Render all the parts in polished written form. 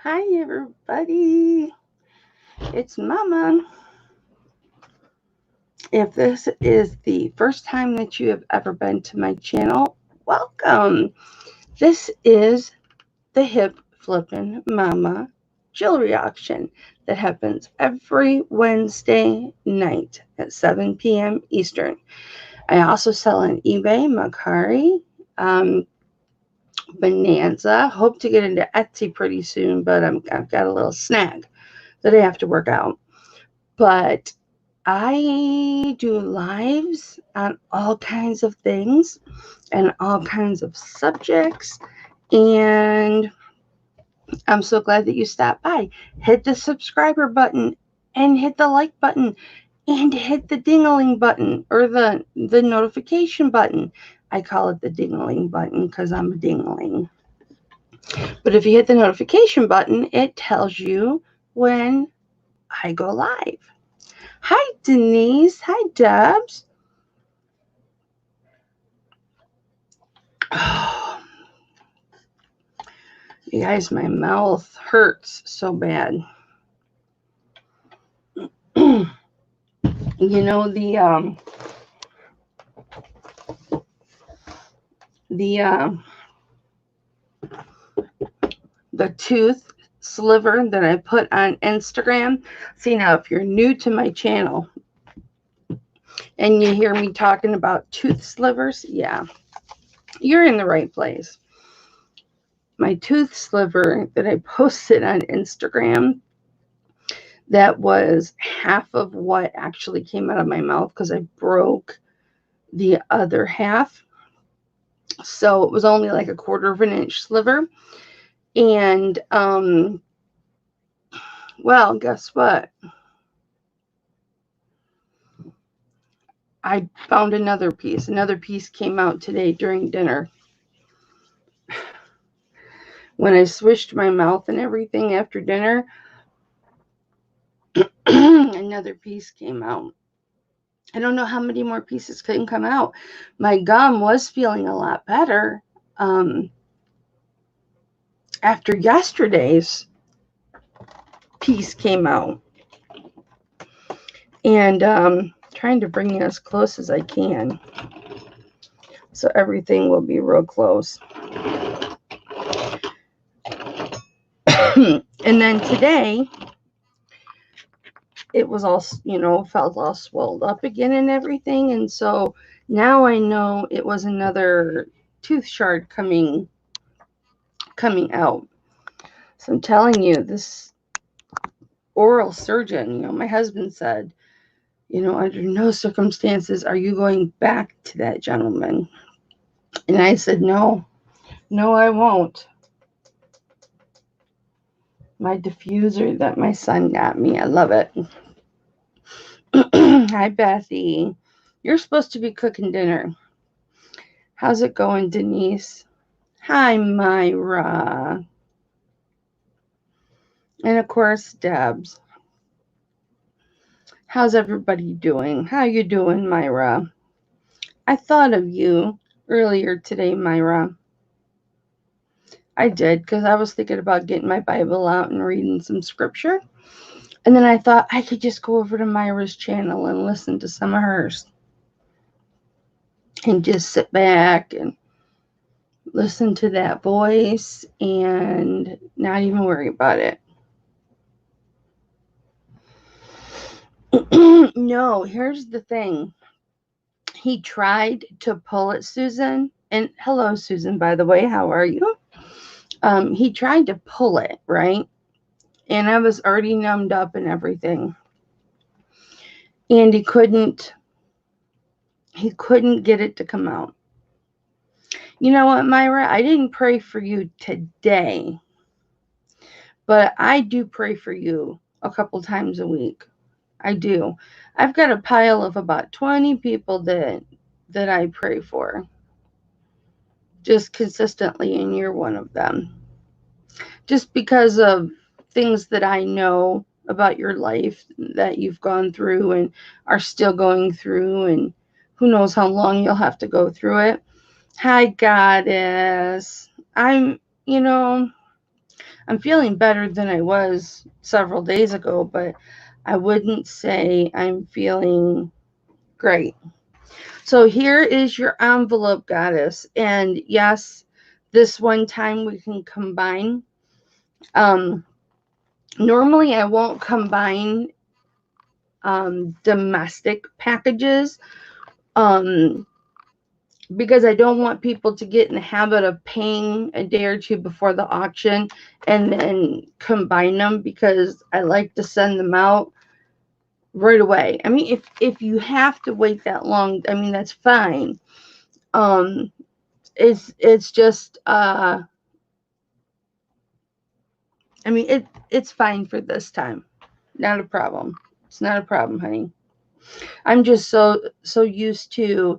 Hi, everybody. It's Mama. If this is the first time that you have ever been to my channel, welcome. This is the Hip Flippin' Mama jewelry auction that happens every Wednesday night at 7 p.m. Eastern. I also sell on eBay, Mercari, um, Bonanza. Hope to get into Etsy pretty soon, but I've got a little snag that I have to work out. But I do lives on all kinds of things and all kinds of subjects. And I'm so glad that you stopped by. Hit the subscriber button and hit the like button and hit the ding-a-ling button or the notification button. I call it the ding-a-ling button because I'm a ding-a-ling. But if you hit the notification button, it tells you when I go live. Hi, Denise. Hi, Debs. Oh, you guys, my mouth hurts so bad. You know the the tooth sliver that I put on Instagram. See, now if you're new to my channel and you hear me talking about tooth slivers, yeah, you're in the right place. My tooth sliver that I posted on Instagram, that was half of what actually came out of my mouth because I broke the other half. So it was only like a quarter of an inch sliver. And well, guess what? I found another piece. Another piece came out today during dinner. When I swished my mouth and everything after dinner, another piece came out. I don't know how many more pieces can come out. My gum was feeling a lot better after yesterday's piece came out. And trying to bring it as close as I can. So everything will be real close. And then today, it was all, felt all swelled up again and everything. And so now I know it was another tooth shard coming out. So I'm telling you, this oral surgeon, my husband said, under no circumstances are you going back to that gentleman. And I said, no, I won't. My diffuser that my son got me. I love it. Hi, Bethy. You're supposed to be cooking dinner. How's it going, Denise? Hi, Myra. And of course, Debs. How's everybody doing? How you doing, Myra? I thought of you earlier today, Myra. I did, because I was thinking about getting my Bible out and reading some scripture. And then I thought I could just go over to Myra's channel and listen to some of hers. And just sit back and listen to that voice and not even worry about it. No, here's the thing. He tried to pull it, Susan. And hello, Susan, by the way. How are you? He tried to pull it, right? And I was already numbed up and everything. And he couldn't get it to come out. You know what, Myra? I didn't pray for you today, but I do pray for you a couple times a week. I do. I've got a pile of about 20 people that I pray for just consistently, and you're one of them. Just because of things that I know about your life that you've gone through and are still going through, and who knows how long you'll have to go through it. Hi, Goddess. I'm feeling better than I was several days ago, but I wouldn't say I'm feeling great. So here is your envelope, goddess. And yes, this one time we can combine. Um, Normally I won't combine domestic packages because I don't want people to get in the habit of paying a day or two before the auction and then combine them, because I like to send them out right away. I mean, if you have to wait that long, I mean, that's fine. Um, it's just I mean, it's fine for this time. Not a problem. It's not a problem, honey. I'm just so used to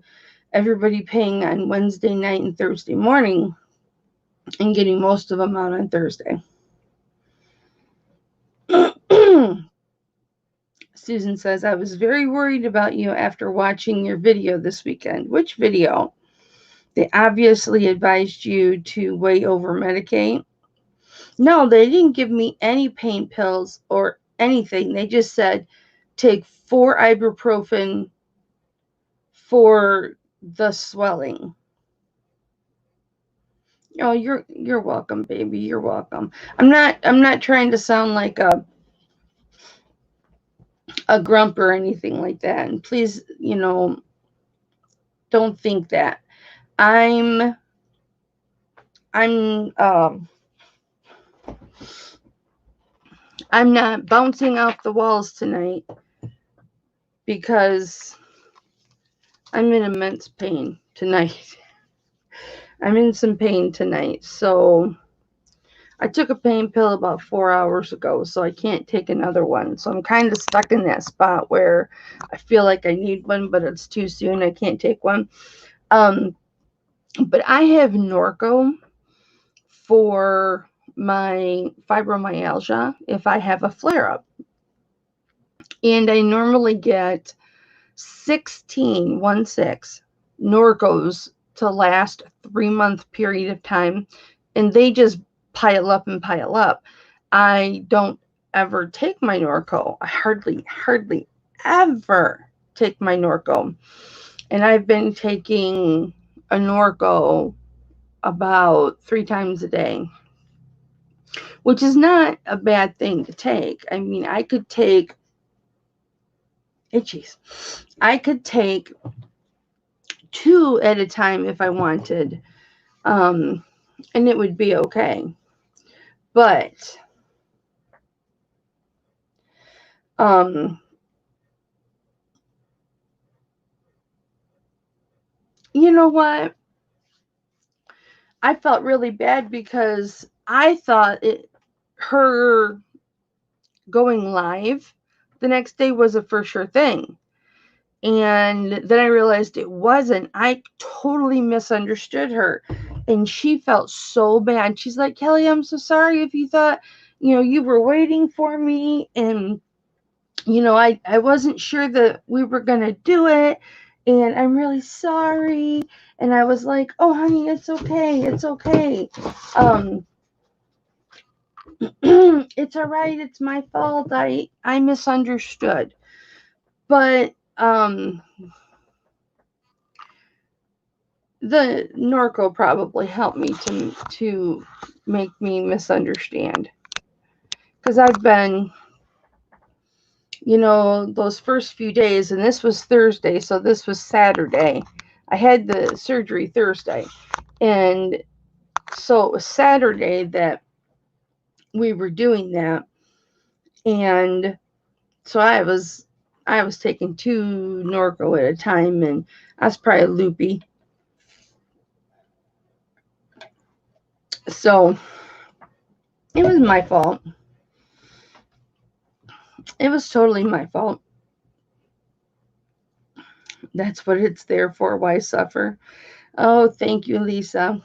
everybody paying on Wednesday night and Thursday morning and getting most of them out on Thursday. Susan says, I was very worried about you after watching your video this weekend. Which video? They obviously advised you to way over medicate. No, they didn't give me any pain pills or anything. They just said take 4 ibuprofen for the swelling. Oh, you're welcome, baby. You're welcome. I'm not trying to sound like a grump or anything like that. And please, don't think that. I'm I'm I'm not bouncing off the walls tonight because I'm in immense pain tonight. I'm in some pain tonight. So I took a pain pill about 4 hours ago, so I can't take another one. So I'm kind of stuck in that spot where I feel like I need one, but it's too soon. I can't take one. But I have Norco for my fibromyalgia if I have a flare up. And I normally get 16 Norcos to last a 3-month period of time, and they just pile up and pile up. I don't ever take my Norco. I hardly ever take my Norco. And I've been taking a Norco about 3 times a day, which is not a bad thing to take. I mean, I could take I could take 2 at a time if I wanted, and it would be okay. But um, you know what? I felt really bad because I thought her going live the next day was a for sure thing. And then I realized it wasn't. I totally misunderstood her. And she felt so bad. She's like, Kelly, I'm so sorry if you thought, you were waiting for me. And, I wasn't sure that we were going to do it. And I'm really sorry. And I was like, oh, honey, it's okay. It's okay. It's all right. It's my fault. I misunderstood. But, the Norco probably helped me to make me misunderstand, because I've been, those first few days, and this was Thursday, so this was Saturday. I had the surgery Thursday, and so it was Saturday that we were doing that, and so I was taking 2 Norco at a time, and I was probably loopy. So it was my fault. It was totally my fault. That's what it's there for. Why suffer? Oh, thank you, Lisa.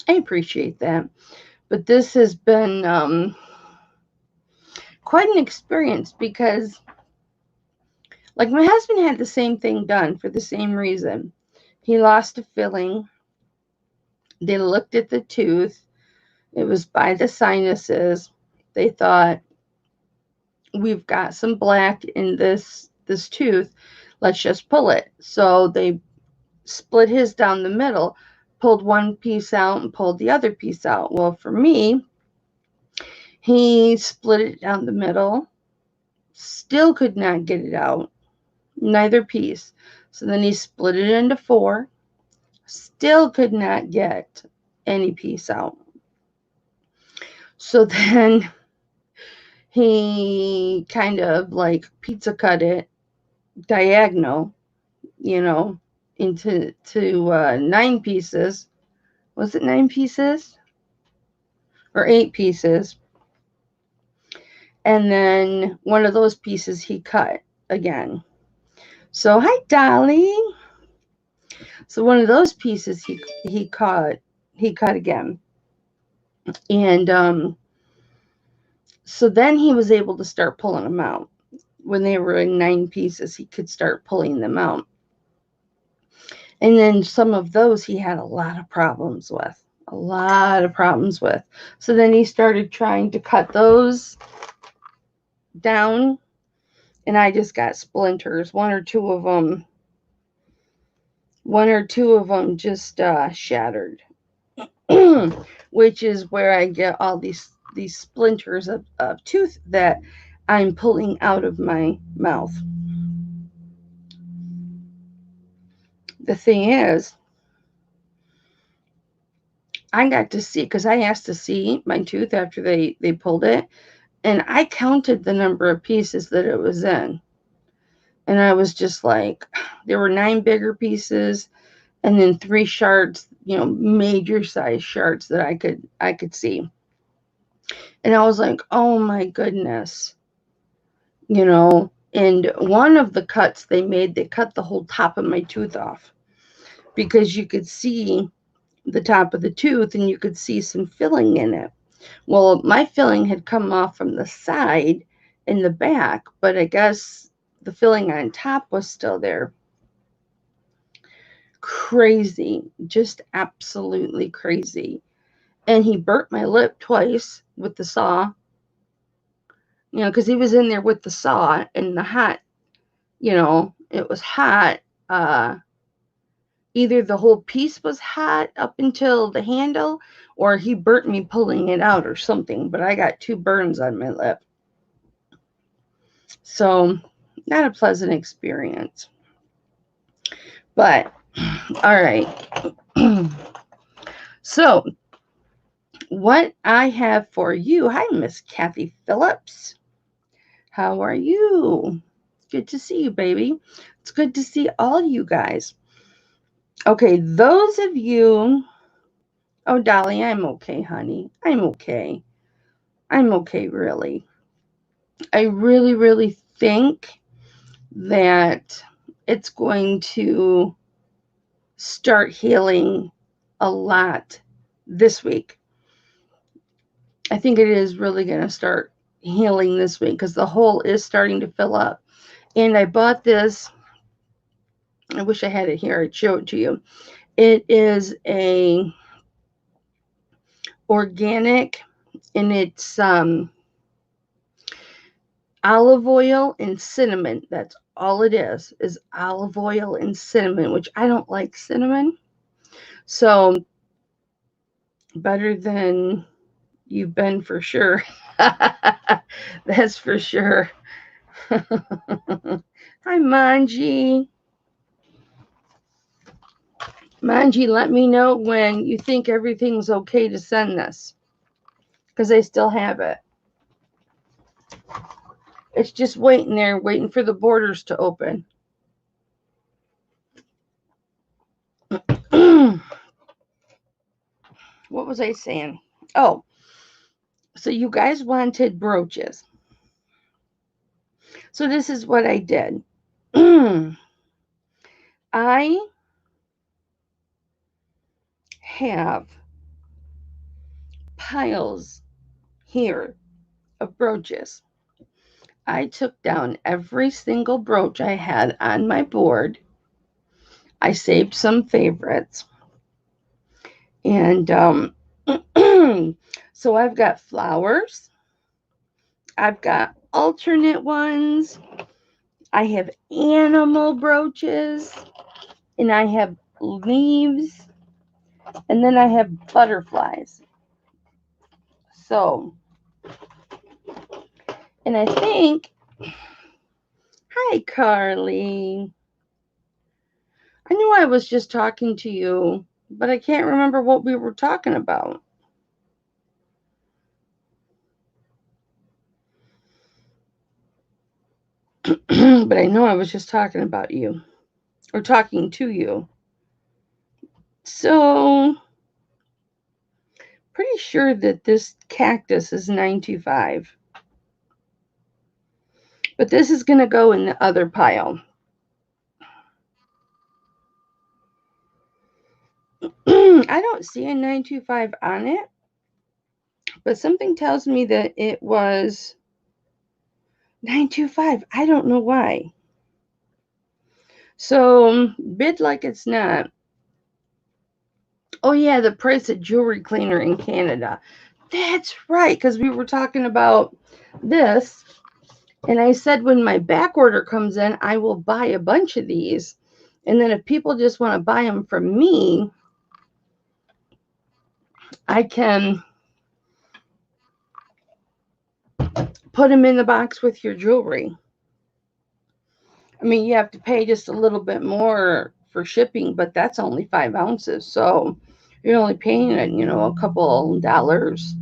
I appreciate that. But this has been quite an experience because, like, my husband had the same thing done for the same reason. He lost a filling. They looked at the tooth. It was by the sinuses. They thought, we've got some black in this tooth. Let's just pull it. So they split his down the middle, pulled one piece out and pulled the other piece out. Well, for me, he split it down the middle, still could not get it out, neither piece. So then he split it into 4, still could not get any piece out. So then he kind of like pizza cut it diagonal, into 9 pieces. Was it 9 pieces or 8 pieces? And then one of those pieces he cut again. So hi, Dolly. So one of those pieces he cut again, and so then he was able to start pulling them out. When they were in 9 pieces, he could start pulling them out. And then some of those he had a lot of problems with. So then he started trying to cut those down, and I just got splinters. One or two of them just shattered, which is where I get all these splinters of tooth that I'm pulling out of my mouth. The thing is, I got to see, because I asked to see my tooth after they pulled it, and I counted the number of pieces that it was in. And I was just like, there were 9 bigger pieces, and then 3 shards, major size shards that I could see. And I was like, oh my goodness. And one of the cuts they cut the whole top of my tooth off, because you could see the top of the tooth and you could see some filling in it. Well, my filling had come off from the side in the back, but I guess the filling on top was still there. Crazy, just absolutely crazy. And he burnt my lip twice with the saw, because he was in there with the saw and the hot, it was hot. Either the whole piece was hot up until the handle, or he burnt me pulling it out or something, but I got 2 burns on my lip. So, not a pleasant experience. But, all right. So, what I have for you, hi, Miss Kathy Phillips. How are you? Good to see you, baby. It's good to see all you guys. Okay, those of you, oh, Dolly, I'm okay, honey. I'm okay, really. I really, really think that it's going to start healing a lot this week. I think it is really going to start healing this week, because the hole is starting to fill up. And I bought this. I wish I had it here. I'd show it to you. It is a organic, and it's olive oil and cinnamon. That's all it is olive oil and cinnamon, which I don't like cinnamon. So better than you've been for sure. That's for sure. Hi, Manji. Manji, let me know when you think everything's okay to send this, because I still have it. It's just waiting there, waiting for the borders to open. What was I saying? Oh, so you guys wanted brooches. So this is what I did. I have piles here of brooches. I took down every single brooch I had on my board. I saved some favorites. And So I've got flowers. I've got alternate ones. I have animal brooches. And I have leaves. And then I have butterflies. So, and I think, hi, Carly. I knew I was just talking to you, but I can't remember what we were talking about. But I know I was just talking about you or talking to you. So, pretty sure that this cactus is 925. But this is going to go in the other pile. I don't see a 925 on it, but something tells me that it was 925. I don't know why. So, bid like it's not. Oh, yeah, the price of jewelry cleaner in Canada. That's right, because we were talking about this. And I said when my back order comes in, I will buy a bunch of these. And then if people just want to buy them from me, I can put them in the box with your jewelry. I mean, you have to pay just a little bit more for shipping, but that's only 5 ounces. So you're only paying, a couple dollars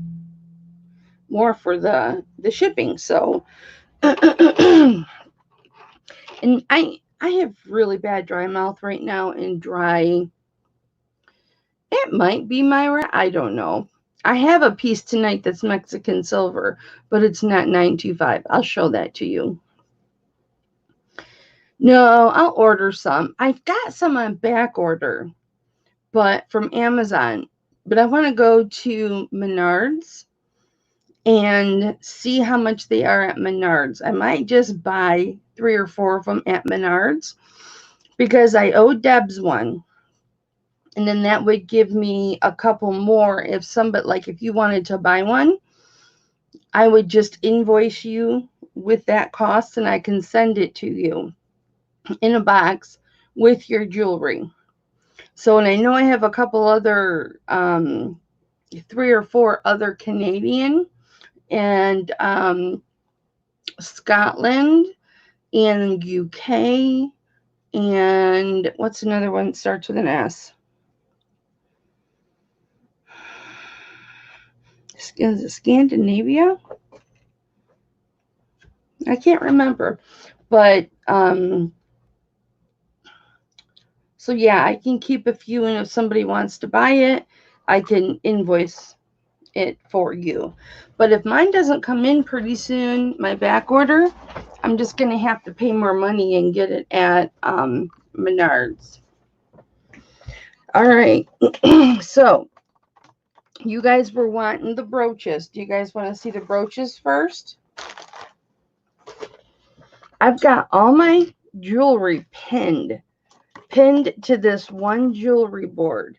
more for the shipping. So, and I have really bad dry mouth right now and dry. It might be Myra. I don't know. I have a piece tonight that's Mexican silver, but it's not 925. I'll show that to you. No, I'll order some. I've got some on back order, but from Amazon. But I want to go to Menards and see how much they are at Menards. I might just buy 3 or 4 of them at Menards because I owe Deb's one. And then that would give me a couple more if somebody, like if you wanted to buy one, I would just invoice you with that cost and I can send it to you in a box with your jewelry. So, and I know I have a couple other, 3 or 4 other Canadian and Scotland and UK and what's another one that starts with an S? Is it Scandinavia? I can't remember. But so yeah, I can keep a few, and if somebody wants to buy it, I can invoice it for you. But if mine doesn't come in pretty soon, my back order, I'm just gonna have to pay more money and get it at Menards. All right. So you guys were wanting the brooches. Do you guys want to see the brooches first? I've got all my jewelry pinned to this one jewelry board.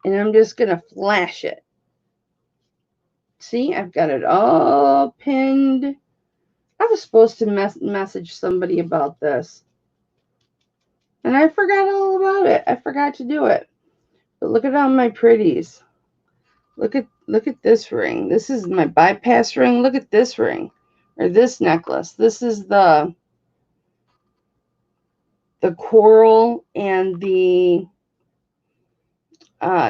And I'm just going to flash it. See, I've got it all pinned. I was supposed to message somebody about this. And I forgot all about it. I forgot to do it. But look at all my pretties. Look at this ring. This is my bypass ring. Look at this ring. Or this necklace. This is the coral and the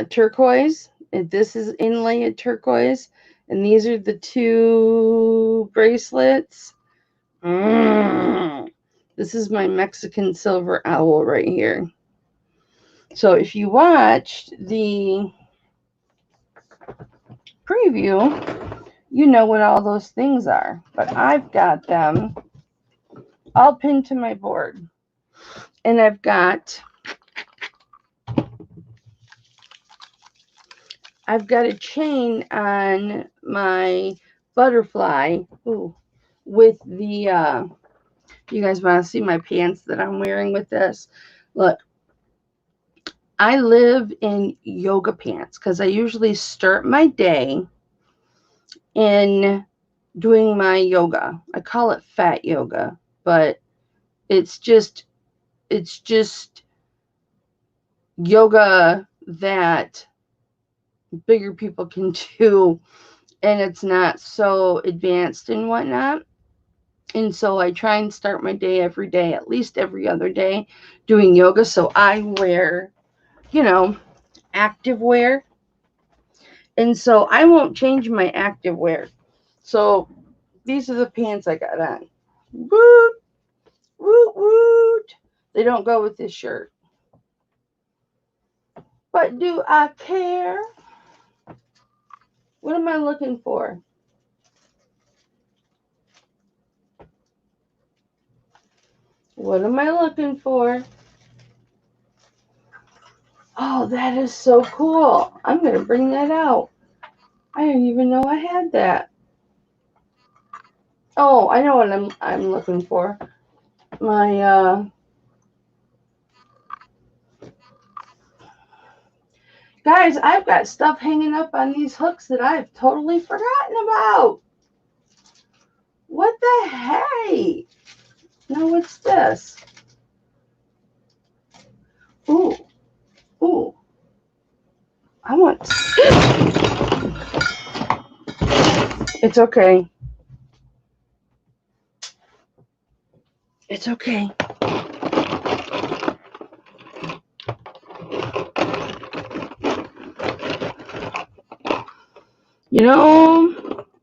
turquoise. And this is inlaid turquoise. And these are the 2 bracelets. This is my Mexican silver owl right here. So if you watched the preview, you know what all those things are. But I've got them all pinned to my board. And I've got a chain on my butterfly. Ooh, with the you guys want to see my pants that I'm wearing with this? Look, I live in yoga pants because I usually start my day in doing my yoga. I call it fat yoga, but it's just yoga that bigger people can do, and it's not so advanced and whatnot. And so I try and start my day every day, at least every other day, doing yoga. So I wear, active wear. And so I won't change my active wear. So these are the pants I got on. Woot, woot, woot. They don't go with this shirt. But do I care? What am I looking for? What am I looking for? Oh, that is so cool. I'm going to bring that out. I didn't even know I had that. Oh, I know what I'm looking for. My guys, I've got stuff hanging up on these hooks that I've totally forgotten about. What the hey? Now what's this? Ooh, ooh. I want. It's okay. It's okay.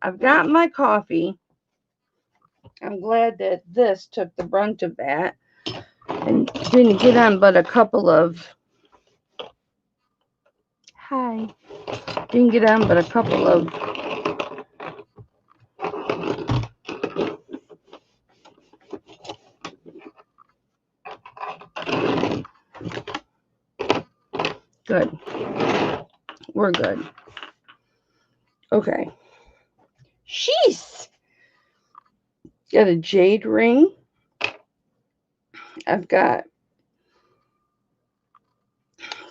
I've got my coffee. I'm glad that this took the brunt of that and didn't get on but a couple of. Hi. Didn't get on but a couple of. Good. We're good. Okay. Sheesh. Got a jade ring. I've got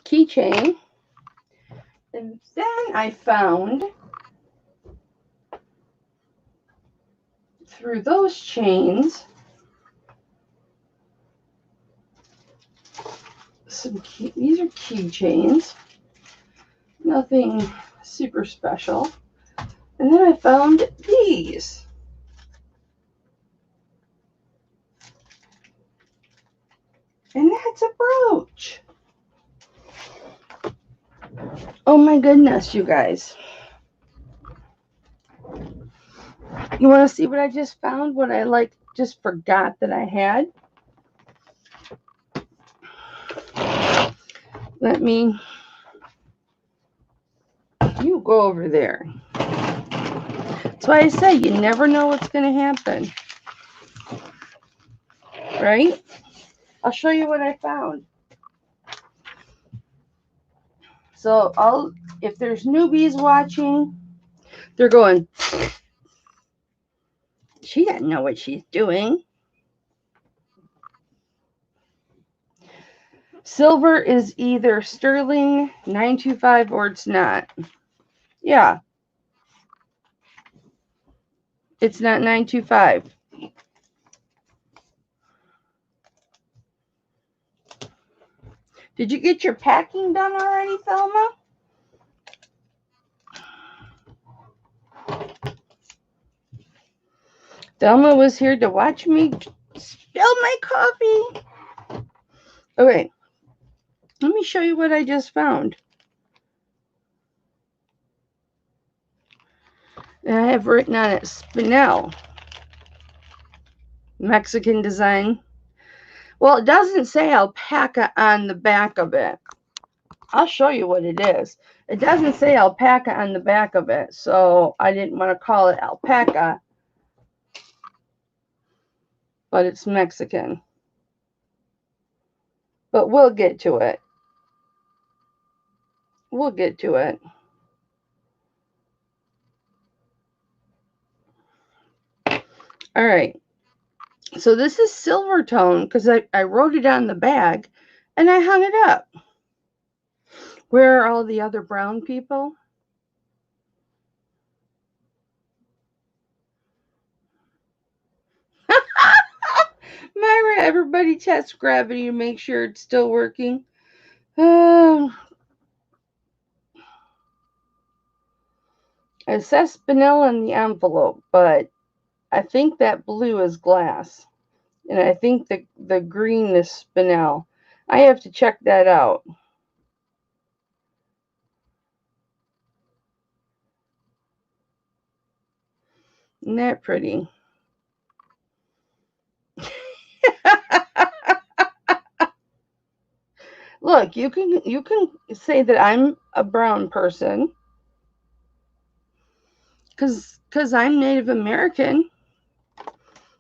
keychain. And then I found through those chains these are keychains. Nothing super special. And then I found these. And that's a brooch. Oh my goodness, you guys. You want to see what I just found? What I just forgot that I had? You go over there. That's why I say you never know what's going to happen. Right? I'll show you what I found. So if there's newbies watching, they're going, she doesn't know what she's doing. Silver is either sterling 925 or it's not. Yeah. It's not 925. Did you get your packing done already, Thelma? Thelma was here to watch me spill my coffee. Okay. Let me show you what I just found. And I have written on it Spinel. Mexican design. Well, it doesn't say alpaca on the back of it. I'll show you what it is. It doesn't say alpaca on the back of it, so I didn't want to call it alpaca. But it's Mexican. But we'll get to it. We'll get to it. All right. So this is silver tone because I wrote it on the bag and I hung it up. Where are all the other brown people? Everybody test gravity to make sure it's still working. It says spinel in the envelope, but I think that blue is glass. And I think the green is spinel. I have to check that out. Isn't that pretty? Look, you can say that I'm a brown person because I'm Native American.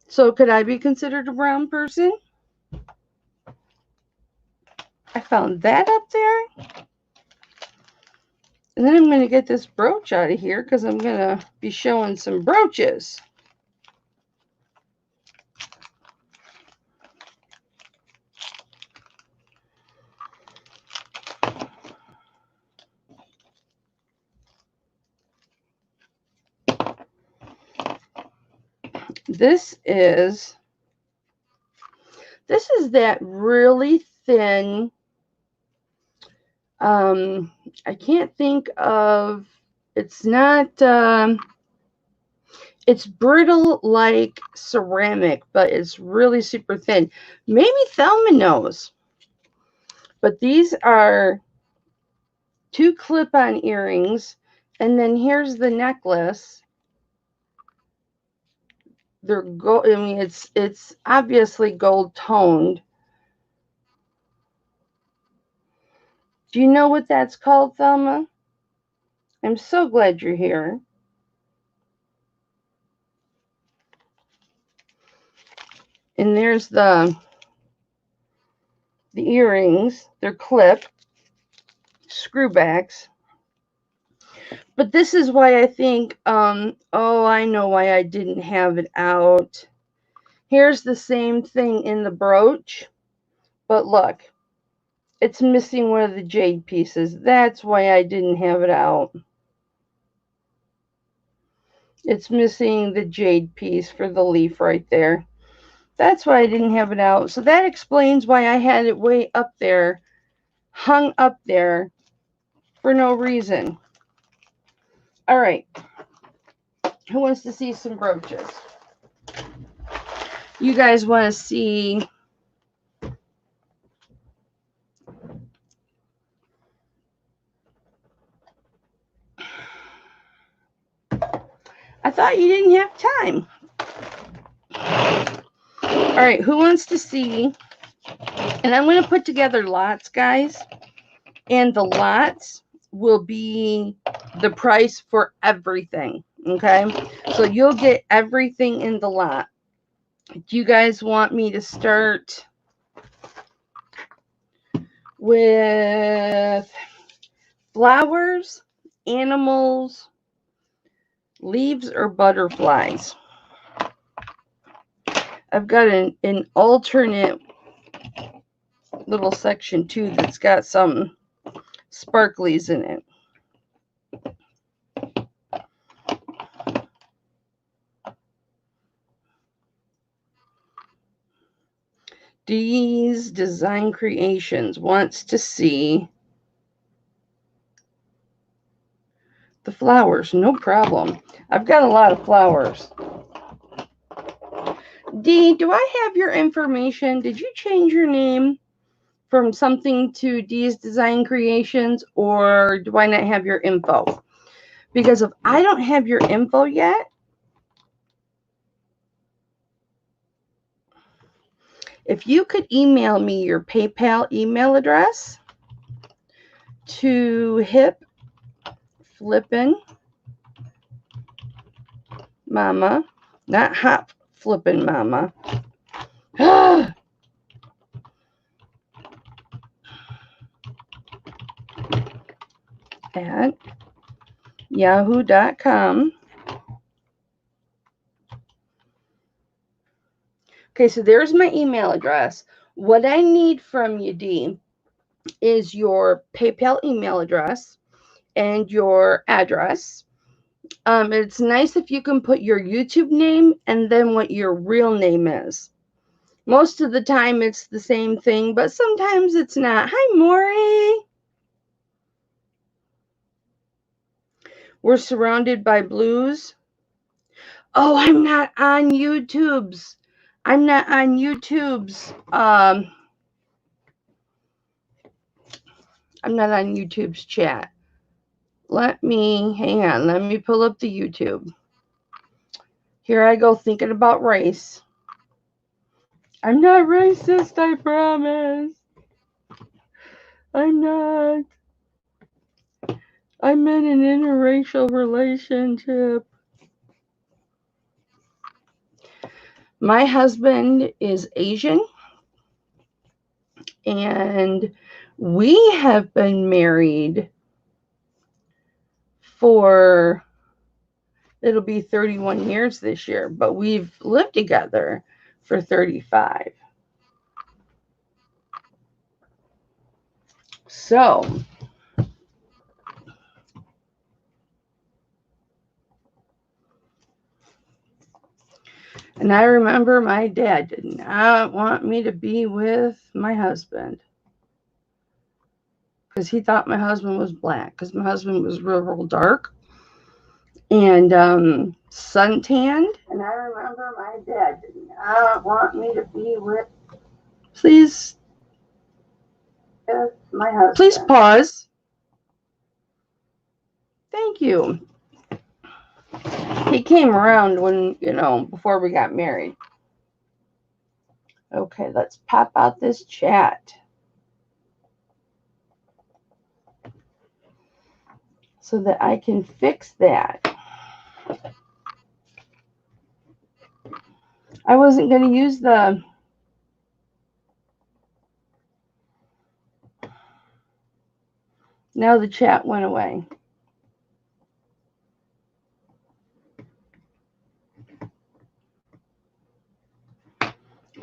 So could I be considered a brown person? I found that up there. And then I'm going to get this brooch out of here because I'm going to be showing some brooches. This is that really thin, I can't think of, it's not, it's brittle like ceramic, but it's really super thin. Maybe Thelma knows. But these are 2 clip-on earrings, and then here's the necklace. They're gold. I mean, it's obviously gold toned. Do you know what that's called, Thelma? I'm so glad you're here. And there's the earrings. They're clip screwbacks. But this is why I think, oh, I know why I didn't have it out. Here's the same thing in the brooch, but look, it's missing one of the jade pieces. That's why I didn't have it out. It's missing the jade piece for the leaf right there. That's why I didn't have it out. So that explains why I had it way up there, hung up there for no reason. All right. Who wants to see some brooches? You guys want to see I thought you didn't have time. All right, who wants to see? And I'm going to put together lots, guys. And the lots will be the price for everything. Okay? So you'll get everything in the lot. Do you guys want me to start with flowers, animals, leaves, or butterflies? I've got an alternate little section too that's got some sparklies in it. Dee's Design Creations wants to see the flowers. No problem. I've got a lot of flowers. Dee, do I have your information? Did you change your name from something to Dee's Design Creations, or do I not have your info? Because if I don't have your info yet, if you could email me your PayPal email address to hip flippin mama, not hop flippin mama, at yahoo.com. Okay, so there's my email address. What I need from you, Dee, is your PayPal email address and your address. It's nice if you can put your YouTube name and then what your real name is. Most of the time it's the same thing, but sometimes it's not. Hi, Maury. We're surrounded by blues. Oh, I'm not on YouTube's. I'm not on YouTube's. I'm not on YouTube's chat. Hang on. Let me pull up the YouTube. Here I go thinking about race. I'm not racist, I promise. I'm not. I'm in an interracial relationship. My husband is Asian, and we have been married for, it'll be 31 years this year, but we've lived together for 35. So, and I remember my dad did not want me to be with my husband because he thought my husband was black, because my husband was real dark and suntanned. And I remember my dad did not want me to be with. Please, my husband. Please pause. Thank you. He came around when, before we got married. Okay, let's pop out this chat so that I can fix that. I wasn't going to use the... Now the chat went away.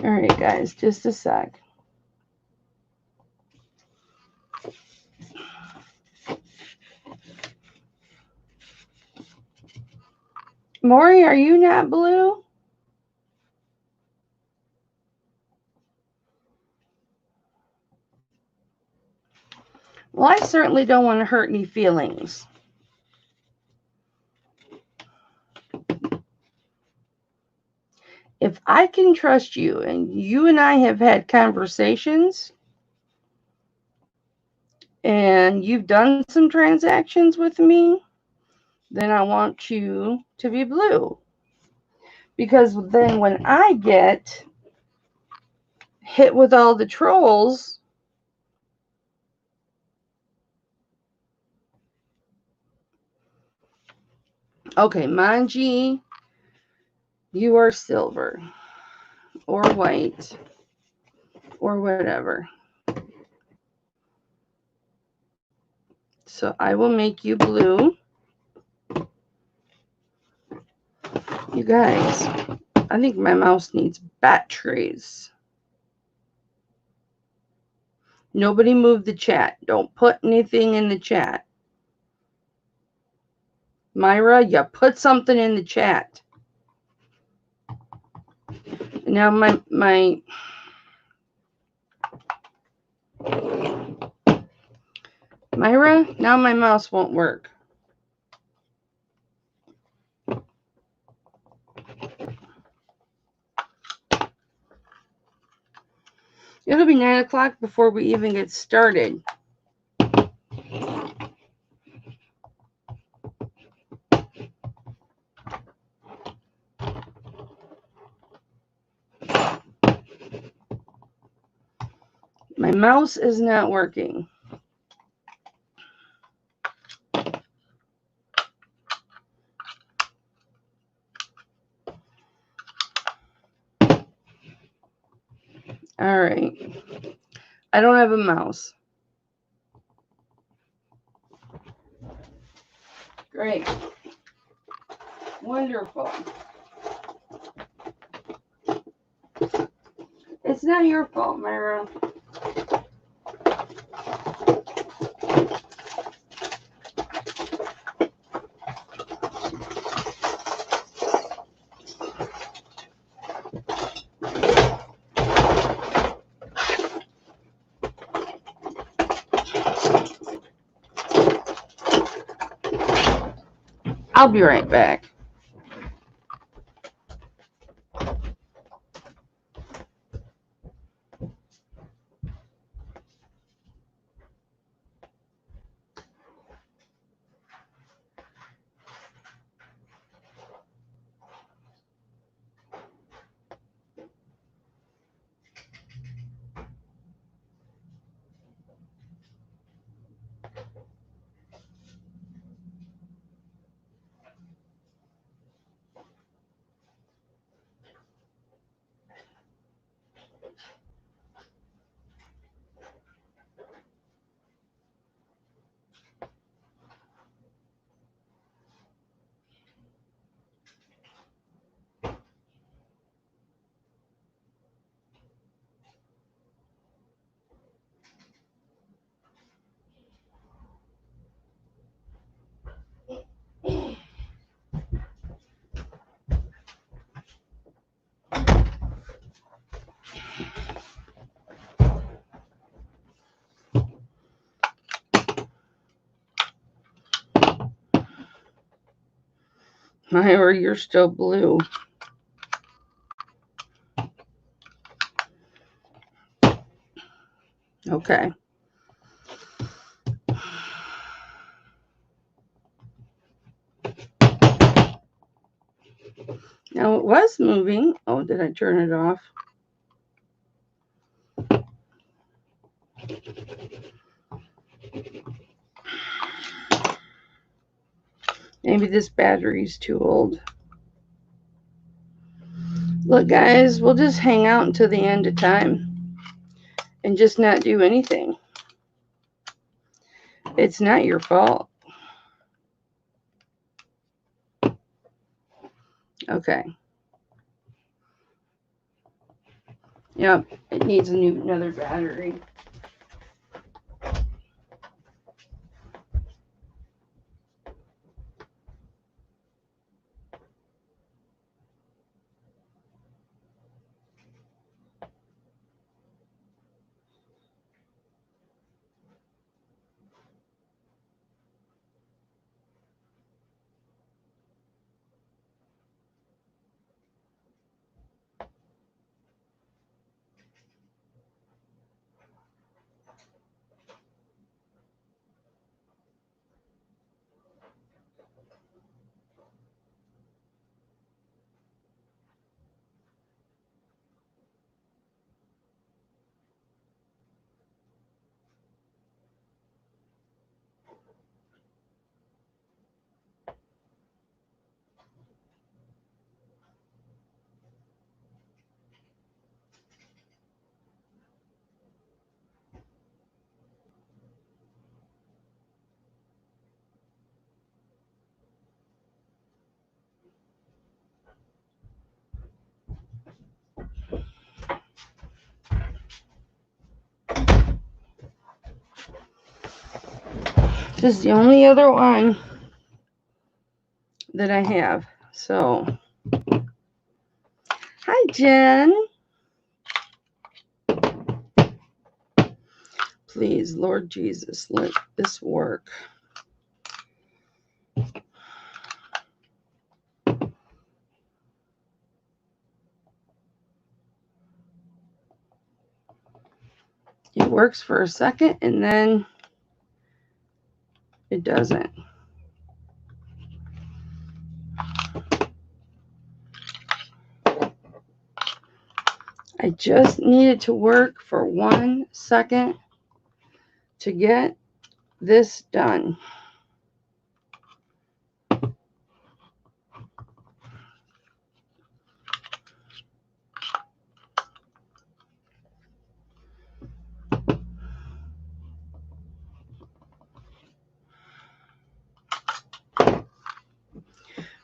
All right, guys, just a sec. Maury, are you not blue? Well, I certainly don't want to hurt any feelings. If I can trust you and you and I have had conversations and you've done some transactions with me, then I want you to be blue. Because then when I get hit with all the trolls, okay, Manji, you are silver or white or whatever. So I will make you blue. You guys, I think my mouse needs batteries. Nobody move the chat. Don't put anything in the chat. Myra, you put something in the chat. Now my Myra, now my mouse won't work. It'll be 9 o'clock before we even get started. My mouse is not working. All right. I don't have a mouse. Great. Wonderful. It's not your fault, Myra. I'll be right back. Or you're still blue. Okay. Now it was moving. Oh, did I turn it off? Maybe this battery's too old. Look, guys, we'll just hang out until the end of time and just not do anything. It's not your fault. Okay. Yep, it needs another battery. This is the only other one that I have. So, hi, Jen. Please, Lord Jesus, let this work. It works for a second and then it doesn't. I just need it to work for 1 second to get this done.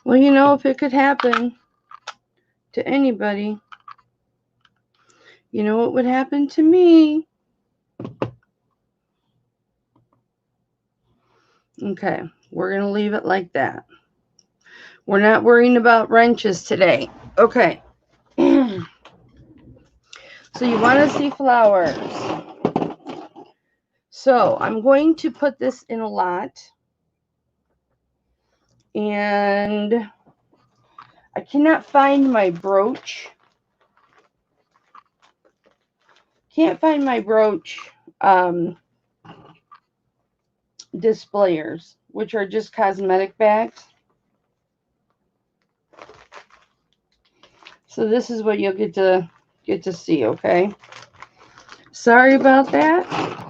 Well, you know, if it could happen to anybody, you know what would happen to me? Okay, we're going to leave it like that. We're not worrying about wrenches today. Okay. So you want to see flowers. So I'm going to put this in a lot. And I cannot find my brooch. Can't find my brooch displayers, which are just cosmetic bags. So this is what you'll get to see, okay? Sorry about that.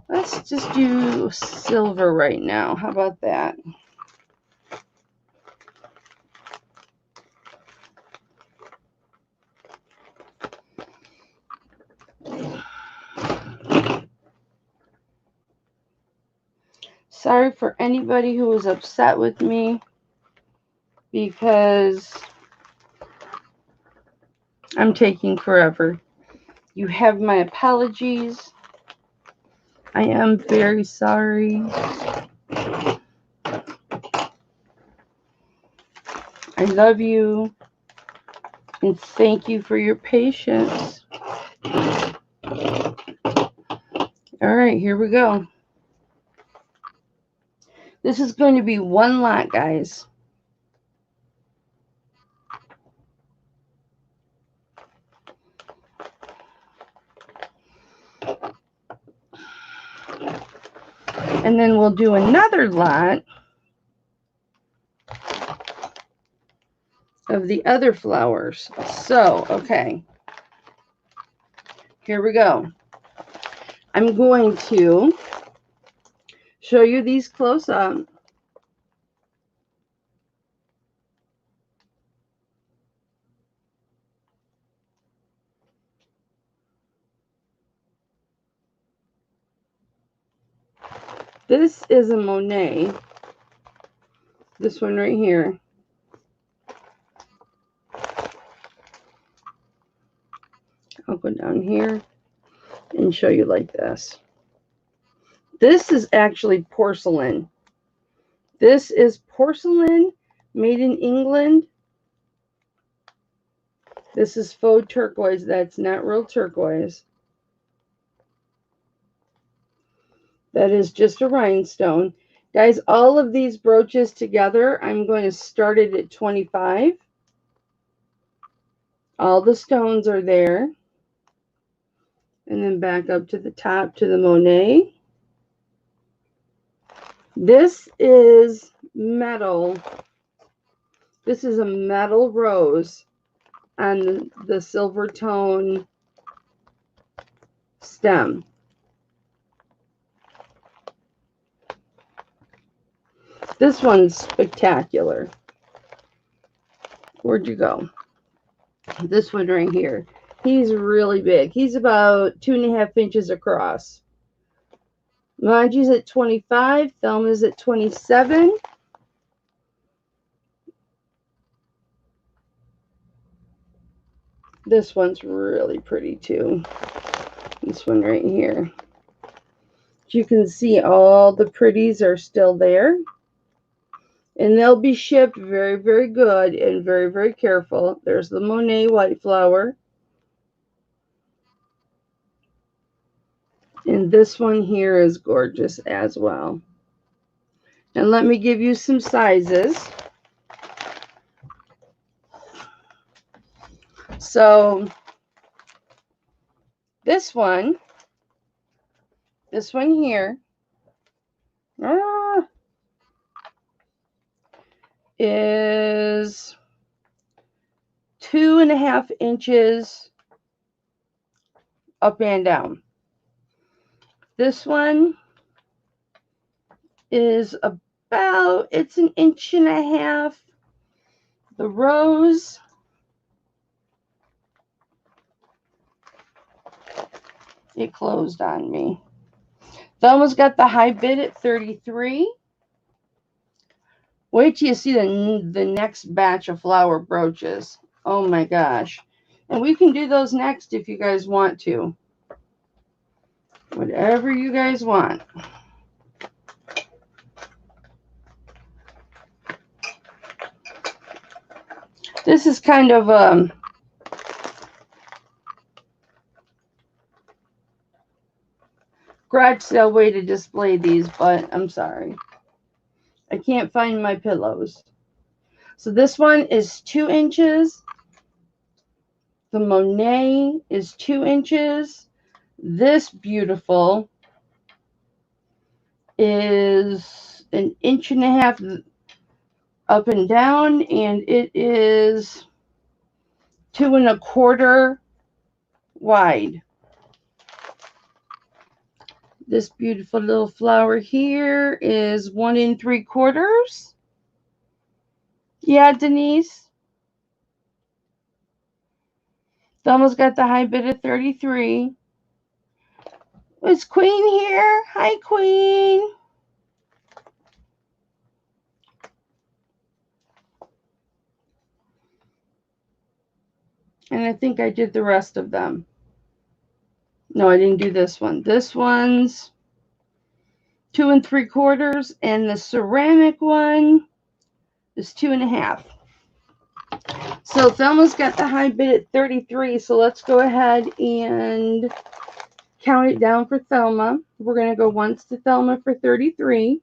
Let's just do silver right now. How about that? Sorry for anybody who was upset with me because I'm taking forever. You have my apologies. I am very sorry. I love you and thank you for your patience. All right, here we go. This is going to be one lot, guys. And then we'll do another lot of the other flowers. So, okay. Here we go. I'm going to show you these close up. This is a Monet. This one right here. I'll go down here and show you like this. This is actually porcelain. This is porcelain made in England. This is faux turquoise. That's not real turquoise. That is just a rhinestone. Guys, all of these brooches together, I'm going to start it at 25. All the stones are there. And then back up to the top to the Monet. This is metal. This is a metal rose on the silver tone stem. This one's spectacular. Where'd you go? This one right here. He's really big. He's about 2.5 inches across. Margie's at 25. Thelma's at 27. This one's really pretty too. This one right here. You can see all the pretties are still there. And they'll be shipped very, very good and very, very careful. There's the Monet white flower. And this one here is gorgeous as well. And let me give you some sizes. So this one here is 2.5 inches up and down. This one is about, it's 1.5 inches. The rose it closed on me. Thelma's got the high bid at 33. Wait till you see the next batch of flower brooches. Oh my gosh. And we can do those next if you guys want to. Whatever you guys want. This is kind of garage sale way to display these, but I'm sorry. can't find my pillows. So this one is 2 inches. The Monet is 2 inches. This beautiful is 1.5 inches up and down, and it is 2.25 wide. This beautiful little flower here is 1 3/4. Yeah, Denise. Thelma's got the high bid of 33. Is Queen here? Hi, Queen. And I think I did the rest of them. No, I didn't do this one. This one's 2 3/4, and the ceramic one is 2.5. So Thelma's got the high bid at 33. So let's go ahead and count it down for Thelma. We're going to go once to Thelma for 33.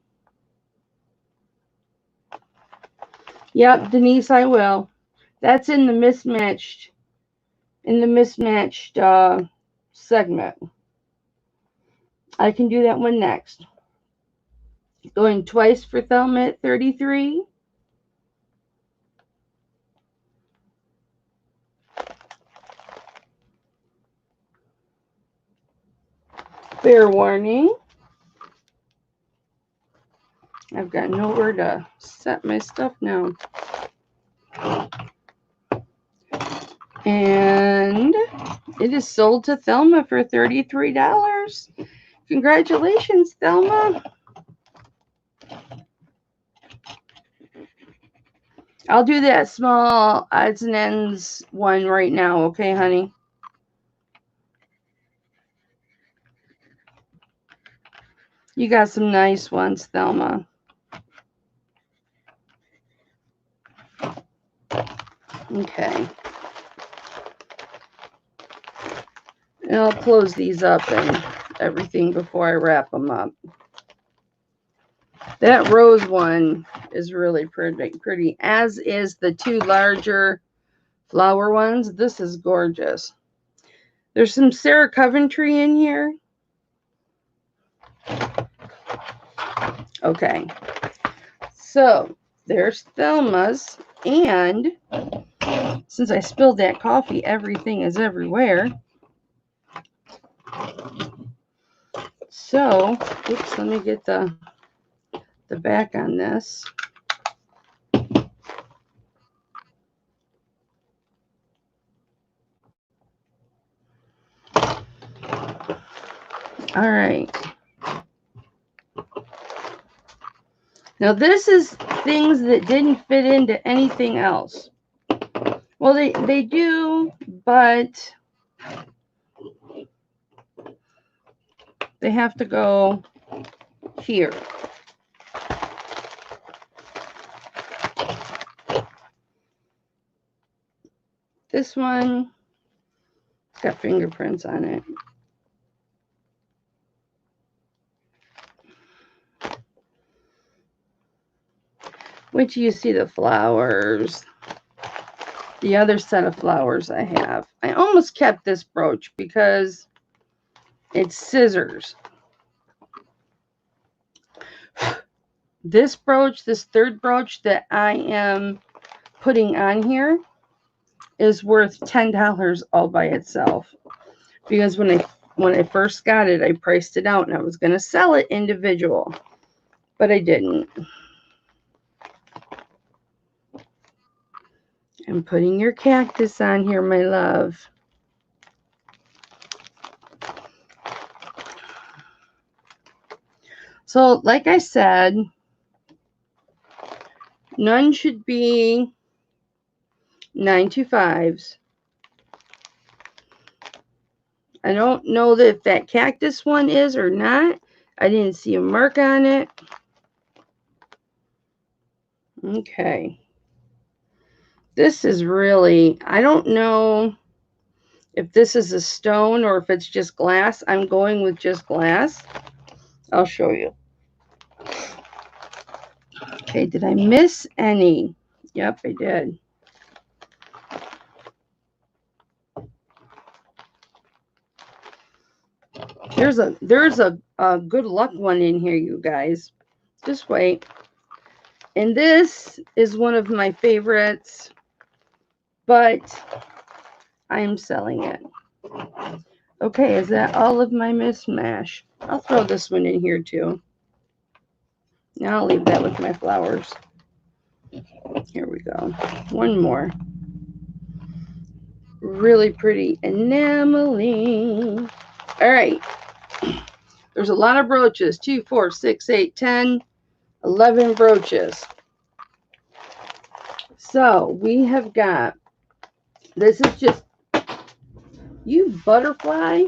Yep, Denise, I will. That's in the mismatched segment. I can do that one next. Going twice for Thelma at 33. Fair warning. I've got nowhere to set my stuff now. And it is sold to Thelma for $33. Congratulations, Thelma. I'll do that small odds and ends one right now, okay, honey? You got some nice ones, Thelma. Okay. And I'll close these up and everything before I wrap them up. That rose one is really pretty, as is the 2 larger flower ones. This is gorgeous. There's some Sarah Coventry in here. Okay. So there's Thelma's, and since I spilled that coffee, everything is everywhere. So, oops, let me get the back on this. All right. Now this is things that didn't fit into anything else. Well, they do, but they have to go here. This one got fingerprints on it. Wait till you see the flowers. The other set of flowers I have. I almost kept this brooch because it's scissors. This brooch, this third brooch that I am putting on here, is worth $10 all by itself. Because when I first got it, I priced it out and I was going to sell it individual, but I didn't. I'm putting your cactus on here, my love. So, like I said, none should be 925s. I don't know if that cactus one is or not. I didn't see a mark on it. Okay. This is really, I don't know if this is a stone or if it's just glass. I'm going with just glass. I'll show you. Okay, did I miss any? Yep, I did. There's a good luck one in here, you guys. Just wait. And this is one of my favorites, but I'm selling it. Okay, is that all of my mismatch? I'll throw this one in here too. Now I'll leave that with my flowers. Here we go. One more. Really pretty enameling. All right. There's a lot of brooches. 2, 4, 6, 8, 10, 11 brooches. So we have got, this is just, you butterfly,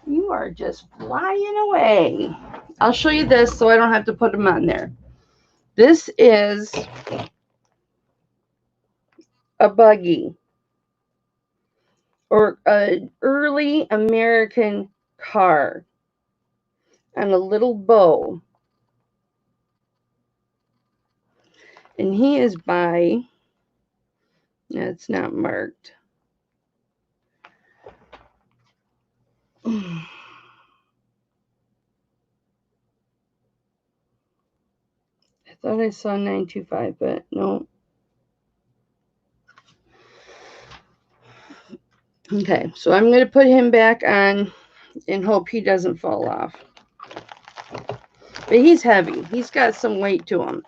you are just flying away. I'll show you this so I don't have to put them on there. This is a buggy, or an early American car on a little bow. And he is by, it's not marked. I thought I saw 925, but no. Okay, so I'm going to put him back on and hope he doesn't fall off. But he's heavy. He's got some weight to him.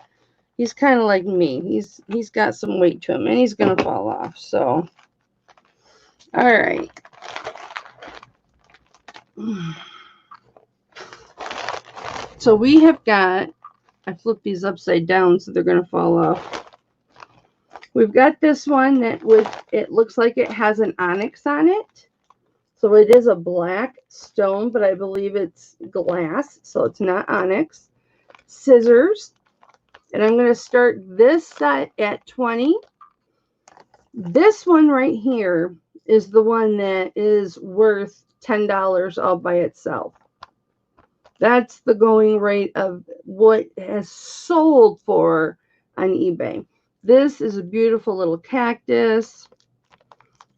He's kind of like me. He's got some weight to him, and he's going to fall off. So, all right. So we have got, I flipped these upside down so they're going to fall off. We've got this one that it looks like it has an onyx on it. So it is a black stone, but I believe it's glass, so it's not onyx. Scissors. And I'm going to start this set at 20. This one right here is the one that is worth $10 all by itself. That's the going rate of what has sold for on eBay. This is a beautiful little cactus.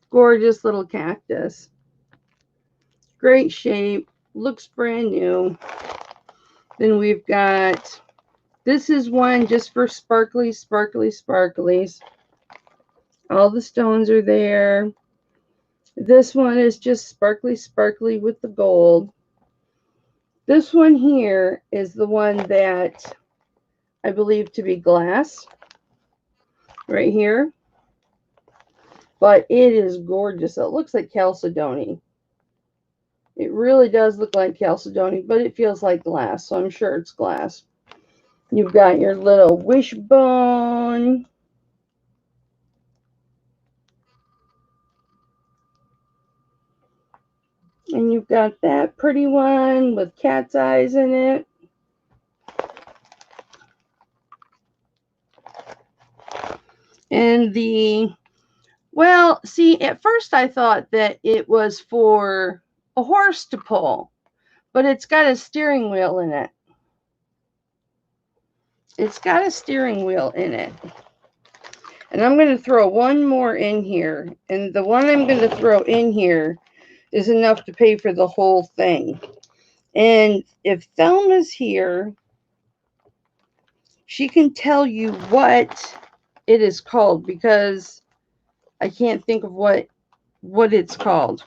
Gorgeous little cactus. Great shape. Looks brand new. Then we've got, this is one just for sparkly, sparkly, sparklies. All the stones are there. This one is just sparkly, sparkly with the gold. This one here is the one that I believe to be glass. Right here. But it is gorgeous. It looks like chalcedony. It really does look like chalcedony, but it feels like glass, so I'm sure it's glass. You've got your little wishbone. And you've got that pretty one with cat's eyes in it. And the, well, see, at first I thought that it was for a horse to pull, but it's got a steering wheel in it. It's got a steering wheel in it. And I'm going to throw one more in here. And the one I'm going to throw in here is enough to pay for the whole thing. And if Thelma's here, she can tell you what it is called, because I can't think of what it's called.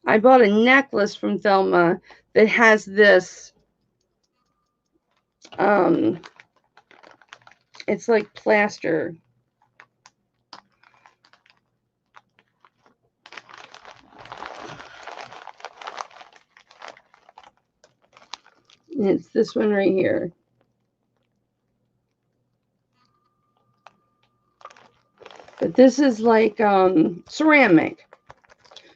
I bought a necklace from Thelma that has this, it's like plaster. It's this one right here. But this is like ceramic.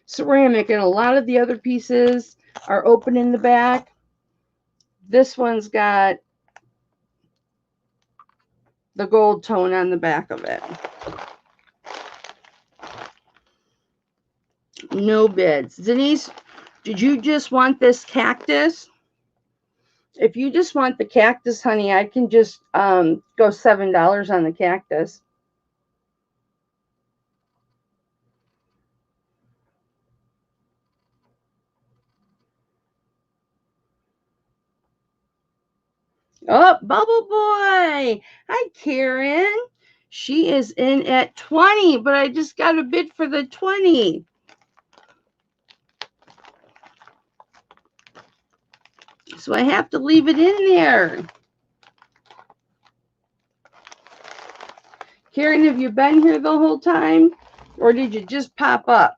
Ceramic, and a lot of the other pieces are open in the back. This one's got the gold tone on the back of it. No bids. Denise, did you just want this cactus? If you just want the cactus, honey, I can just go $7 on the cactus. Oh, Bubble Boy. Hi, Karen. She is in at 20, but I just got a bid for the 20. So I have to leave it in there. Karen, have you been here the whole time? Or did you just pop up?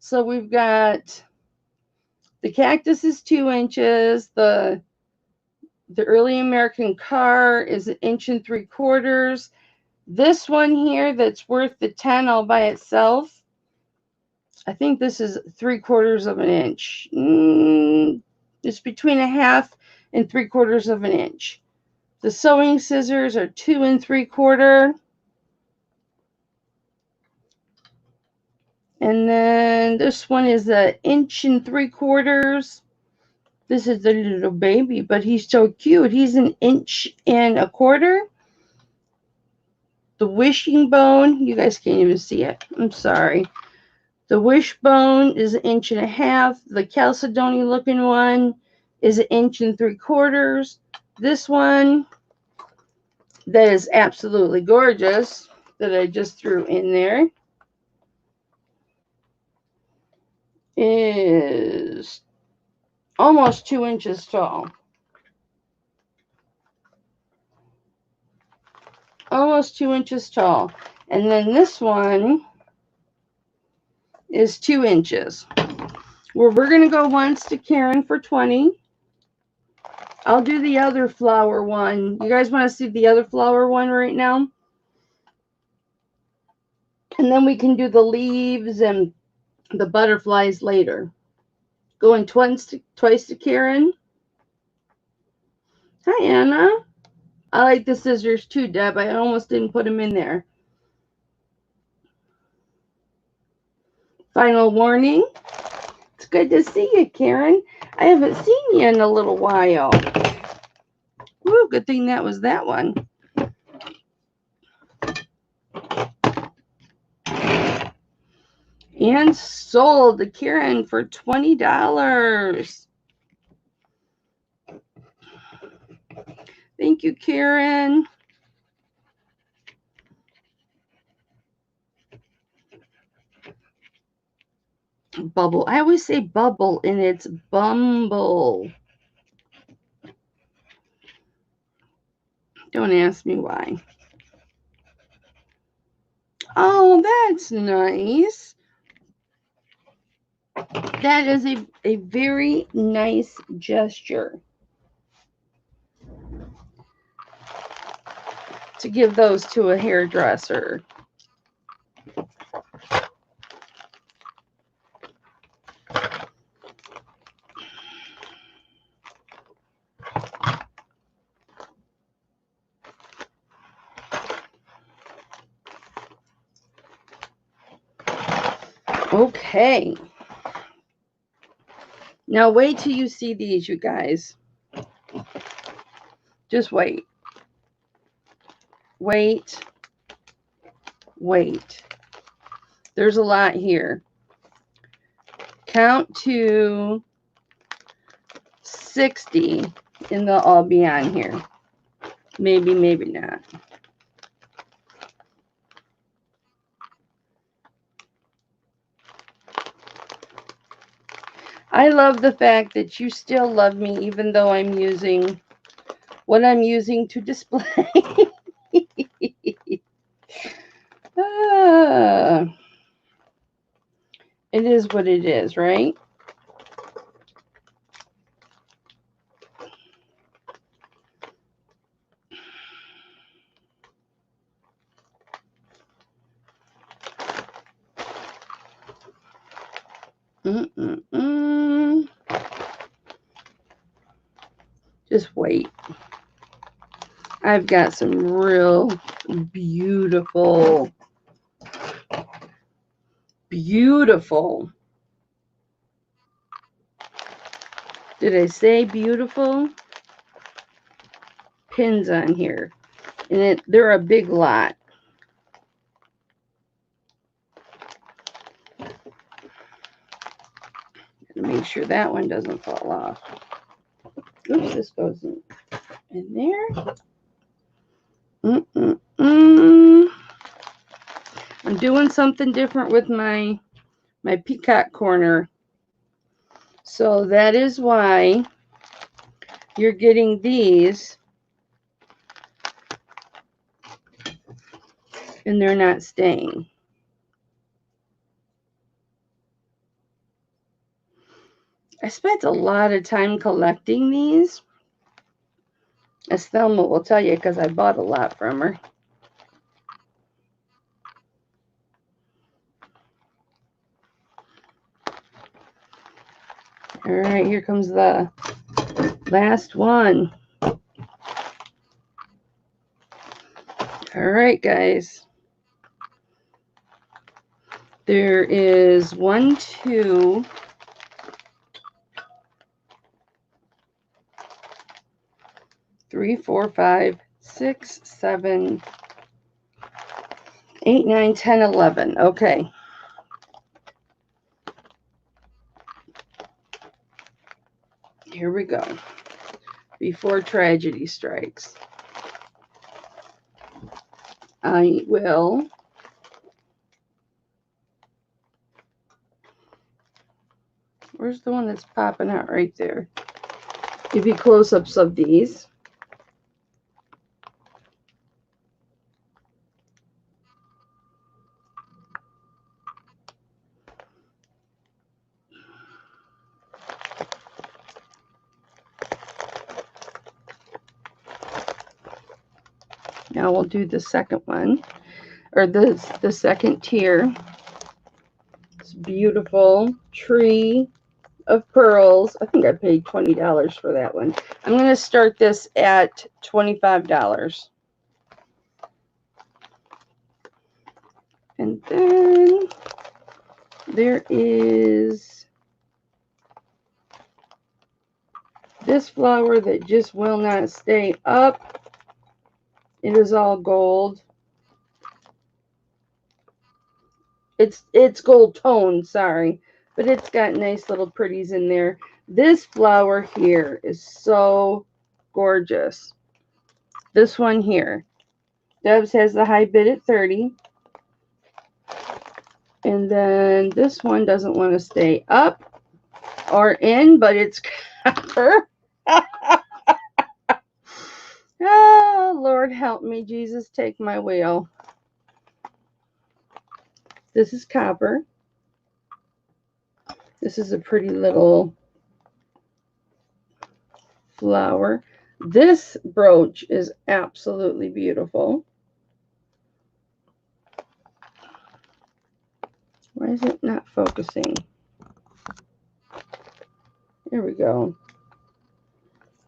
So we've got the cactus is 2 inches. The early American car is 1.75 inches. This one here that's worth the 10 all by itself, I think this is 3/4 of an inch. It's between 1/2 and 3/4 of an inch. The sewing scissors are 2 3/4. And then this one is 1 3/4 inches. This is the little baby, but he's so cute. He's 1 1/4 inches. The wishbone, you guys can't even see it. I'm sorry. The wishbone is 1.5 inches. The Chalcedony looking one is 1 3/4 inches. This one that is absolutely gorgeous that I just threw in there is almost 2 inches tall. Almost 2 inches tall. And then this one is 2 inches. Well, we're going to go once to Karen for 20. I'll do the other flower one. You guys want to see the other flower one right now? And then we can do the leaves and the butterflies later. Going twice to Karen. Hi, Anna. I like the scissors too, Deb. I almost didn't put them in there. Final warning. It's good to see you, Karen. I haven't seen you in a little while. Woo, good thing that was that one. And sold to Karen for $20. Thank you, Karen. Bubble. I always say bubble, and it's bumble. Don't ask me why. Oh, that's nice. That is a very nice gesture to give those to a hairdresser. Okay. Now wait till you see these, you guys. Just wait. Wait. Wait. There's a lot here. Count to 60 and they'll all be on here. Maybe, maybe not. I love the fact that you still love me even though I'm using what I'm using to display. It is what it is, right? Just wait. I've got some real beautiful Did I say beautiful? Pins on here. And they're a big lot. Make sure that one doesn't fall off. Oops, this goes in there. I'm doing something different with my peacock corner. So that is why you're getting these and they're not staying. I spent a lot of time collecting these, as Thelma will tell you, because I bought a lot from her. All right, here comes the last one. All right, guys. There is 1, 2, 3, 4, 5, 6, 7, 8, 9, 10, 11. Okay. Here we go. Before tragedy strikes, I will where's the one that's popping out right there? Give you close-ups of these. Now we'll do the second one, or the second tier. It's beautiful tree of pearls. I think I paid $20 for that one. I'm going to start this at $25. And then there is this flower that just will not stay up. It is all gold. It's gold tone, sorry, but it's got nice little pretties in there. This flower here is so gorgeous. This one here. Debs has the high bid at 30. And then this one doesn't want to stay up or in, but it's copper. Oh, Lord help me, Jesus, take my wheel. This is copper. This is a pretty little flower. This brooch is absolutely beautiful. Why is it not focusing? There we go.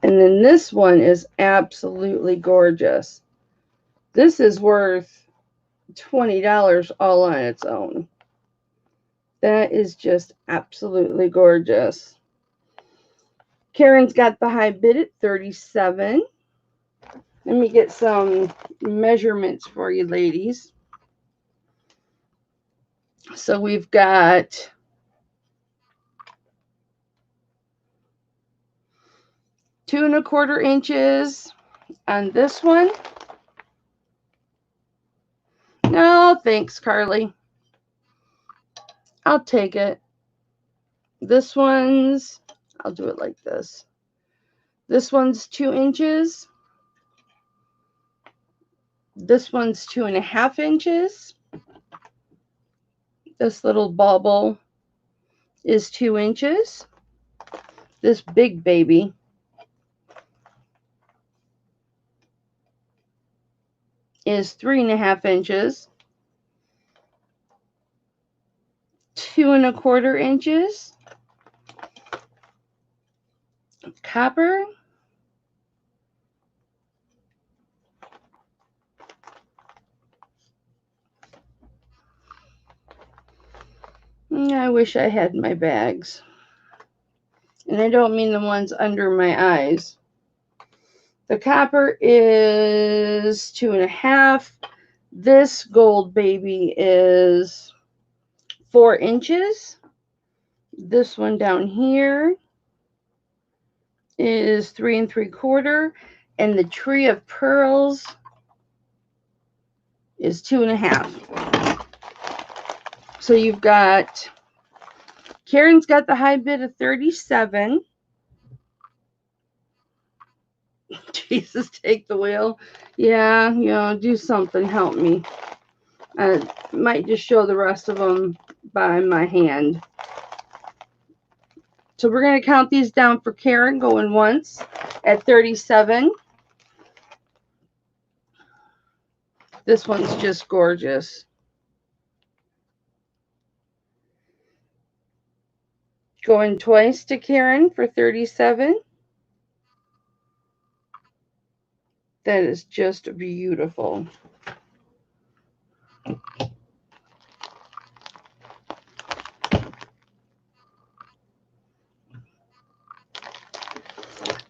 And then this one is absolutely gorgeous. This is worth $20 all on its own. That is just absolutely gorgeous. Karen's got the high bid at 37. Let me get some measurements for you ladies. So we've got 2 1/4 inches on this one. No, thanks, Carly. I'll take it. This one's, I'll do it like this. This one's 2 inches. This one's 2 1/2 inches. This little bauble is 2 inches. This big baby is 3 1/2 inches. 2 1/4 inches. Copper. I wish I had my bags. And I don't mean the ones under my eyes. The copper is 2.5. This gold baby is 4 inches. This one down here is 3 3/4. And the tree of pearls is 2.5. So you've got, Karen's got the high bid of 37. Jesus, take the wheel. Yeah, do something. Help me. I might just show the rest of them by my hand. So we're going to count these down for Karen, going once at 37. This one's just gorgeous. Going twice to Karen for 37. That is just beautiful.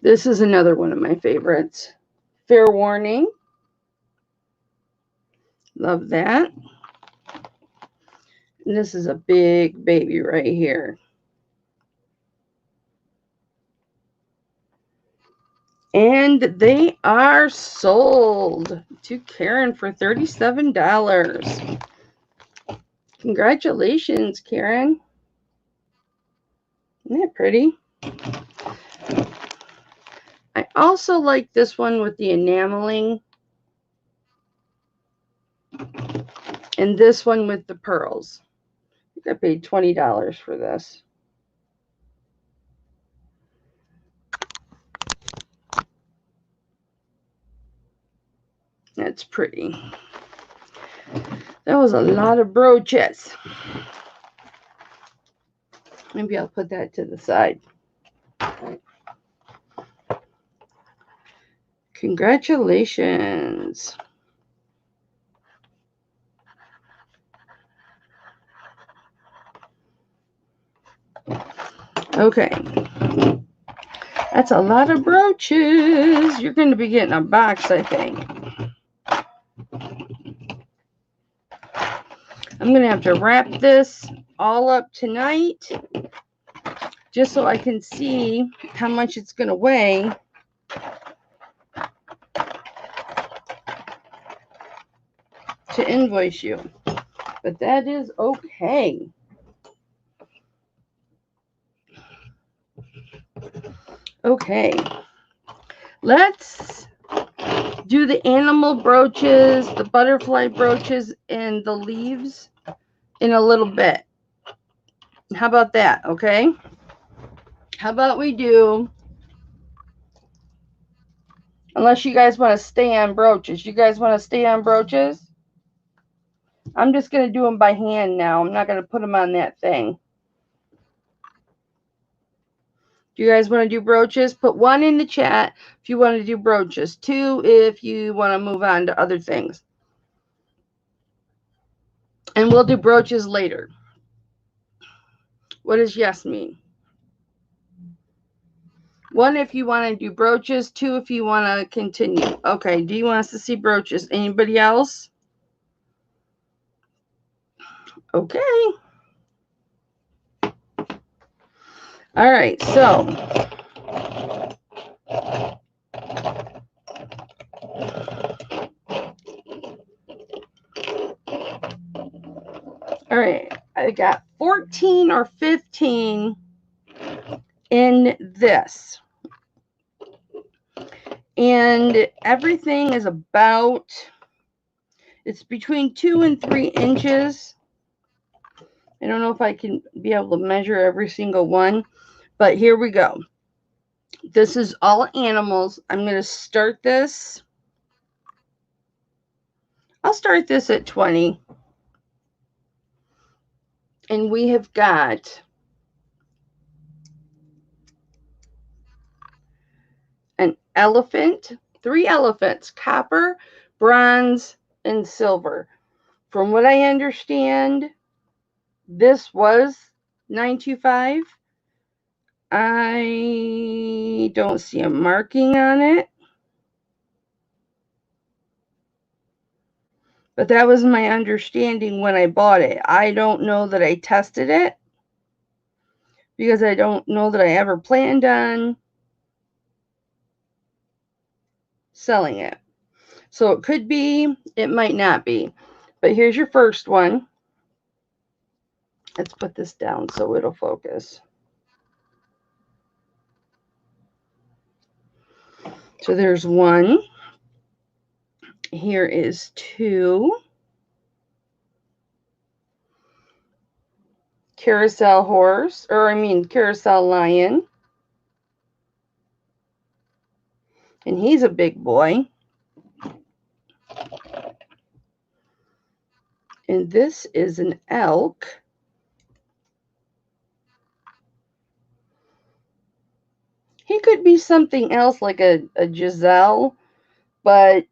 This is another one of my favorites. Fair Warning. Love that. And this is a big baby right here. And they are sold to Karen for $37. Congratulations, Karen. Isn't that pretty? I also like this one with the enameling. And this one with the pearls. I think I paid $20 for this. That's pretty. That was a lot of brooches. Maybe I'll put that to the side. Congratulations. Okay. That's a lot of brooches. You're going to be getting a box, I think. I'm going to have to wrap this all up tonight just so I can see how much it's going to weigh. To invoice you. But that is okay. Okay. Let's do the animal brooches, the butterfly brooches, and the leaves in a little bit. How about that, okay? How about we do, unless you guys want to stay on brooches. You guys want to stay on brooches? I'm just going to do them by hand now. I'm not going to put them on that thing. Do you guys want to do brooches? Put 1 in the chat if you want to do brooches. 2 if you want to move on to other things. And we'll do brooches later. What does yes mean? 1 if you want to do brooches. 2 if you want to continue. Okay, do you want us to see brooches? Anybody else? Okay. All right, so all right, I got 14 or 15 in this. And everything is about, it's between 2 and 3 inches. I don't know if I can be able to measure every single one, but here we go. This is all animals. I'm going to start this. I'll start this at 20. And we have got an elephant, 3 elephants, copper, bronze, and silver. From what I understand, this was $925. I don't see a marking on it. But that was my understanding when I bought it. I don't know that I tested it because I don't know that I ever planned on selling it. So it could be, it might not be. But here's your first one. Let's put this down so it'll focus. So there's one. Here is two. Carousel horse, or I mean carousel lion. And he's a big boy. And this is an elk. He could be something else like a Giselle, but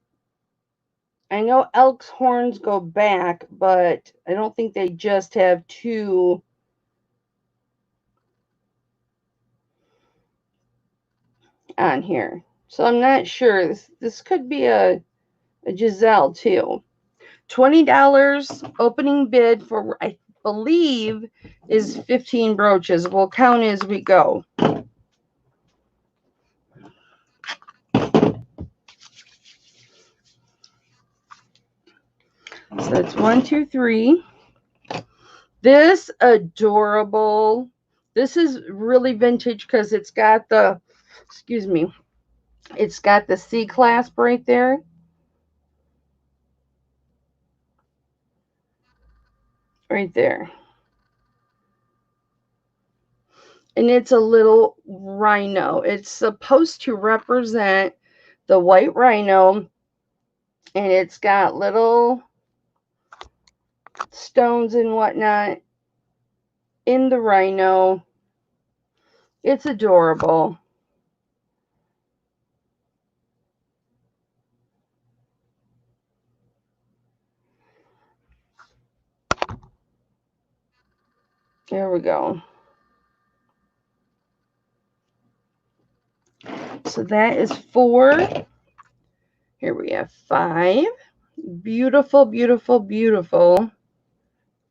I know elk's horns go back, but I don't think they just have two on here. So I'm not sure. This could be a Giselle too. $20 opening bid for, I believe, is 15 brooches. We'll count as we go. So that's 1, 2, 3. This adorable. This is really vintage because it's got the, excuse me, it's got the C clasp right there. Right there. And it's a little rhino. It's supposed to represent the white rhino. And it's got little stones and whatnot in the rhino. It's adorable. There we go. So that is 4. Here we have 5. Beautiful, beautiful, beautiful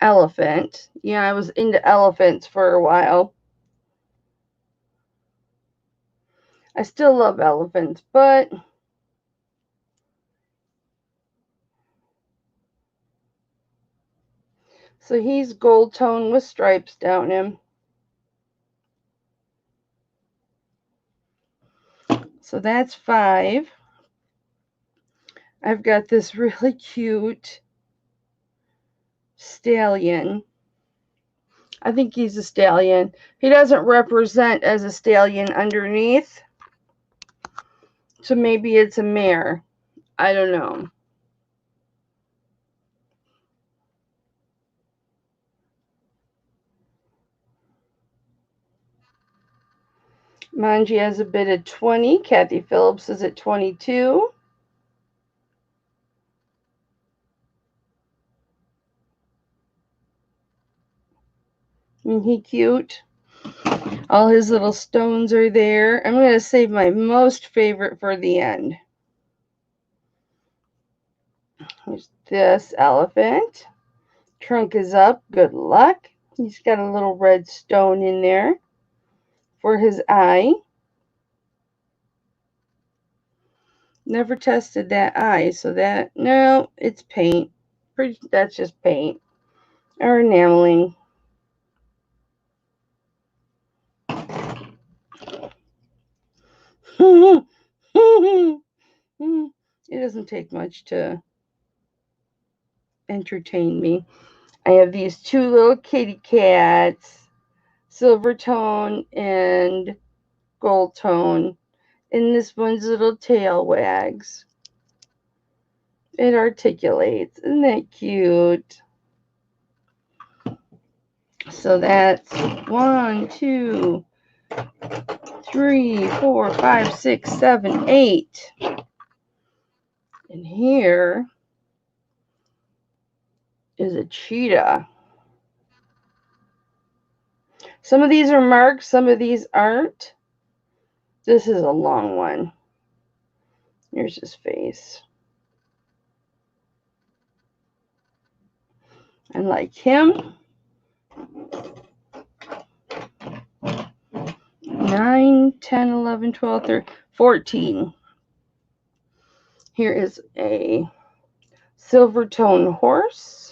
elephant. Yeah, I was into elephants for a while. I still love elephants, but so he's gold tone with stripes down him. So that's 5. I've got this really cute stallion. I think he's a stallion. He doesn't represent as a stallion underneath. So maybe it's a mare. I don't know. Manji has a bid at 20. Kathy Phillips is at 22. Isn't he cute? All his little stones are there. I'm going to save my most favorite for the end. Here's this elephant. Trunk is up. Good luck. He's got a little red stone in there for his eye. Never tested that eye, so that, no, it's paint. That's just paint or enameling. It doesn't take much to entertain me. I have these 2 little kitty cats, silver tone and gold tone, and this one's little tail wags. It articulates. Isn't that cute? So that's 1, 2, 3, 4, 5, 6, 7, 8. And here is a cheetah. Some of these are marked, some of these aren't. This is a long one. Here's his face. And like him, 9, 10, 11, 12, 13, 14. Here is a silver tone horse.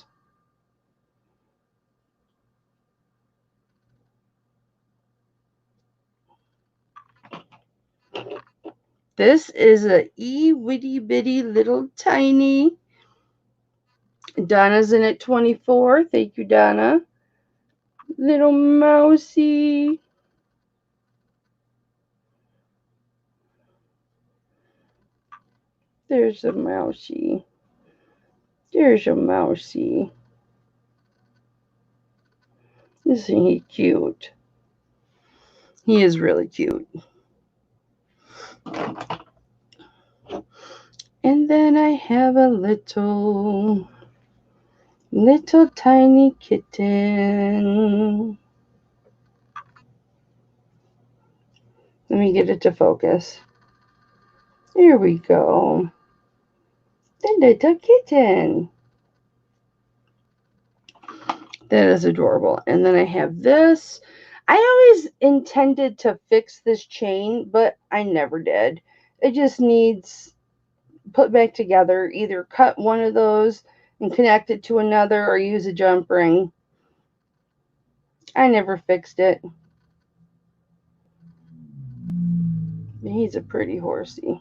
This is a witty bitty little tiny. Donna's in at 24. Thank you, Donna. Little mousy. There's a mousy. There's a mousy. Isn't he cute? He is really cute. And then I have a little tiny kitten. Let me get it to focus. There we go. The little kitten. That is adorable. And then I have this. I always intended to fix this chain, but I never did. It just needs put back together. Either cut one of those and connect it to another or use a jump ring. I never fixed it. He's a pretty horsey.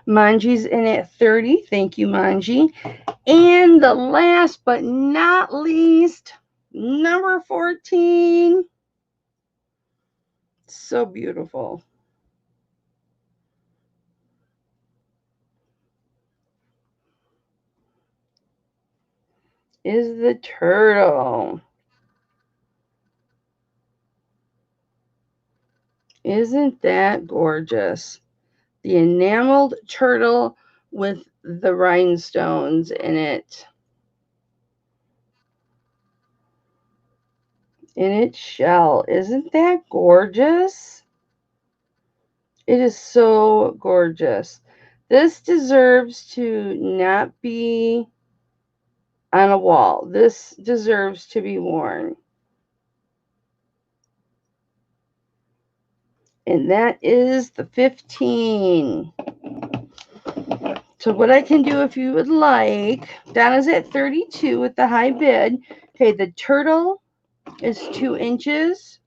Manji's in at 30. Thank you, Manji. And the last but not least, number 14. So beautiful. Is the turtle. Isn't that gorgeous? The enameled turtle with the rhinestones in it. In its shell. Isn't that gorgeous? It is so gorgeous. This deserves to not be on a wall. This deserves to be worn. And that is the 15. So what I can do if you would like, Donna's at 32 with the high bid. Okay, the turtle is 2 inches.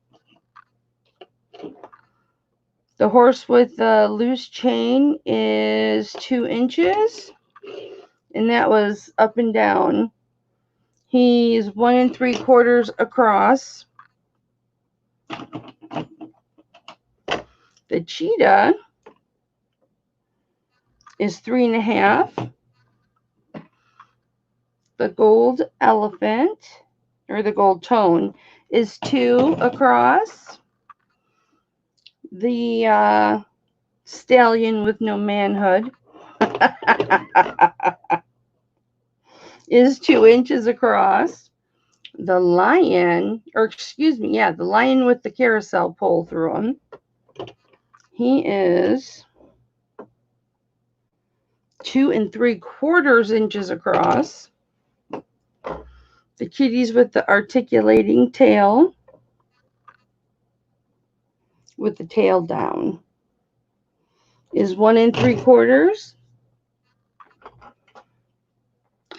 The horse with the loose chain is 2 inches. And that was up and down. He's 1 3/4 across. The cheetah is 3.5. The gold elephant, or the gold tone, is 2 across. The stallion with no manhood is 2 inches across. The lion, the lion with the carousel pole through him, he is 2 3/4 inches across. The kitties with the articulating tail, with the tail down, is 1 3/4.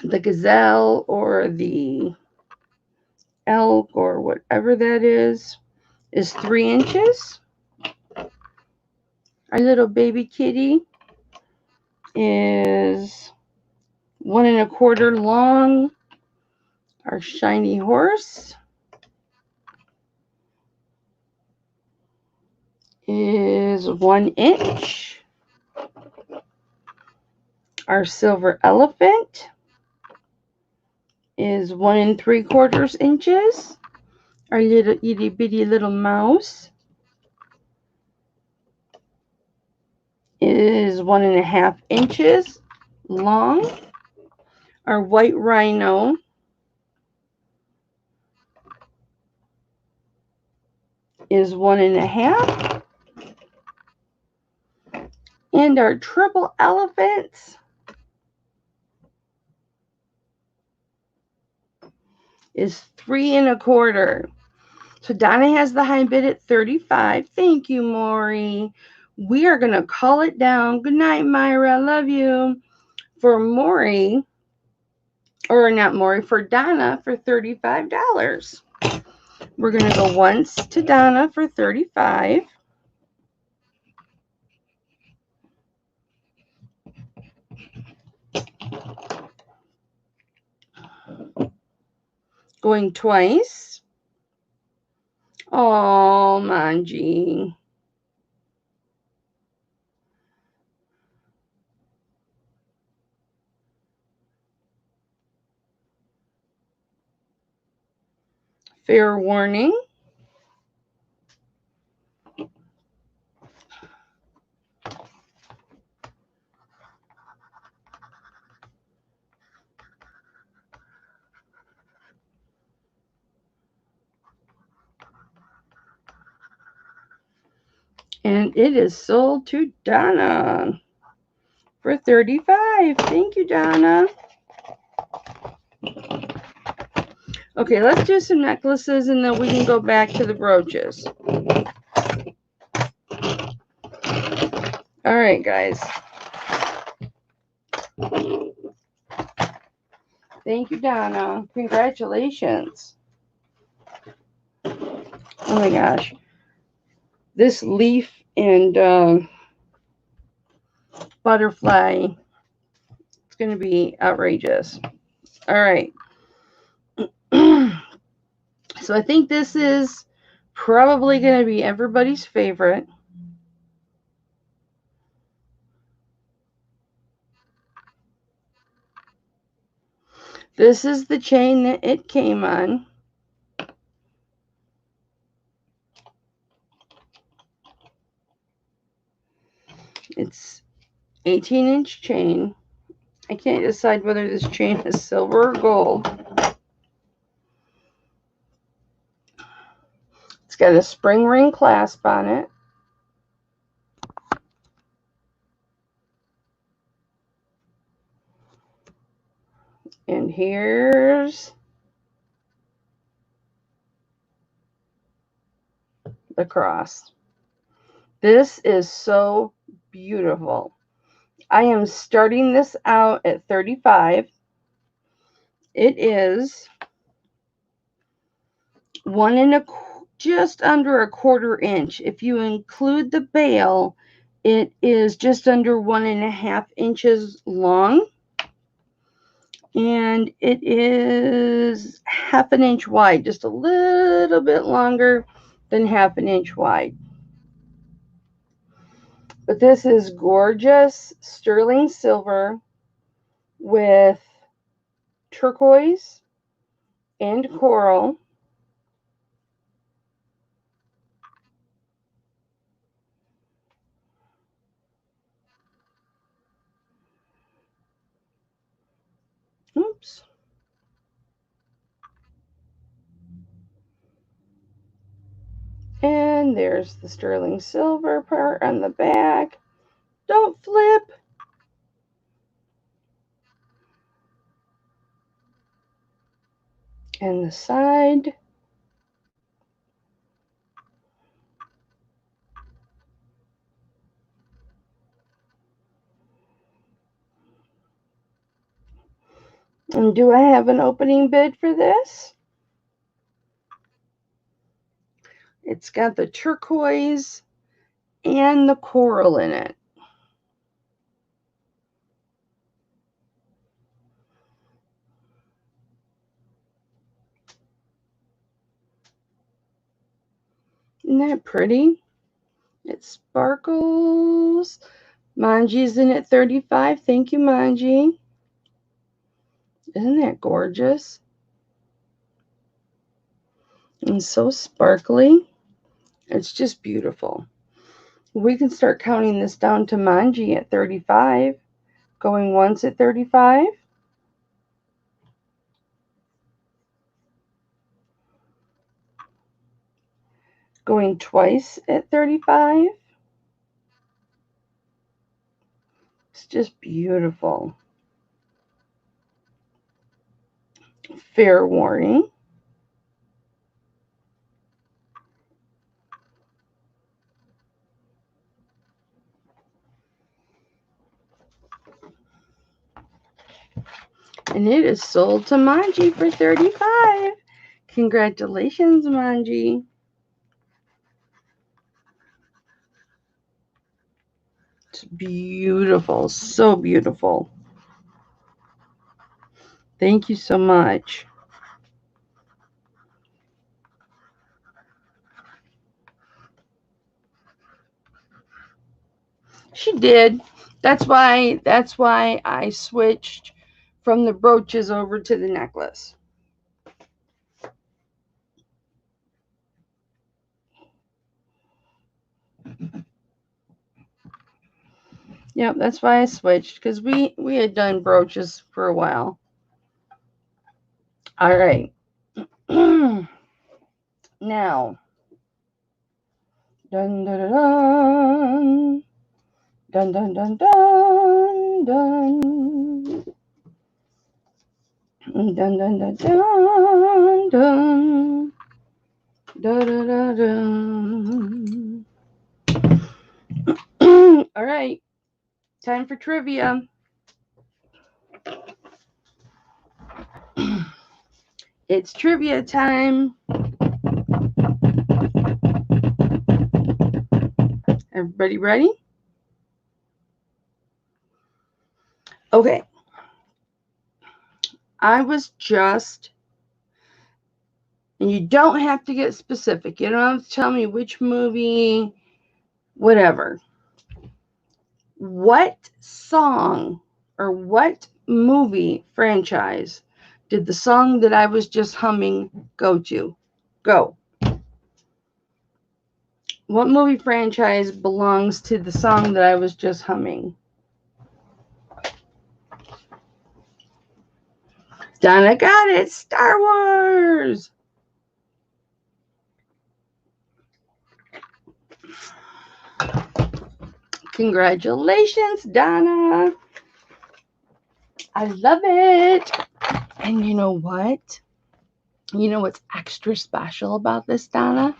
The gazelle or the elk or whatever that is 3 inches. Our little baby kitty is 1 1/4 long. Our shiny horse is 1 inch. Our silver elephant is 1 3/4 inches. Our little itty bitty little mouse is 1.5 inches long. Our white rhino is 1.5. And our triple elephants is 3.25. So Donna has the high bid at 35. Thank you, Maury. We are going to call it down. Good night, Myra. Love you. For Maury, or not Maury, for Donna for $35. We're going to go once to Donna for 35. Going twice. Oh, Manji. Fair warning. And it is sold to Donna for 35. Thank you, Donna. Okay, let's do some necklaces and then we can go back to the brooches. All right, guys. Thank you, Donna. Congratulations. Oh my gosh. This leaf and butterfly, it's going to be outrageous. All right. So I think this is probably going to be everybody's favorite. This is the chain that it came on. It's 18-inch chain. I can't decide whether this chain is silver or gold. It's got a spring ring clasp on it. And here's the cross. This is so beautiful. I am starting this out at 35. It is just under 1/4 inch. If you include the bail, it is just under 1.5 inches long. And it is 1/2 inch wide, just a little bit longer than 1/2 inch wide. But this is gorgeous sterling silver with turquoise and coral. Oops. And there's the sterling silver part on the back. Don't flip. And the side. And do I have an opening bid for this? It's got the turquoise and the coral in it. Isn't that pretty? It sparkles. Manji's in at 35. Thank you, Manji. Isn't that gorgeous? And so sparkly. It's just beautiful. We can start counting this down to Manji at 35. Going once at 35. going twice at $35. It's just beautiful. Fair warning. And it is sold to Manji for $35. Congratulations, Manji. It's beautiful. So beautiful. Thank you so much. She did. That's why I switched from the brooches over to the necklace. Yep, that's why I switched, because we had done brooches for a while. All right. Now, dun dun dun dun dun dun dun dun dun dun dun dun dun dun dun dun. All right, time for trivia. It's trivia time. Everybody ready? Okay. I was just, and you don't have to get specific. You don't have to tell me which movie, whatever. What song or what movie franchise did the song that I was just humming go to? Go. What movie franchise belongs to the song that I was just humming? Donna got it. Star Wars. Congratulations, Donna. I love it. And you know what? You know what's extra special about this, Donna?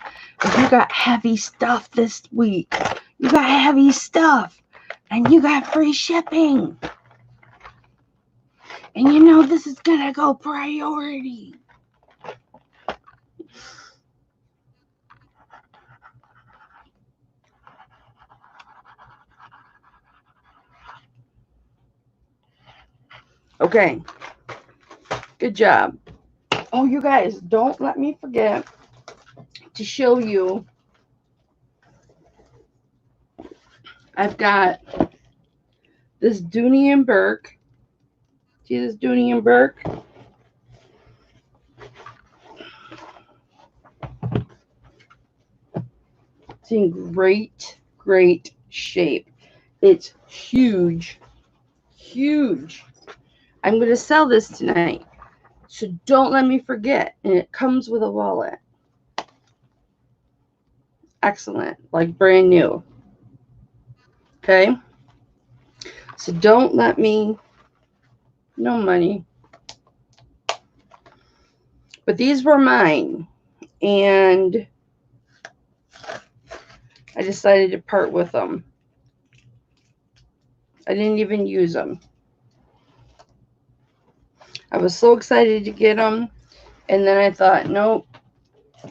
Is you got heavy stuff this week. You got heavy stuff. And you got free shipping. And you know this is going to go priority. Okay. Good job. Oh, you guys, don't let me forget to show you. I've got this Dooney and Burke. See this Dooney and Burke? It's in great, great shape. It's huge. Huge. I'm going to sell this tonight. So don't let me forget. And it comes with a wallet. Excellent. Like brand new. Okay? So don't let me. No money. But these were mine. And I decided to part with them. I didn't even use them. I was so excited to get them. And then I thought, nope.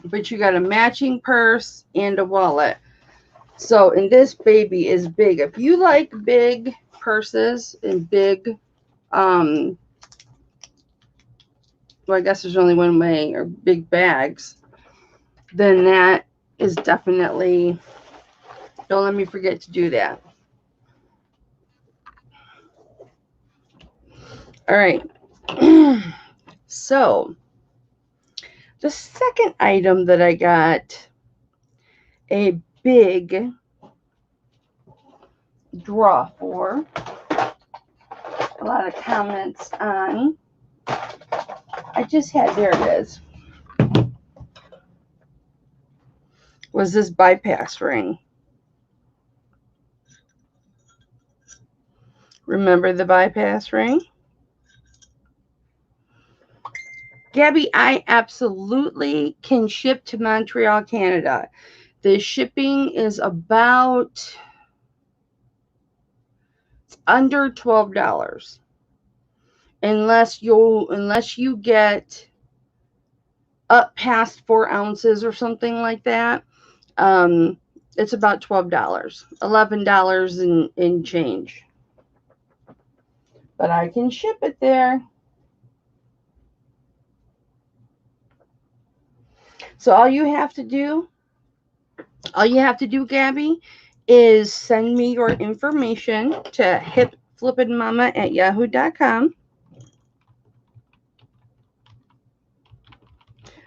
But you got a matching purse and a wallet. So, and this baby is big. If you like big purses and big, well, I guess there's only one way, or big bags, then that is definitely, don't let me forget to do that. All right. So, the second item that I got a big draw for, a lot of comments on, I just had, there it is. was this bypass ring. Remember the bypass ring? Gabby, I absolutely can ship to Montreal, Canada. The shipping is about under $12. Unless you get up past 4 ounces or something like that. Um, it's about $12, $11 in change. But I can ship it there. So all you have to do, Gabby, is send me your information to hipflippinmama@yahoo.com.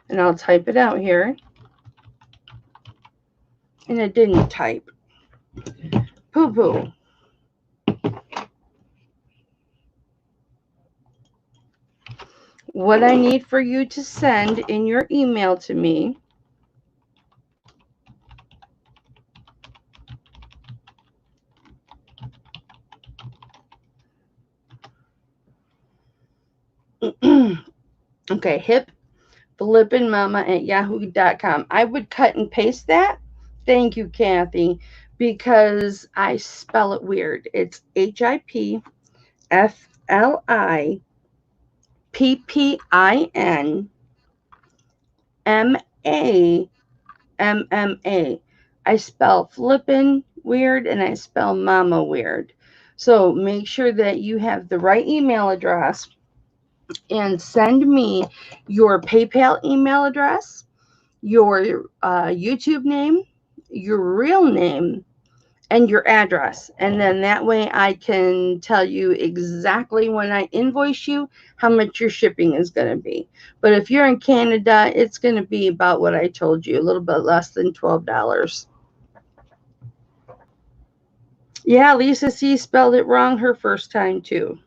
And I'll type it out here. And it didn't type. Poo-poo. What I need for you to send in your email to me okay, hipflippinmama@yahoo.com. I would cut and paste that. Thank you, Kathy, because I spell it weird. It's HIPFLIPPINMAMMA. I spell flippin weird and I spell mama weird. So make sure that you have the right email address and send me your PayPal email address, your YouTube name, your real name, and your address. And then that way I can tell you exactly when I invoice you how much your shipping is going to be. But if you're in Canada, it's going to be about what I told you, a little bit less than $12. Yeah, Lisa C spelled it wrong her first time too.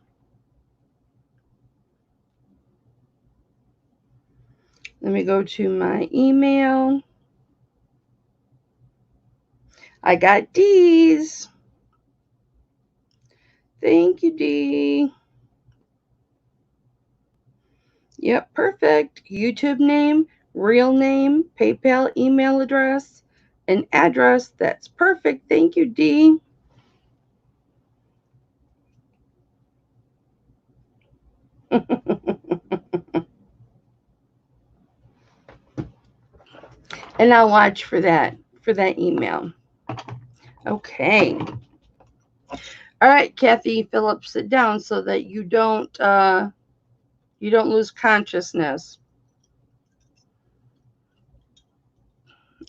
Let me go to my email. I got D's. Thank you, D. Yep, perfect. YouTube name, real name, PayPal email address, and address. That's perfect. Thank you, D. And I'll watch for that email. Okay. All right, Kathy Phillips, sit down so that you don't lose consciousness.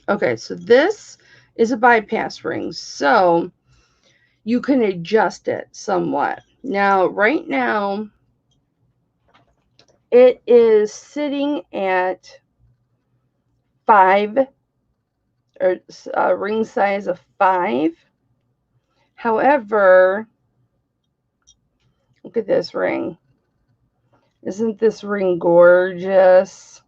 Okay, so this is a bypass ring, so you can adjust it somewhat. Now, right now, it is sitting at 5, or ring size of 5. However, look at this ring. Isn't this ring gorgeous?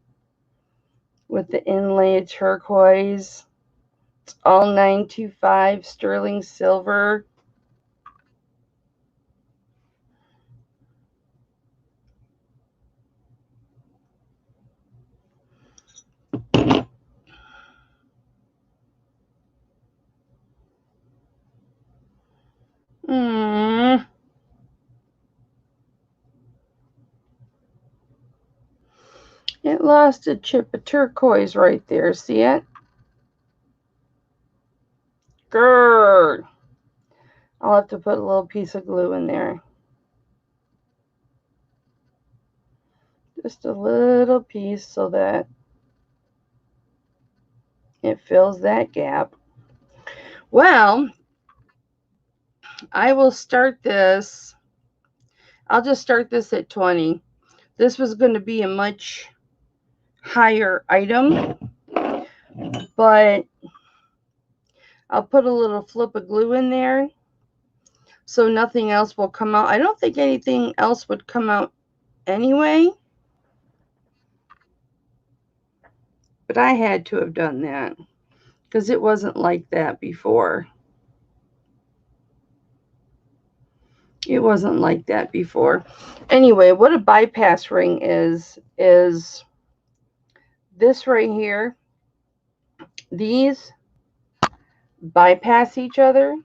With the inlay turquoise. It's all 925 sterling silver. It lost a chip of turquoise right there. See it? Grrr. I'll have to put a little piece of glue in there. Just a little piece so that it fills that gap. Well, I will start this. I'll just start this at 20. This was going to be a much higher item, but I'll put a little flip of glue in there so nothing else will come out. I don't think anything else would come out anyway, but I had to have done that. because it wasn't like that before. It wasn't like that before. Anyway, what a bypass ring is this right here. These bypass each other.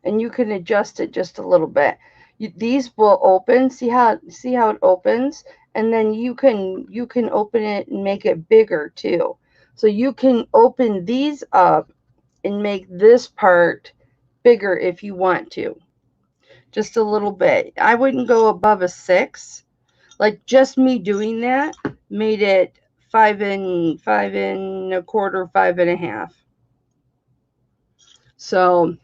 And you can adjust it just a little bit. These will open. See how it opens, and then you can open it and make it bigger too. So you can open these up and make this part bigger if you want to, just a little bit. I wouldn't go above a 6. Like just me doing that made it 5 and 5.25, 5.5. So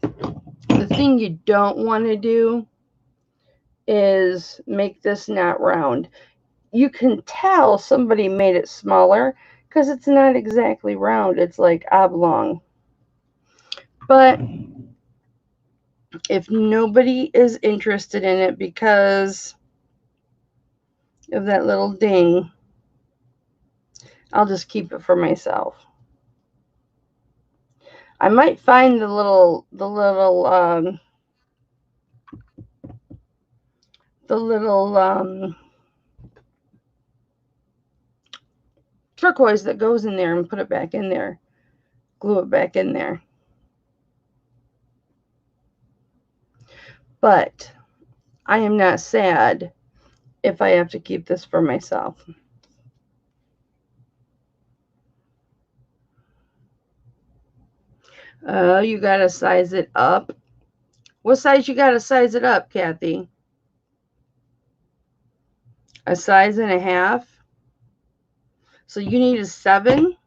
the thing you don't want to do is make this not round. You can tell somebody made it smaller because it's not exactly round. It's like oblong. But if nobody is interested in it because of that little ding, I'll just keep it for myself. I might find the little turquoise that goes in there and put it back in there, glue it back in there. But I am not sad if I have to keep this for myself. You gotta size it up. What size you gotta size it up, Kathy? A size and a half. So you need a 7.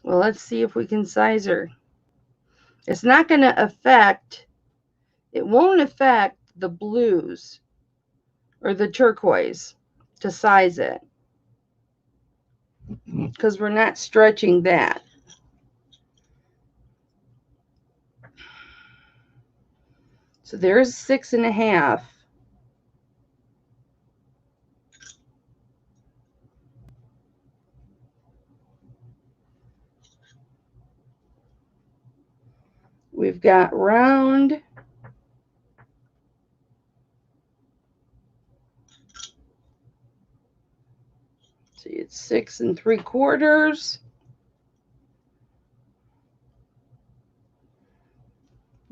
Well, let's see if we can size her. It's not going to affect, it won't affect the blues or the turquoise to size it, because we're not stretching that. So there's 6.5. We've got round. See, it's 6 3/4.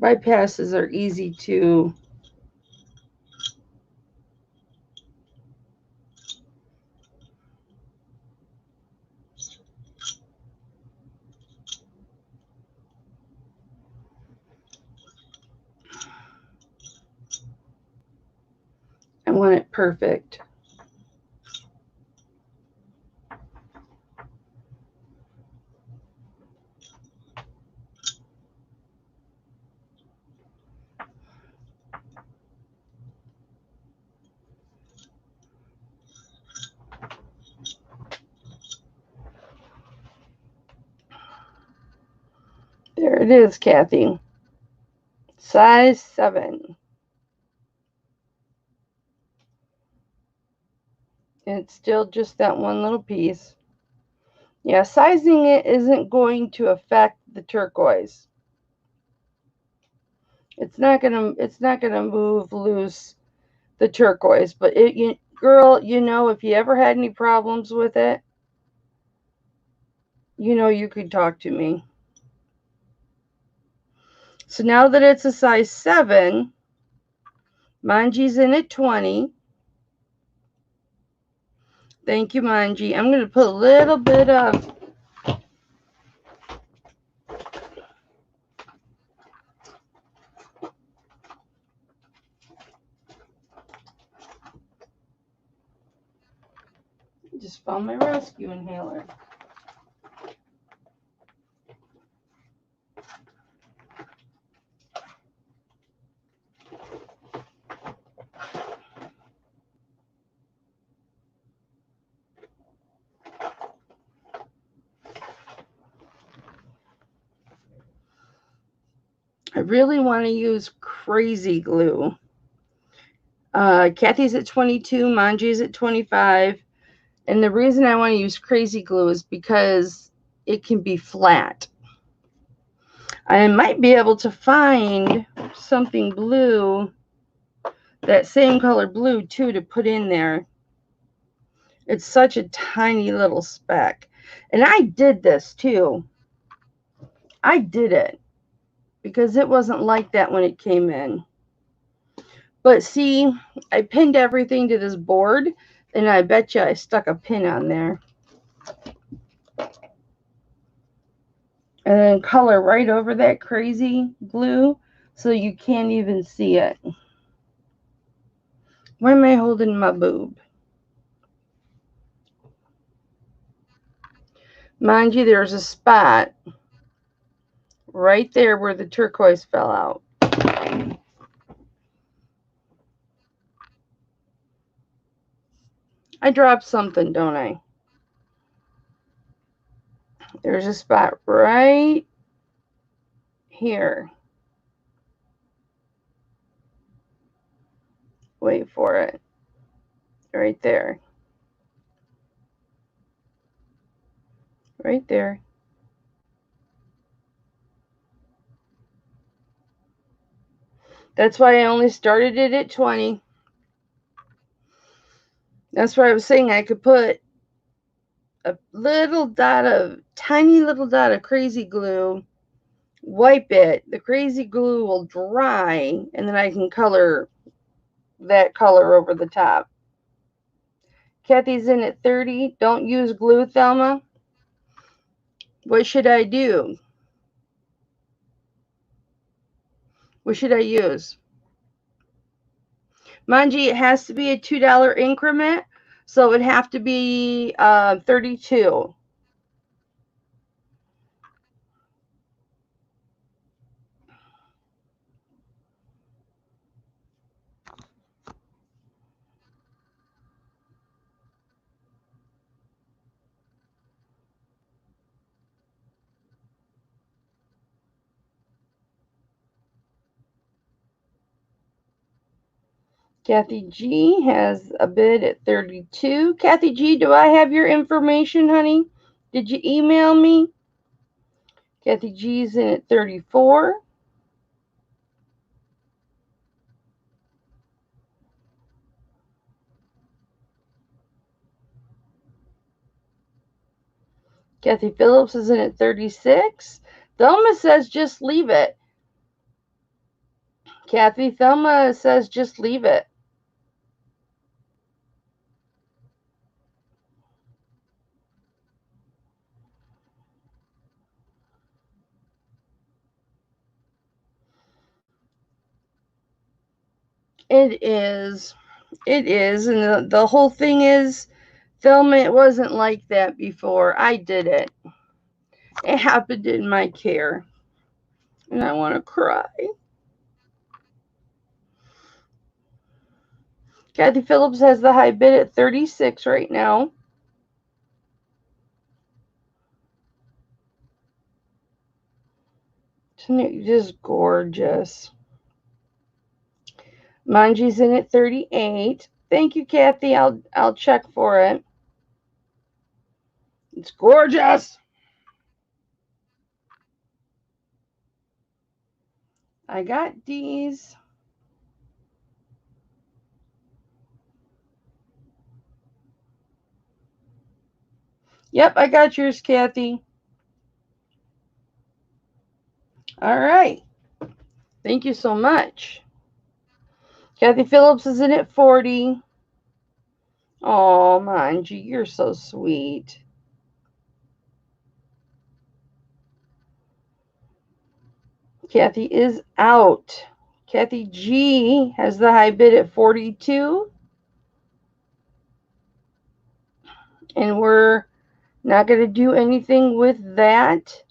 Bypasses are easy to I want it perfect. There it is, Kathy. Size 7. And it's still just that one little piece. Yeah, sizing it isn't going to affect the turquoise. It's not gonna move loose the turquoise, but girl, if you ever had any problems with it, you could talk to me. So now that it's a size 7, Manji's in at 20. Thank you, Manji. I'm going to put a little bit of just found my rescue inhaler. I really want to use crazy glue. Kathy's at 22, Manji's at 25. And the reason I want to use crazy glue is because it can be flat. I might be able to find something blue, that same color blue too, to put in there. It's such a tiny little speck. And I did this too. I did it because it wasn't like that when it came in. But see, I pinned everything to this board, and I bet you I stuck a pin on there. And then color right over that crazy glue so you can't even see it. Why am I holding my boob? Mind you, there's a spot right there where the turquoise fell out. I dropped something, don't I? There's a spot right here. Wait for it. Right there. Right there. That's why I only started it at 20. That's why I was saying I could put a tiny little dot of crazy glue, wipe it, the crazy glue will dry, and then I can color that color over the top. Kathy's in at 30. Don't use glue, Thelma. What should I do? What should I use? Manji, it has to be a $2 increment, so it would have to be 32. Kathy G has a bid at 32. Kathy G, do I have your information, honey? Did you email me? Kathy G's in at 34. Kathy Phillips is in at 36. Thelma says just leave it. Kathy, Thelma says just leave it. It is. It is. And the whole thing is, Thelma, it wasn't like that before. I did it. It happened in my care. And I want to cry. Kathy Phillips has the high bid at 36 right now. Isn't it just gorgeous? Manji's in at 38. Thank you, Kathy. I'll check for it. It's gorgeous. I got these. Yep, I got yours, Kathy. All right. Thank you so much. Kathy Phillips is in at 40. Oh, Manji, you're so sweet. Kathy is out. Kathy G has the high bid at 42. And we're not going to do anything with that.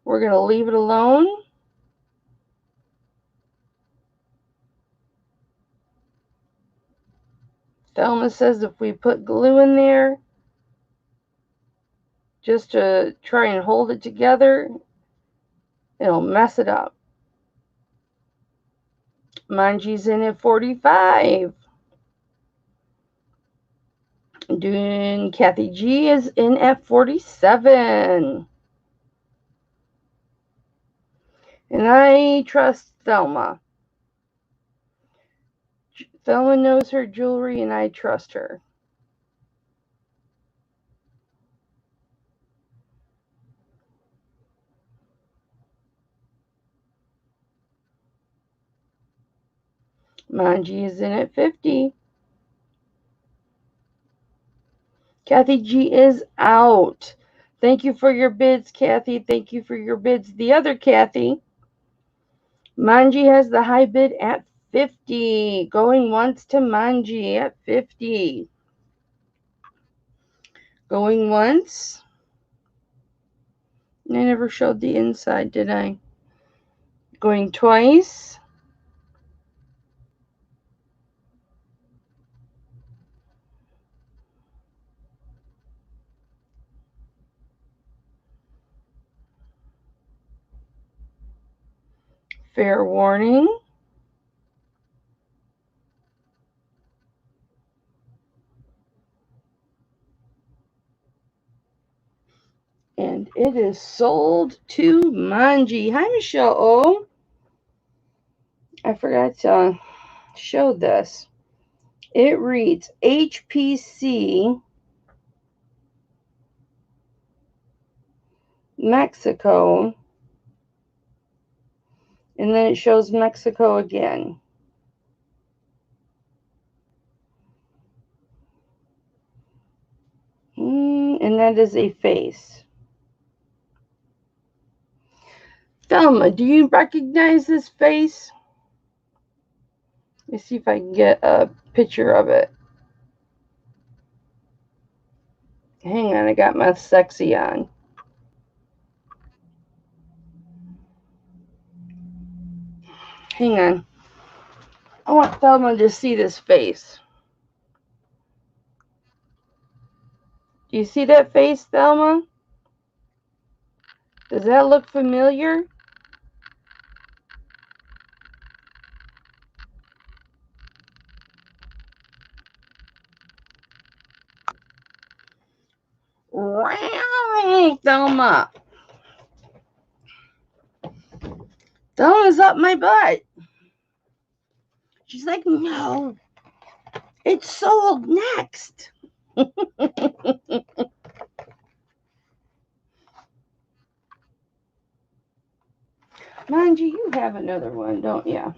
We're going to leave it alone. Thelma says if we put glue in there just to try and hold it together, it'll mess it up. Manji's in at 45. Doing Kathy G is in at 47. And I trust Thelma. Thelma knows her jewelry and I trust her. Manji is in at 50. Kathy G is out. Thank you for your bids, Kathy. Thank you for your bids. The other Kathy. Manji has the high bid at 50. Going once to Manji at 50. Going once. I never showed the inside, did I? Going twice. Fair warning. And it is sold to Manji. Hi, Michelle O. I forgot to show this. It reads HPC Mexico. And then it shows Mexico again. And that is a face. Thelma, do you recognize this face? Let me see if I can get a picture of it. Hang on, I got my sexy on. Hang on. I want Thelma to see this face. Do you see that face, Thelma? Does that look familiar? Wow, Thelma. Thelma's up my butt. She's like, no, it's sold next. Mind you, you have another one, don't you?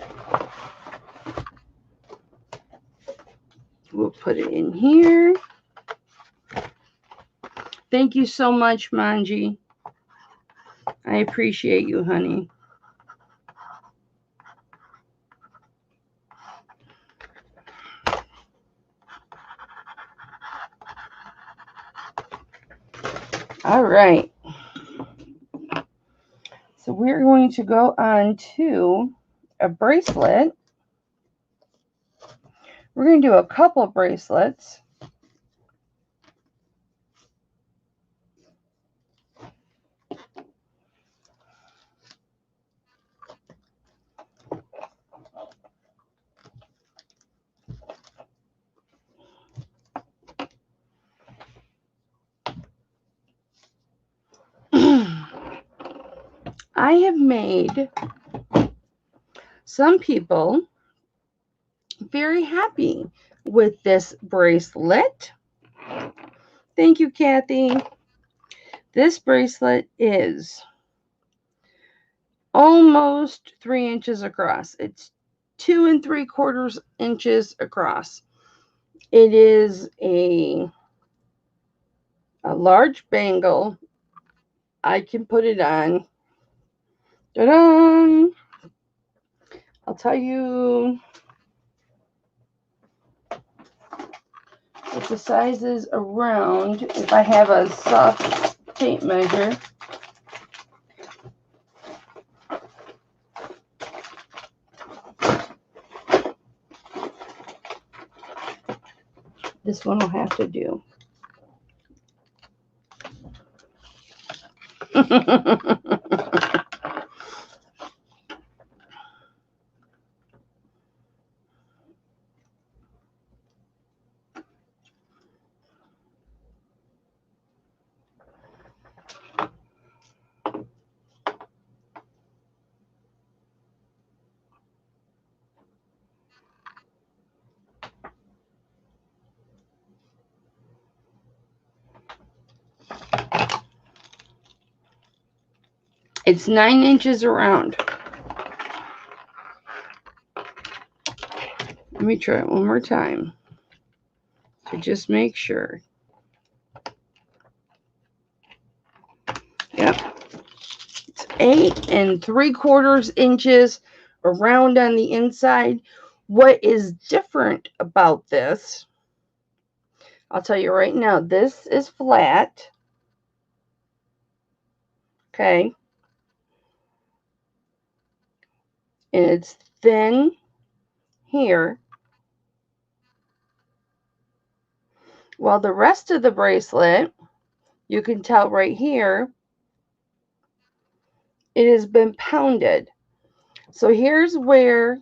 We'll put it in here. Thank you so much, Manji. I appreciate you, honey. All right. So we're going to go on to a bracelet. We're going to do a couple bracelets. I have made some people very happy with this bracelet. Thank you, Kathy. This bracelet is almost 3 inches across. It's 2 3/4 inches across. It is a large bangle. I can put it on. Ta-da! I'll tell you what the size is around if I have a soft tape measure. This one will have to do. It's 9 inches around. Let me try it one more time to just make sure. Yep. It's 8 3/4 inches around on the inside. What is different about this, I'll tell you right now, this is flat. Okay. And it's thin here. While the rest of the bracelet, you can tell right here, it has been pounded. So here's where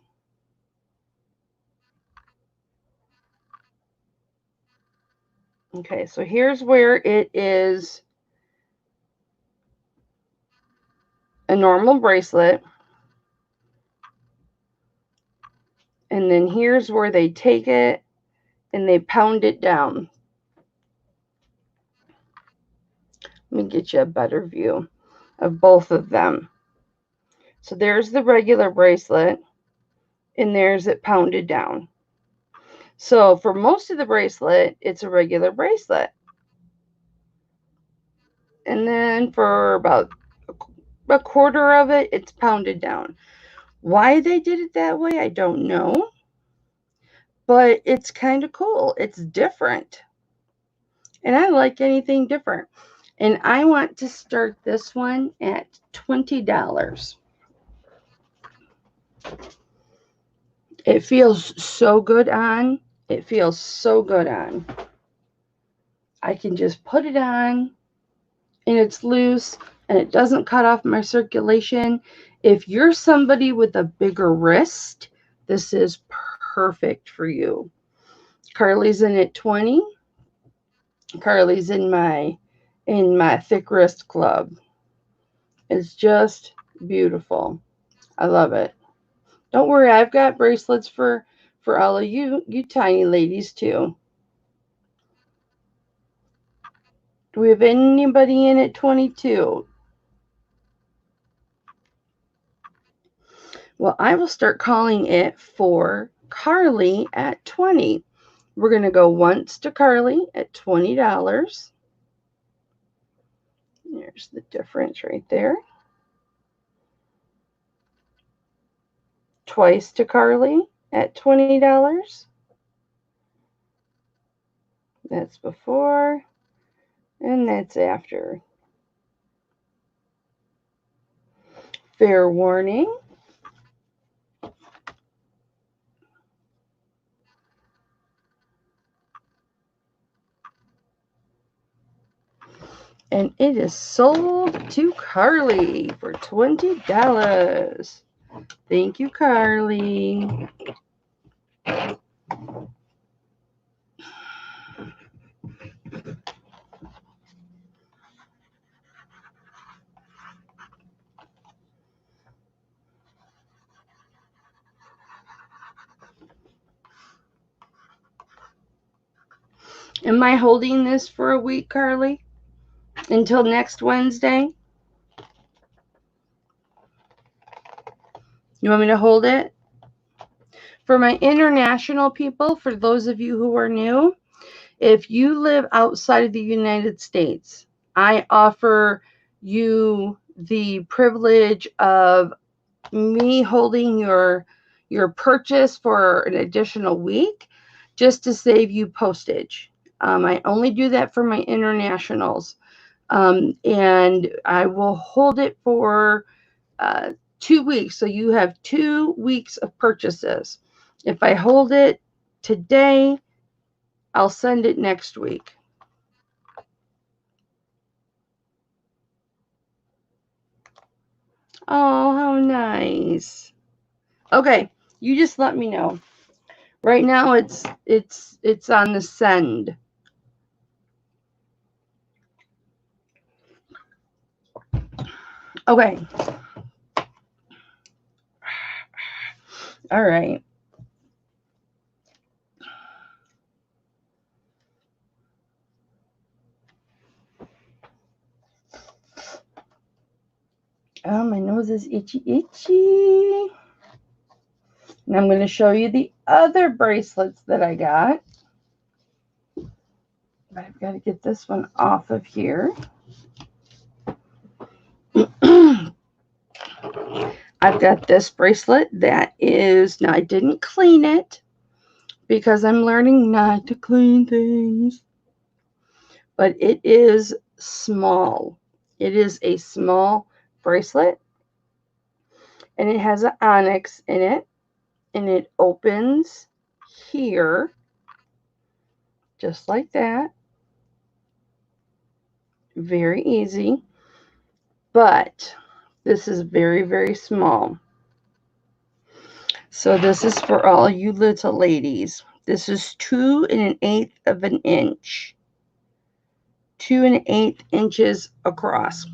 it is a normal bracelet. And then here's where they take it and they pound it down. Let me get you a better view of both of them. So there's the regular bracelet, and there's it pounded down. So for most of the bracelet, it's a regular bracelet. And then for about a quarter of it, it's pounded down. Why they did it that way, I don't know. But it's kind of cool. It's different. And I like anything different. And I want to start this one at $20. It feels so good on. It feels so good on. I can just put it on and it's loose and it doesn't cut off my circulation. If you're somebody with a bigger wrist, this is perfect for you. Carly's in at 20. Carly's in my thick wrist club. It's just beautiful. I love it. Don't worry, I've got bracelets for all of you tiny ladies too. Do we have anybody in at 22? Well, I will start calling it for Carly at 20. We're going to go once to Carly at $20. There's the difference right there. Twice to Carly at $20. That's before and that's after. Fair warning. And it is sold to Carly for $20. Thank you, Carly. Am I holding this for a week, Carly? Until next Wednesday? You want me to hold it? For my international people, for those of you who are new, if you live outside of the United States, I offer you the privilege of me holding your purchase for an additional week just to save you postage. I only do that for my internationals. And I will hold it for 2 weeks. So you have 2 weeks of purchases. If I hold it today, I'll send it next week. Oh, how nice. Okay, you just let me know. Right now it's on the send. Okay. All right. Oh, my nose is itchy, itchy. And I'm going to show you the other bracelets that I got. But I've got to get this one off of here. I've got this bracelet that is, now I didn't clean it because I'm learning not to clean things. But it is small. It is a small bracelet. And it has an onyx in it. And it opens here. Just like that. Very easy. But this is very, very small. So this is for all you little ladies. This is 2 1/8 of an inch. 2 1/8 inches across.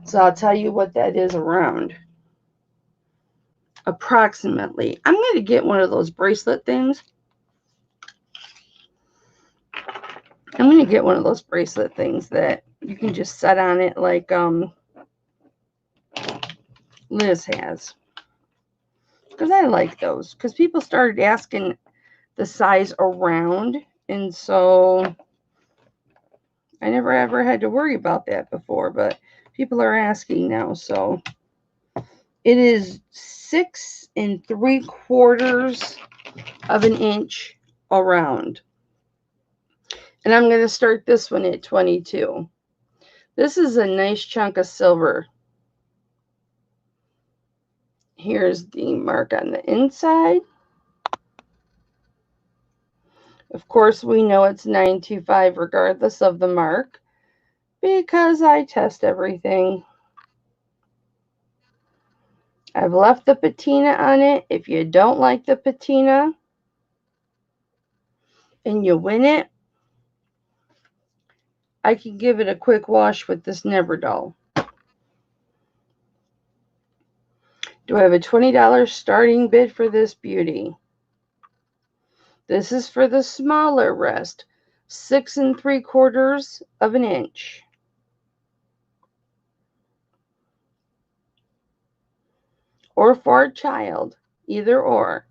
So I'll tell you what that is around. Approximately. I'm going to get one of those bracelet things. I'm going to get one of those bracelet things that you can just set on it like Liz has. Because I like those. Because people started asking the size around. And so I never ever had to worry about that before. But people are asking now. So it is 6 3/4 of an inch around. And I'm going to start this one at 22. This is a nice chunk of silver. Here's the mark on the inside. Of course, we know it's 925 regardless of the mark because I test everything. I've left the patina on it. If you don't like the patina and you win it, I can give it a quick wash with this Never Dull. Do I have a $20 starting bid for this beauty? This is for the smaller wrist, 6 3/4 of an inch. Or for a child, either or.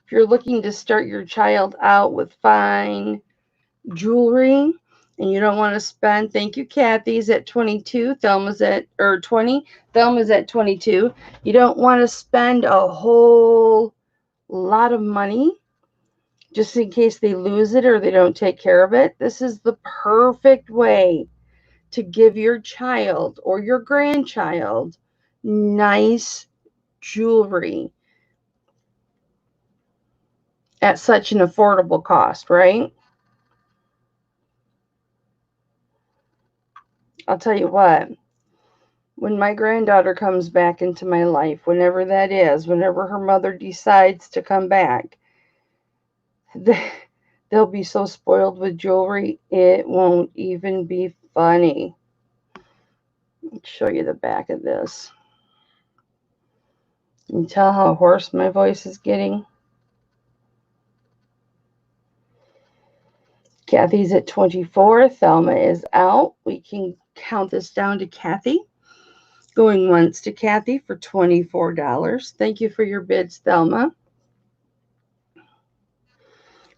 If you're looking to start your child out with fine jewelry and you don't want to spend, thank you, Kathy's at 22, Thelma's at, or 20, Thelma's at 22. You don't want to spend a whole lot of money just in case they lose it or they don't take care of it. This is the perfect way to give your child or your grandchild nice jewelry at such an affordable cost, right? I'll tell you what, when my granddaughter comes back into my life, whenever that is, whenever her mother decides to come back, they'll be so spoiled with jewelry, it won't even be funny. I'll show you the back of this. Can you tell how hoarse my voice is getting? Kathy's at 24. Thelma is out. We can count this down to Kathy. Going once to Kathy for $24. Thank you for your bids, Thelma.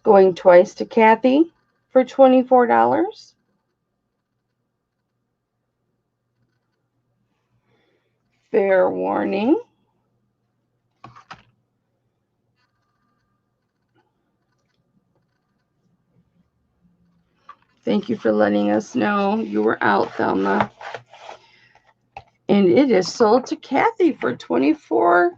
Going twice to Kathy for $24. Fair warning. Thank you for letting us know you were out, Thelma. And it is sold to Kathy for $24.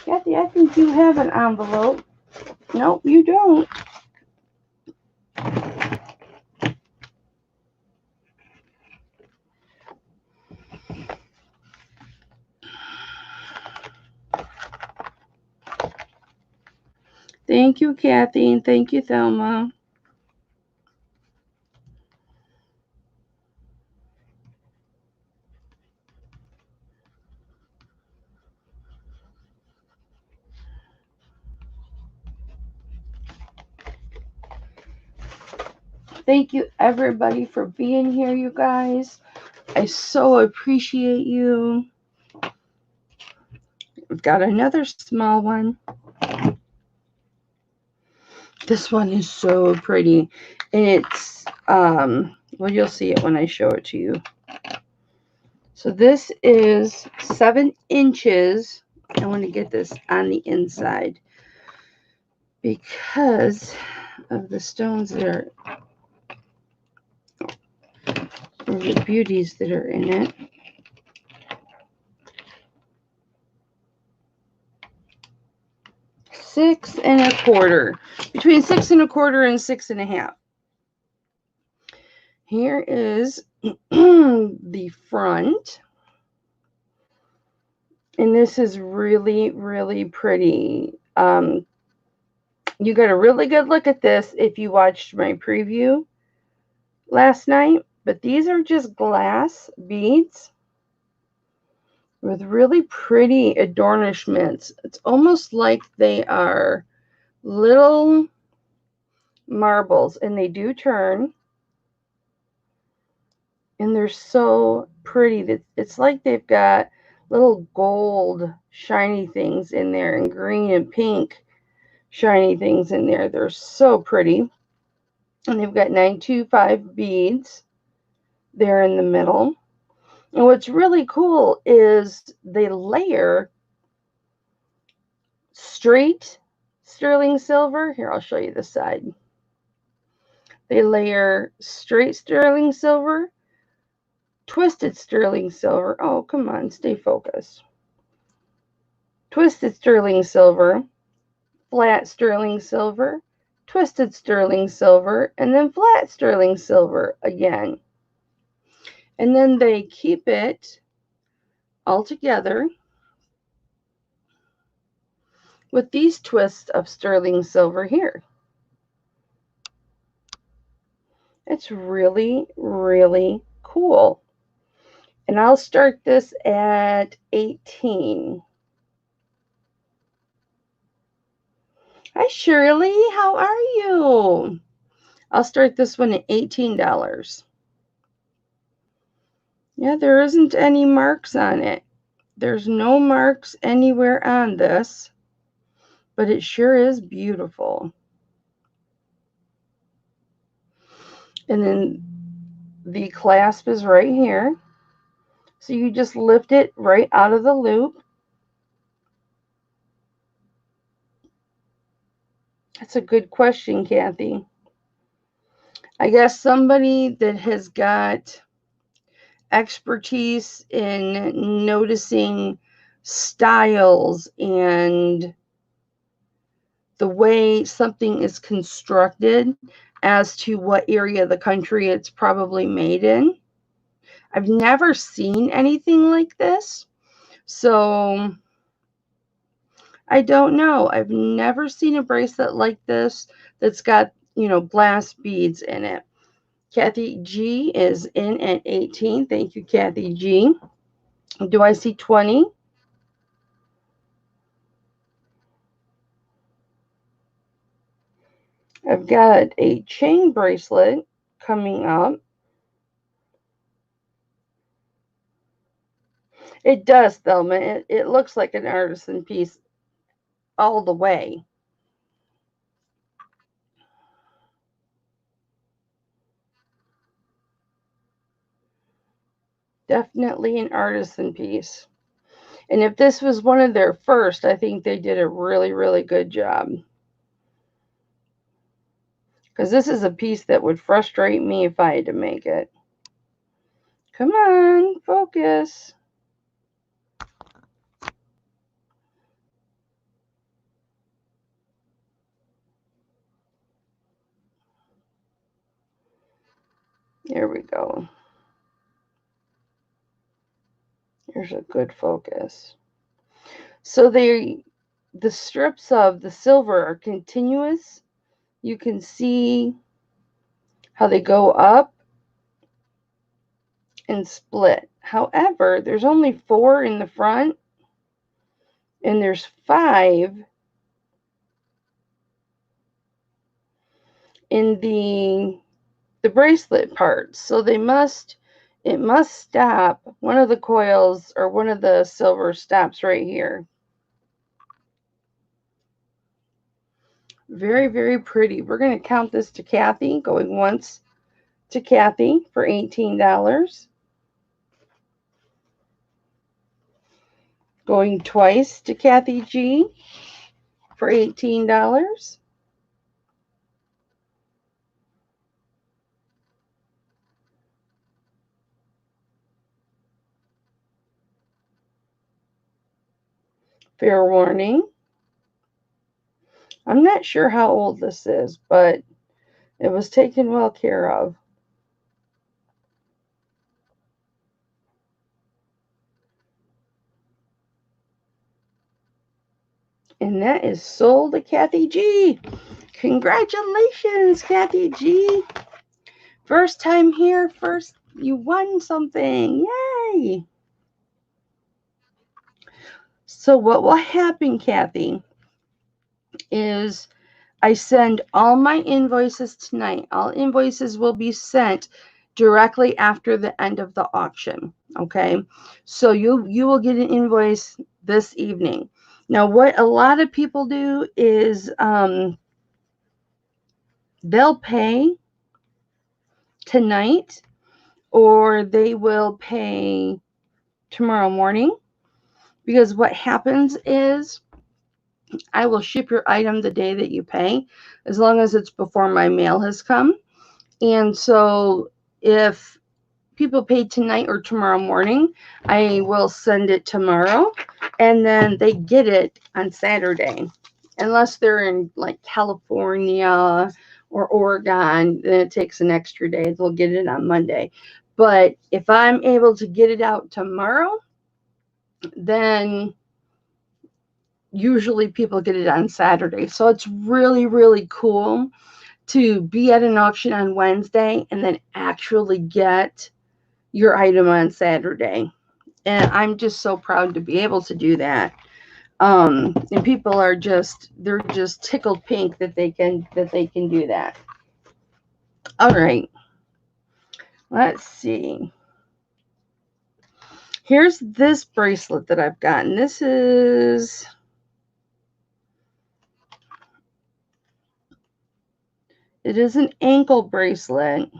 Kathy, I think you have an envelope. Nope, you don't. Thank you, Kathy, and thank you, Thelma. Thank you, everybody, for being here, you guys. I so appreciate you. I've got another small one. This one is so pretty. And it's, well, you'll see it when I show it to you. So this is 7 inches. I want to get this on the inside because of the stones that are, or the beauties that are in it. Six and a quarter, between 6 and a quarter and 6 and a half. Here is the front, and this is really, really pretty. You got a really good look at this if you watched my preview last night, but these are just glass beads with really pretty adornishments. It's almost like they are little marbles, and they do turn, and they're so pretty. It's like they've got little gold shiny things in there and green and pink shiny things in there. They're so pretty. And they've got 925 beads there in the middle. And what's really cool is they layer straight sterling silver. Here, I'll show you the side. They layer straight sterling silver, twisted sterling silver. Oh, come on, stay focused. Twisted sterling silver, flat sterling silver, twisted sterling silver, and then flat sterling silver again. And then they keep it all together with these twists of sterling silver here. It's really, really cool. And I'll start this at 18. Hi, Shirley. How are you? I'll start this one at $18. Yeah, there isn't any marks on it. There's no marks anywhere on this, but it sure is beautiful. And then the clasp is right here. So you just lift it right out of the loop. That's a good question, Kathy. I guess somebody that has got expertise in noticing styles and the way something is constructed as to what area of the country it's probably made in. I've never seen anything like this, so I don't know. I've never seen a bracelet like this that's got, glass beads in it. Kathy G is in at 18. Thank you, Kathy G. Do I see 20? I've got a chain bracelet coming up. It does, Thelma. It looks like an artisan piece all the way. Definitely an artisan piece. And if this was one of their first, I think they did a really, really good job. Because this is a piece that would frustrate me if I had to make it. Come on, focus. There we go. Here's a good focus. So the strips of the silver are continuous. You can see how they go up and split. However, there's only 4 in the front, and there's 5 in the the bracelet parts. So it must stop. One of the coils or one of the silver stops right here. Very, very pretty. We're going to count this to Kathy, going once to Kathy for $18. Going twice to Kathy G for $18. Fair warning. I'm not sure how old this is, but it was taken well care of. And that is sold to Kathy G. Congratulations, Kathy G. First time here, first you won something. Yay! So what will happen, Kathy, is I send all my invoices tonight. All invoices will be sent directly after the end of the auction. Okay, so you will get an invoice this evening. Now, what a lot of people do is they'll pay tonight or they will pay tomorrow morning, because what happens is I will ship your item the day that you pay, as long as it's before my mail has come. And so if people pay tonight or tomorrow morning, I will send it tomorrow, and then they get it on Saturday. Unless they're in like California or Oregon, then it takes an extra day. They'll get it on Monday. But if I'm able to get it out tomorrow, then usually people get it on Saturday. So it's really, really cool to be at an auction on Wednesday and then actually get your item on Saturday. And I'm just so proud to be able to do that. And people are they're just tickled pink that they can do that. All right. Let's see. Here's this bracelet that I've gotten. It is an ankle bracelet.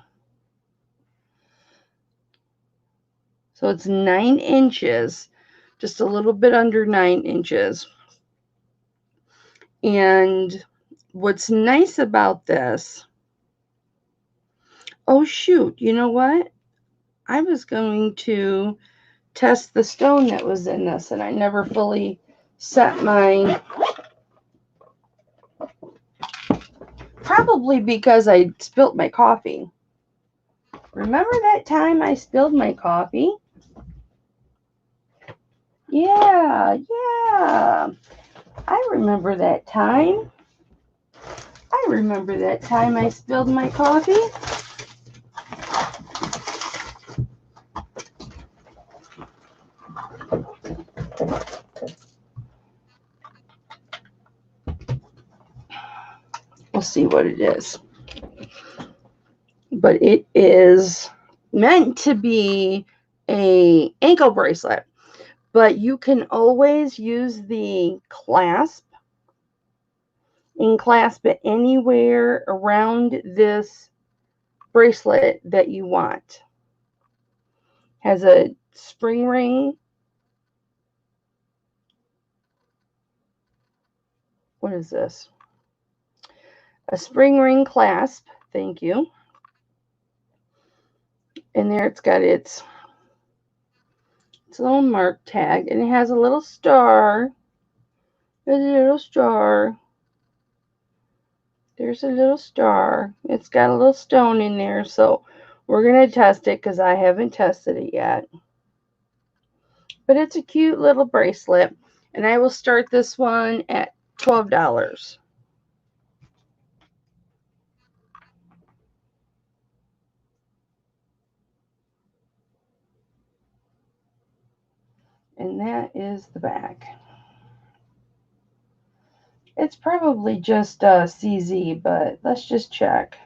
So it's 9 inches, just a little bit under 9 inches. And what's nice about this, oh shoot, you know what? I was going to test the stone that was in this, and I never fully set my, probably because I spilt my coffee. Remember that time I spilled my coffee? Yeah. I remember that time. I remember that time I spilled my coffee. We'll see what it is. But it is meant to be a ankle bracelet. But you can always use the clasp and clasp it anywhere around this bracelet that you want. Has a spring ring. What is this? A spring ring clasp. Thank you. And there it's got its little mark tag, and it has a little star. There's a little star. There's a little star. It's got a little stone in there, so we're going to test it because I haven't tested it yet. But it's a cute little bracelet, and I will start this one at $12. And that is the back. It's probably just CZ, but let's just check.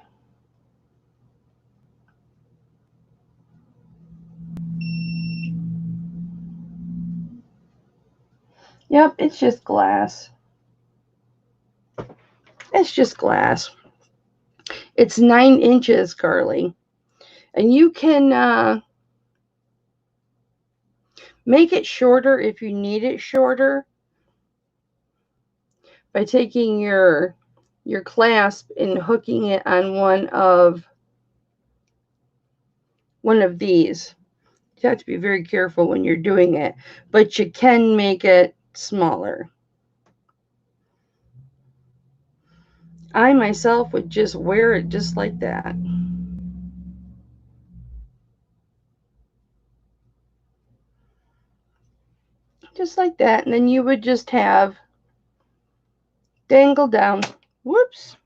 Yep, it's just glass. It's just glass. It's 9 inches, Carly. And you can make it shorter if you need it shorter by taking your clasp and hooking it on one of these. You have to be very careful when you're doing it, but you can make it smaller. I myself would just wear it just like that. Just like that. And then you would just have dangle down. Whoops.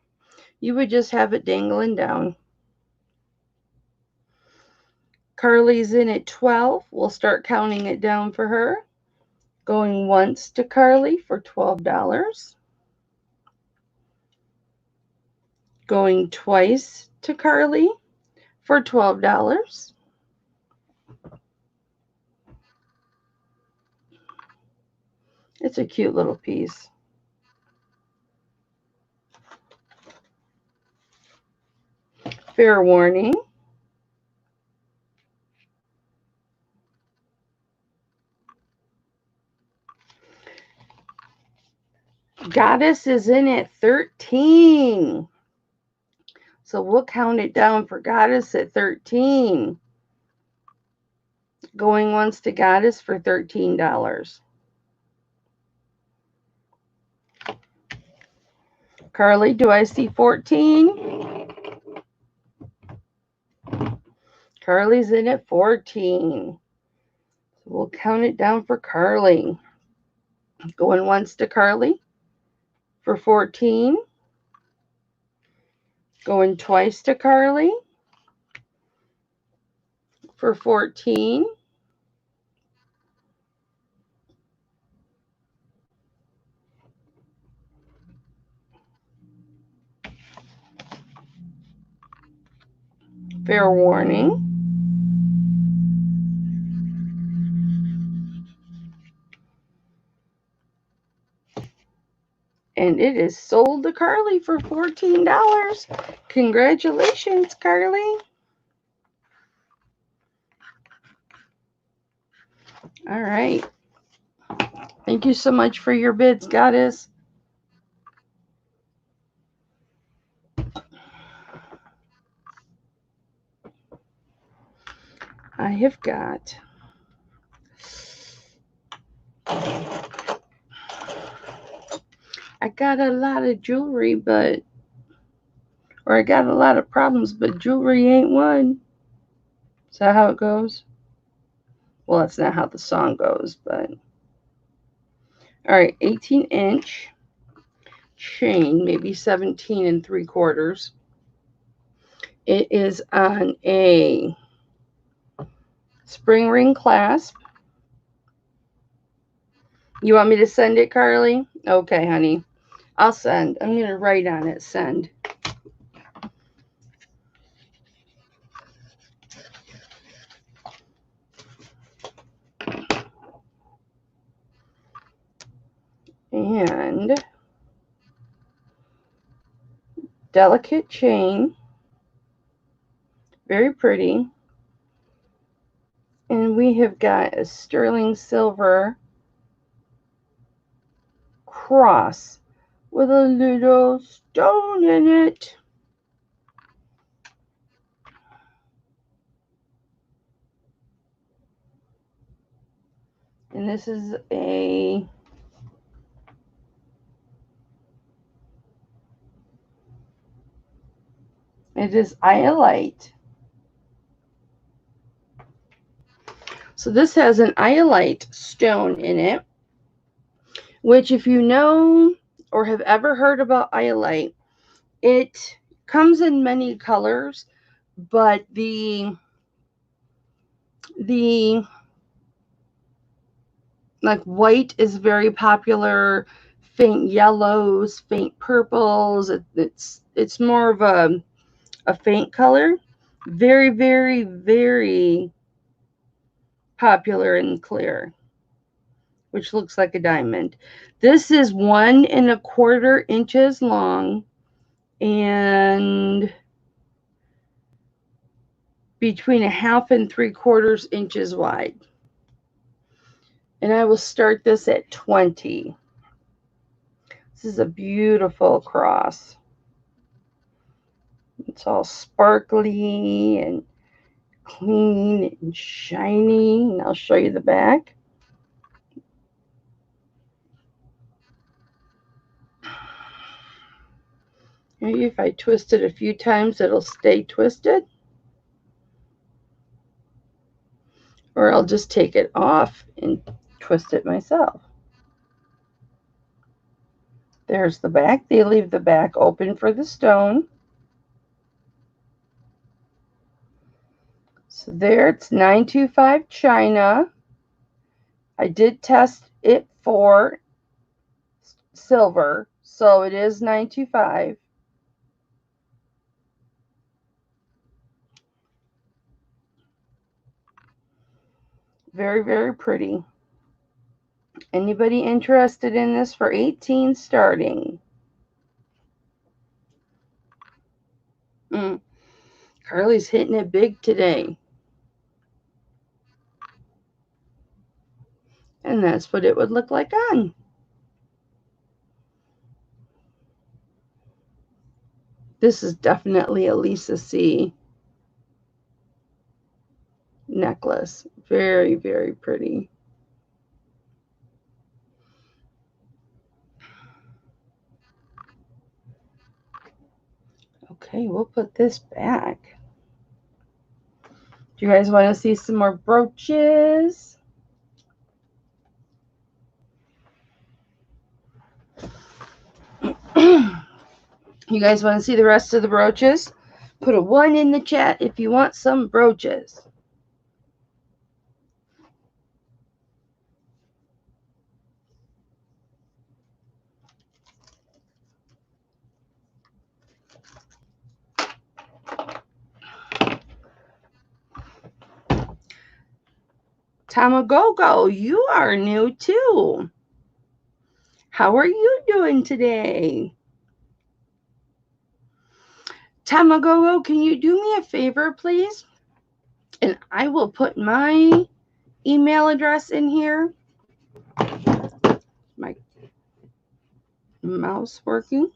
You would just have it dangling down. Carly's in at 12. We'll start counting it down for her. Going once to Carly for $12. Going twice to Carly for $12. It's a cute little piece. Fair warning. Goddess is in at 13. So we'll count it down for Goddess at 13. Going once to Goddess for $13. Carly, do I see 14? Carly's in at 14. So we'll count it down for Carly. Going once to Carly for 14. Going twice to Carly for 14. Fair warning. And it is sold to Carly for $14. Congratulations, Carly. All right. Thank you so much for your bids, Goddess. I have got a lot of jewelry, but I got a lot of problems, but jewelry ain't one. Is that how it goes? Well, that's not how the song goes, but all right, 18-inch chain, maybe 17 3/4. It is on a spring ring clasp. You want me to send it, Carly? Okay, honey. I'll send. I'm going to write on it, send. And delicate chain. Very pretty. And we have got a sterling silver cross with a little stone in it. And this is it is iolite. So this has an iolite stone in it, which if you know or have ever heard about iolite, it comes in many colors, but the like white is very popular, faint yellows, faint purples. It's more of a faint color. Very, very, very popular and clear. which looks like a diamond. This is 1¼ inches long and between 1/2 and 3/4 inches wide. And I will start this at 20. This is a beautiful cross. It's all sparkly and clean and shiny. And I'll show you the back. Maybe if I twist it a few times, it'll stay twisted. Or I'll just take it off and twist it myself. There's the back. They leave the back open for the stone. So there, it's 925 China. I did test it for silver, so it is 925. Very, very pretty. Anybody interested in this for 18 starting? Carly's hitting it big today. And that's what it would look like on. This is definitely a Lisa C necklace. Very, very pretty. Okay, we'll put this back. Do you guys want to see some more brooches? You guys want to see the rest of the brooches? Put a 1 in the chat if you want some brooches. Tamagogo, you are new too. How are you doing today? Tamagogo, can you do me a favor, please? And I will put my email address in here. My mouse working.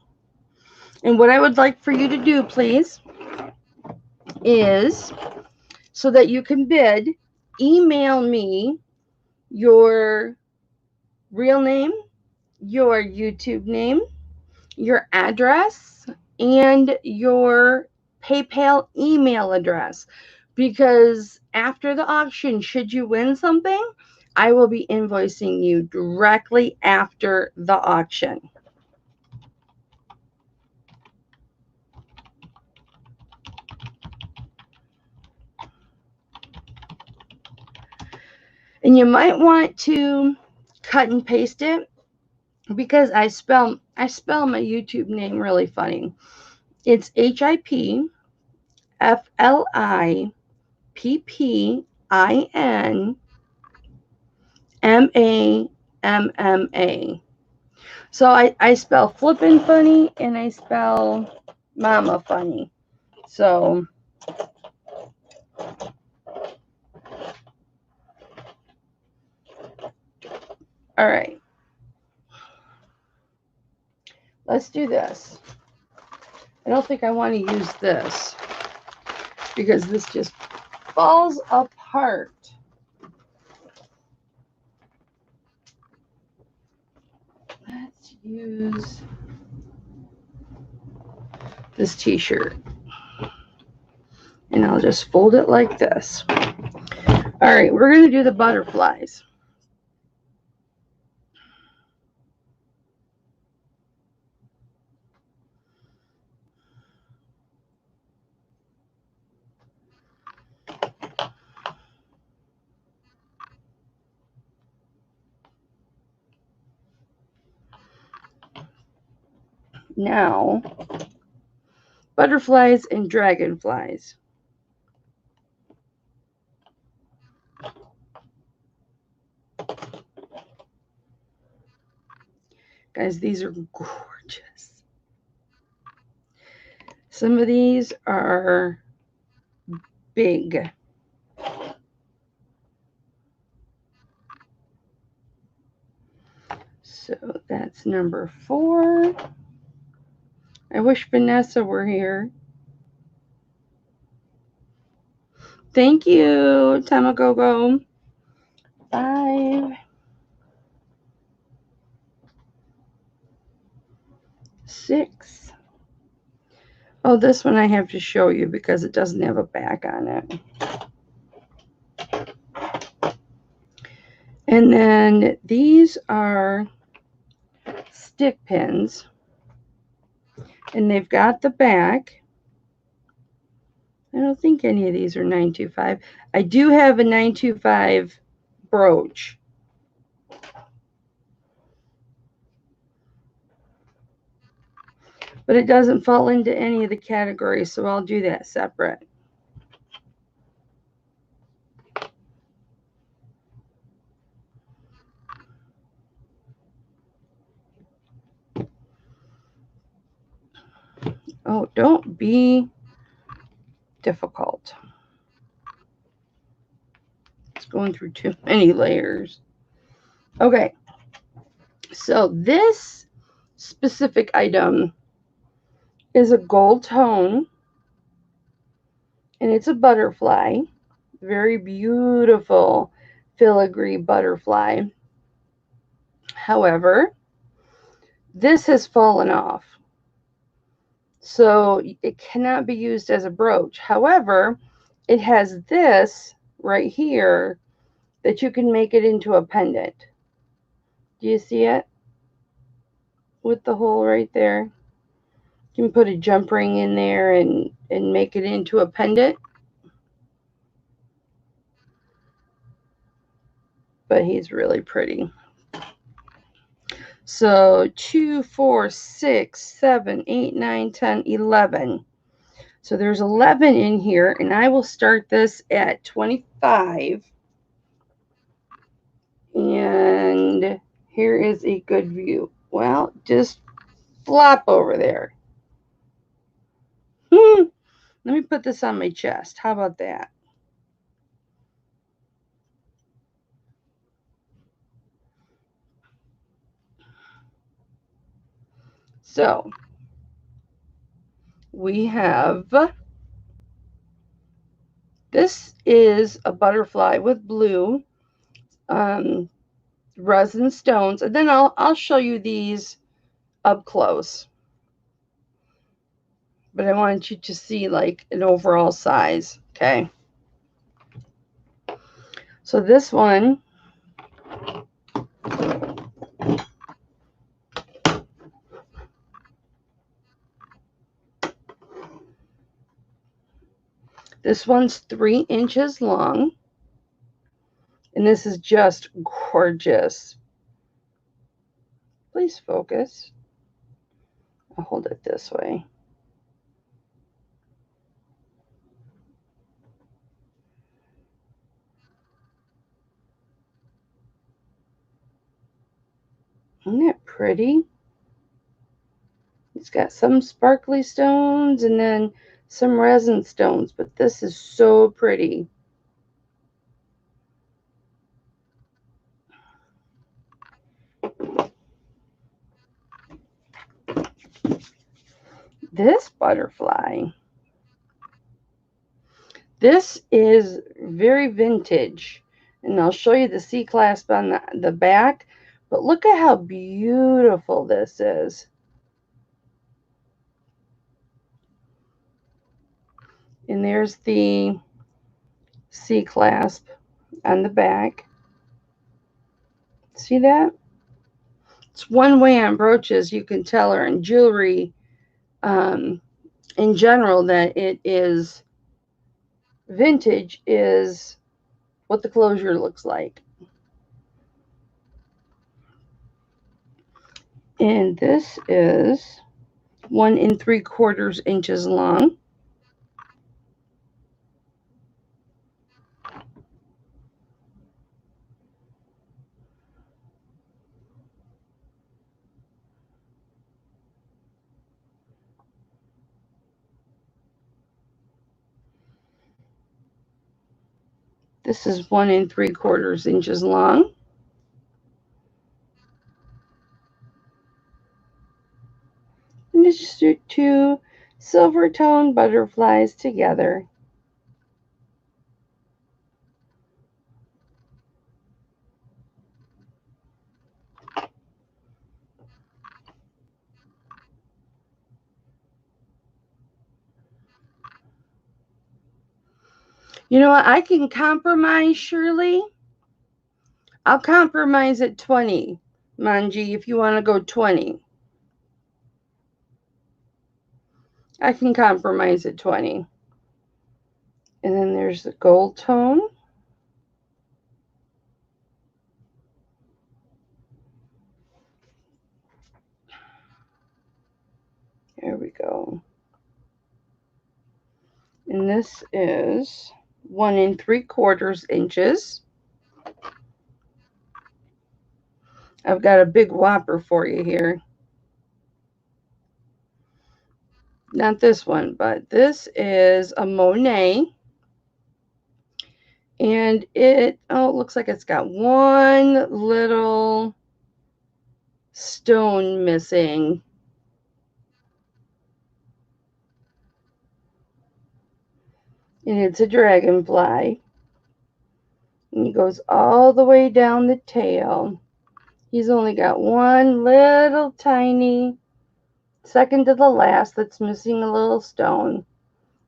And what I would like for you to do, please, is so that you can bid, email me your real name, your YouTube name, your address, and your PayPal email address. Because after the auction, should you win something, I will be invoicing you directly after the auction. And you might want to cut and paste it because I spell my YouTube name really funny. It's HIPFLIPPINMA. So I spell flippin' funny and I spell mama funny. So all right. Let's do this. I don't think I want to use this because this just falls apart. Let's use this t-shirt. And I'll just fold it like this. All right, we're going to do the butterflies. Now, butterflies and dragonflies. Guys, these are gorgeous. Some of these are big. So that's number 4. I wish Vanessa were here. Thank you, Tamagogo. 5, 6. Oh, this one I have to show you because it doesn't have a back on it. And then these are stick pins. And they've got the back. I don't think any of these are 925. I do have a 925 brooch. But it doesn't fall into any of the categories, so I'll do that separate. Oh, don't be difficult. It's going through too many layers. Okay. So this specific item is a gold tone, and it's a butterfly. Very beautiful filigree butterfly. However, this has fallen off. So it cannot be used as a brooch. However, it has this right here that you can make it into a pendant. Do you see it? With the hole right there. You can put a jump ring in there and make it into a pendant. But he's really pretty. So 2, 4, 6, 7, 8, 9, 10, 11. So there's 11 in here, and I will start this at 25. And here is a good view. Well, just flop over there. Let me put this on my chest. How about that? So we have, this is a butterfly with blue resin stones, and then I'll show you these up close. But I want you to see like an overall size. Okay. So this one one's 3 inches long. And this is just gorgeous. Please focus. I'll hold it this way. Isn't that pretty? It's got some sparkly stones and then some resin stones, but this is so pretty. This butterfly, this is very vintage, and I'll show you the C-clasp on the back, but look at how beautiful this is. And there's the C-clasp on the back. See that? It's one way on brooches you can tell, or in jewelry in general, that it is vintage is what the closure looks like. And this is 1 3/4 inches long. This is 1 3/4 inches long. And it's just 2 silver tone butterflies together. You know what? I can compromise, Shirley. I'll compromise at 20, Manji, if you want to go 20. I can compromise at 20. And then there's the gold tone. There we go. And this is 1 3/4 inches. I've got a big whopper for you here. Not this one, but this is a Monet. And it looks like it's got one little stone missing. And it's a dragonfly. And he goes all the way down the tail. He's only got one little tiny, second to the last, that's missing a little stone,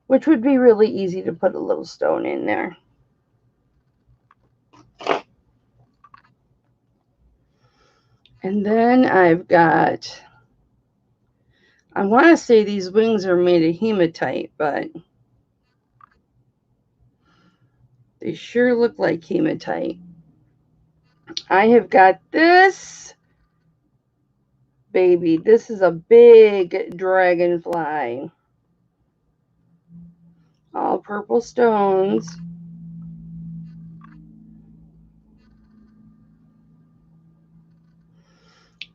which would be really easy to put a little stone in there. And then I've got, I want to say these wings are made of hematite, but they sure look like hematite. I have got this baby. This is a big dragonfly. All purple stones.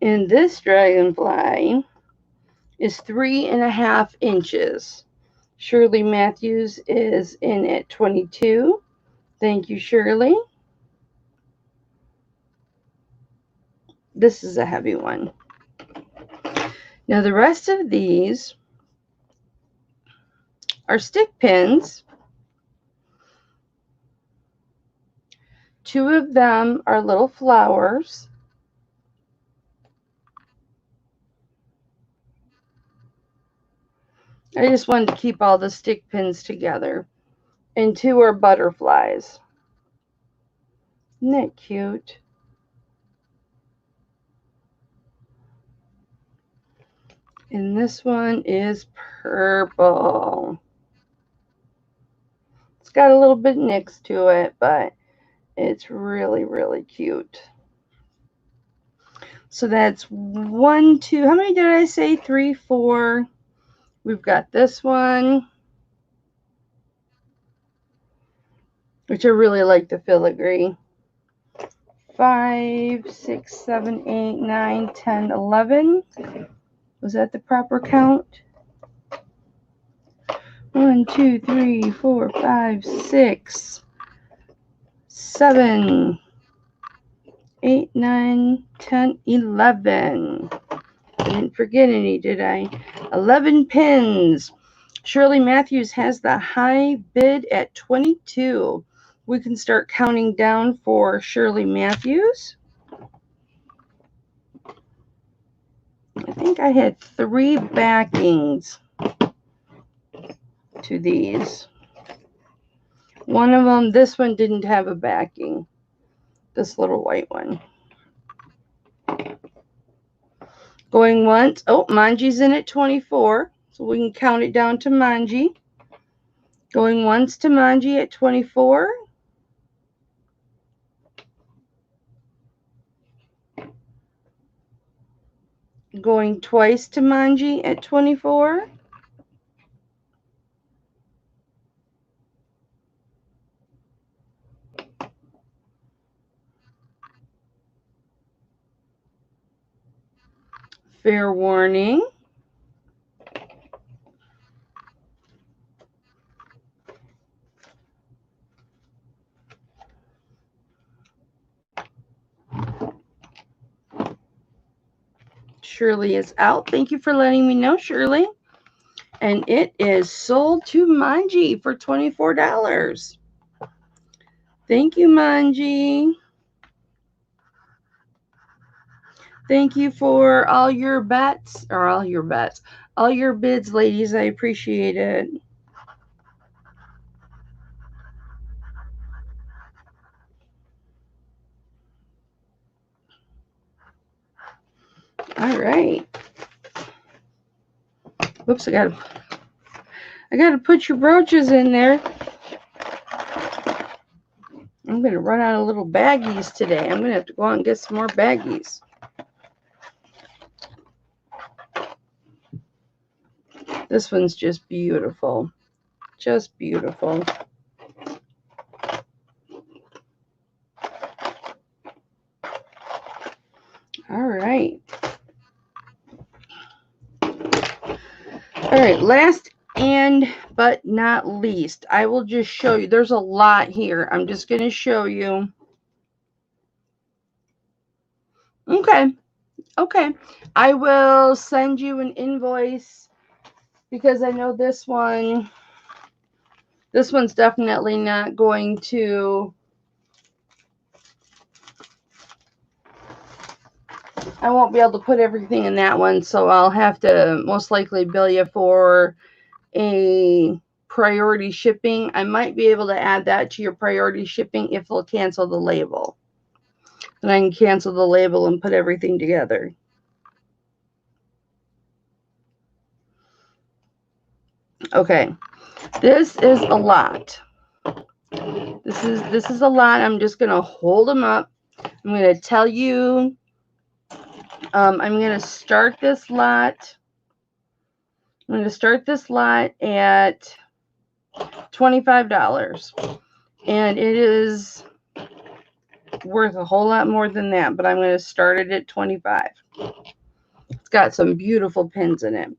And this dragonfly is 3.5 inches. Shirley Matthews is in at 22. Thank you, Shirley. This is a heavy one. Now the rest of these are stick pins. 2 of them are little flowers. I just wanted to keep all the stick pins together. And 2 are butterflies. Isn't that cute? And this one is purple. It's got a little bit next to it, but it's really, really cute. So that's 1, 2, how many did I say? 3, 4. We've got this one, which I really like the filigree. 5, 6, 7, 8, 9, 10, 11. Was that the proper count? 1, 2, 3, 4, 5, 6, 7, 8, 9, 10, 11. I didn't forget any, did I? 11 pins. Shirley Matthews has the high bid at 22. We can start counting down for Shirley Matthews. I think I had 3 backings to these. One of them, this one didn't have a backing. This little white one. Going once. Oh, Manji's in at 24. So we can count it down to Manji. Going once to Manji at 24. Going twice to Manji at 24. Fair warning. Shirley is out. Thank you for letting me know, Shirley. And it is sold to Manji for $24. Thank you, Manji. Thank you for all your bets, or all your bets, all your bids, ladies. I appreciate it. All right. Whoops, I gotta put your brooches in there. I'm gonna run out of little baggies today. I'm gonna have to go out and get some more baggies. This one's just beautiful. Just beautiful. All right. All right, last and but not least, I will just show you. There's a lot here. I'm just going to show you. Okay. Okay. I will send you an invoice because I know this one's definitely not going to, I won't be able to put everything in that one, so I'll have to most likely bill you for a priority shipping. I might be able to add that to your priority shipping if they'll cancel the label. Then I can cancel the label and put everything together. Okay, this is a lot. This is a lot. I'm just gonna hold them up. I'm gonna tell you. I'm gonna start this lot. I'm gonna start this lot at $25, and it is worth a whole lot more than that. But I'm gonna start it at $25. It's got some beautiful pins in it.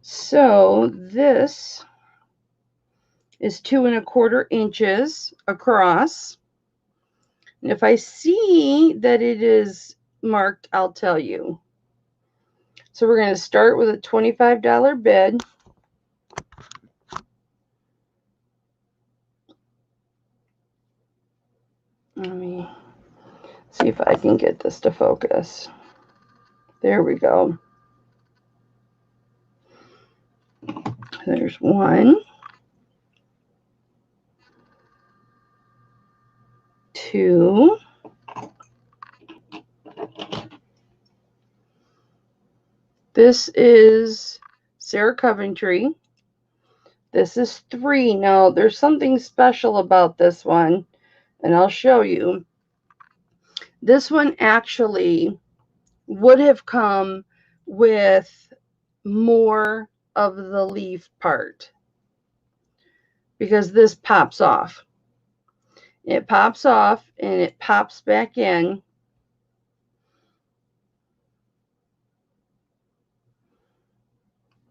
So this is 2 1/4 inches across. And if I see that it is marked, I'll tell you. So we're going to start with a $25 bid. Let me see if I can get this to focus. There we go. There's 1, 2, this is Sarah Coventry. This is 3. Now, there's something special about this one, and I'll show you. This one actually would have come with more of the leaf part because this pops off. It pops off and it pops back in.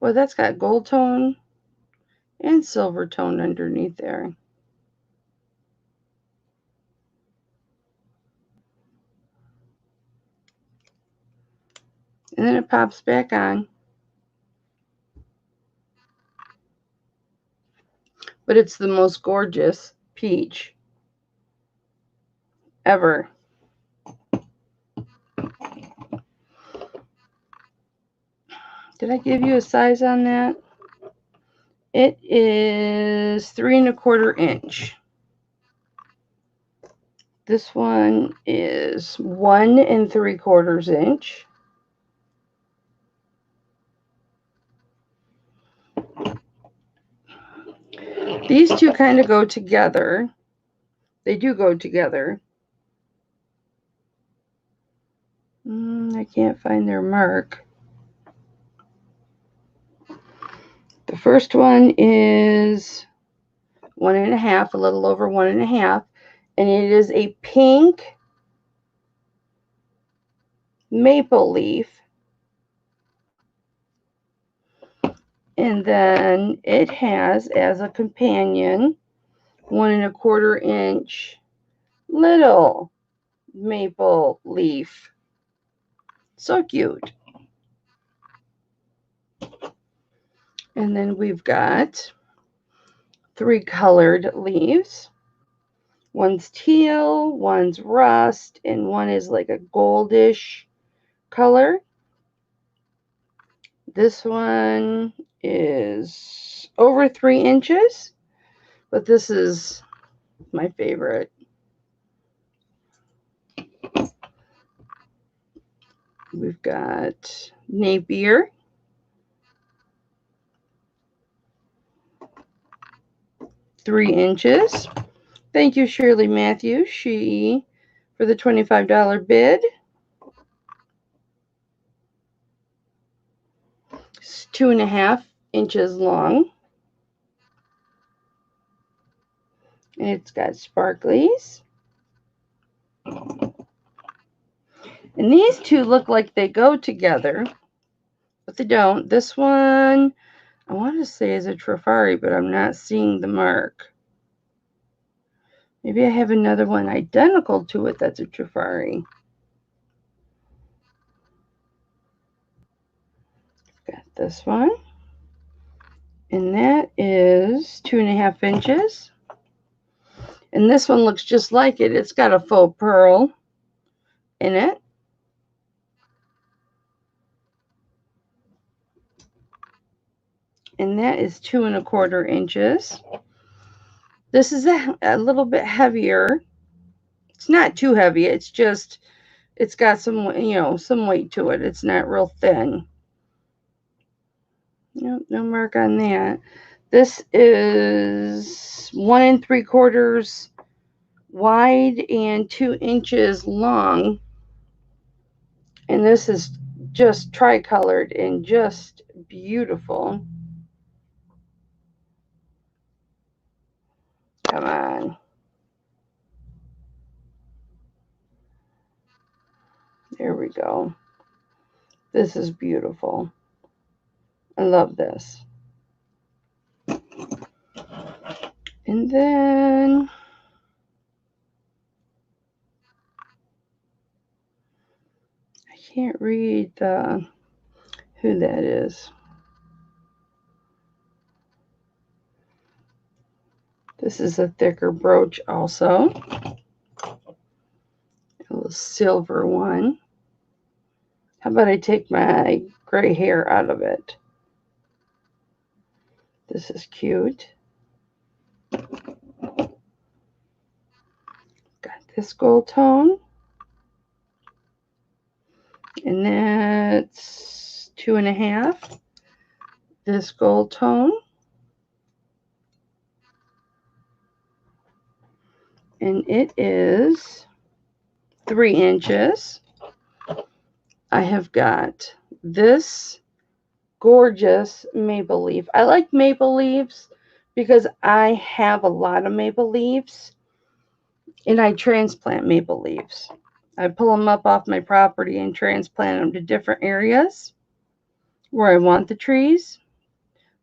Well, that's got gold tone and silver tone underneath there. And then it pops back on. But it's the most gorgeous peach ever. Did I give you a size on that? It is 3 1/4 inch. This one is 1 3/4 inch. These two kind of go together. They do go together. I can't find their mark. The first one is 1 1/2, a little over 1 1/2, and it is a pink maple leaf. And then it has as a companion 1 1/4 inch little maple leaf. So cute. And then we've got 3 colored leaves. One's teal, one's rust, and one is like a goldish color. This one is over 3 inches, but this is my favorite. We've got Napier, 3 inches. Thank you, Shirley Matthews, for the $25 bid. It's 2.5 inches long. And it's got sparklies. And these two look like they go together, but they don't. This one, I want to say is a Trifari, but I'm not seeing the mark. Maybe I have another one identical to it that's a Trifari. Got this one. And that is 2.5 inches. And this one looks just like it. It's got a faux pearl in it. And that is 2.25 inches. This is a little bit heavier. It's not too heavy. It's just, it's got some, some weight to it. It's not real thin. No mark on that. This is 1 3/4 wide and 2 inches long. And this is just tricolored and just beautiful. Come on. There we go. This is beautiful. I love this. And then I can't read who that is. This is a thicker brooch also. A little silver one. How about I take my gray hair out of it? This is cute. Got this gold tone. And that's 2.5. This gold tone. And it is 3 inches. I have got this gorgeous maple leaf. I like maple leaves because I have a lot of maple leaves and I transplant maple leaves. I pull them up off my property and transplant them to different areas where I want the trees.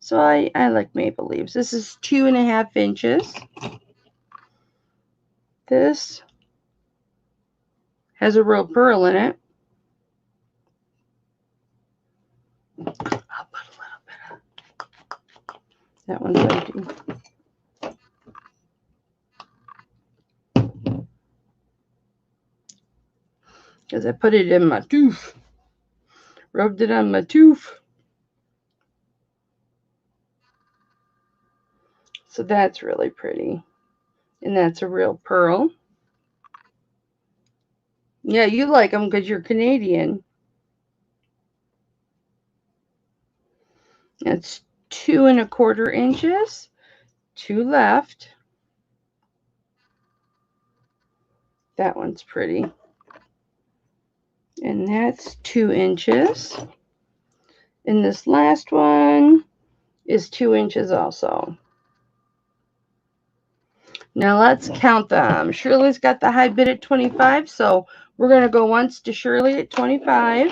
So I like maple leaves. This is 2.5 inches. This has a real pearl in it. I'll put a little bit of that one's empty. Because I put it in my tooth. Rubbed it on my tooth. So that's really pretty. And that's a real pearl. Yeah, you like them because you're Canadian. That's 2.25 inches. 2 left. That one's pretty. And that's 2 inches. And this last one is 2 inches also. Now let's count them. Shirley's got the high bid at 25, so we're going to go once to Shirley at 25.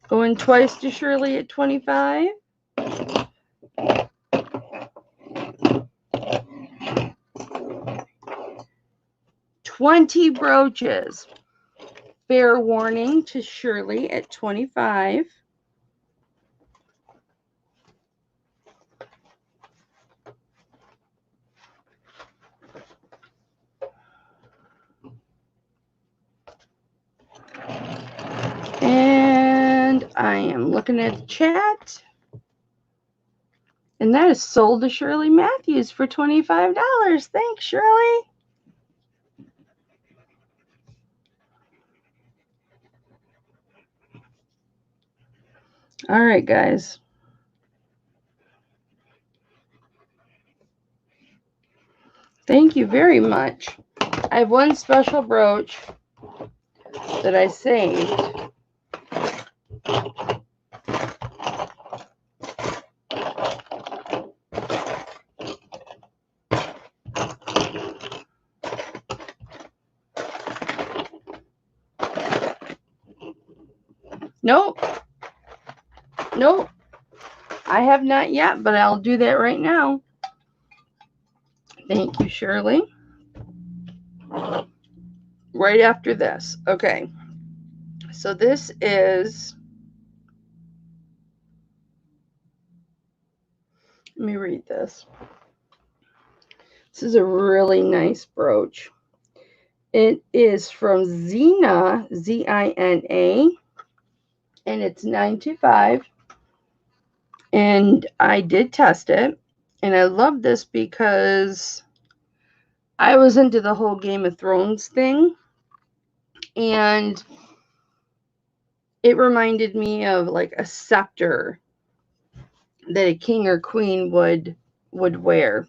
Going twice to Shirley at 25. 20 brooches. Fair warning to Shirley at 25. And I am looking at the chat. And that is sold to Shirley Matthews for $25. Thanks, Shirley. All right, guys. Thank you very much. I have one special brooch that I saved. Nope. Nope. I have not yet, but I'll do that right now. Thank you, Shirley. Right after this. Okay. So this is, let me read this. This is a really nice brooch. It is from Zina, Z-I-N-A, and it's 925. And I did test it, and I love this because I was into the whole Game of Thrones thing, and it reminded me of like a scepter that a king or queen would wear.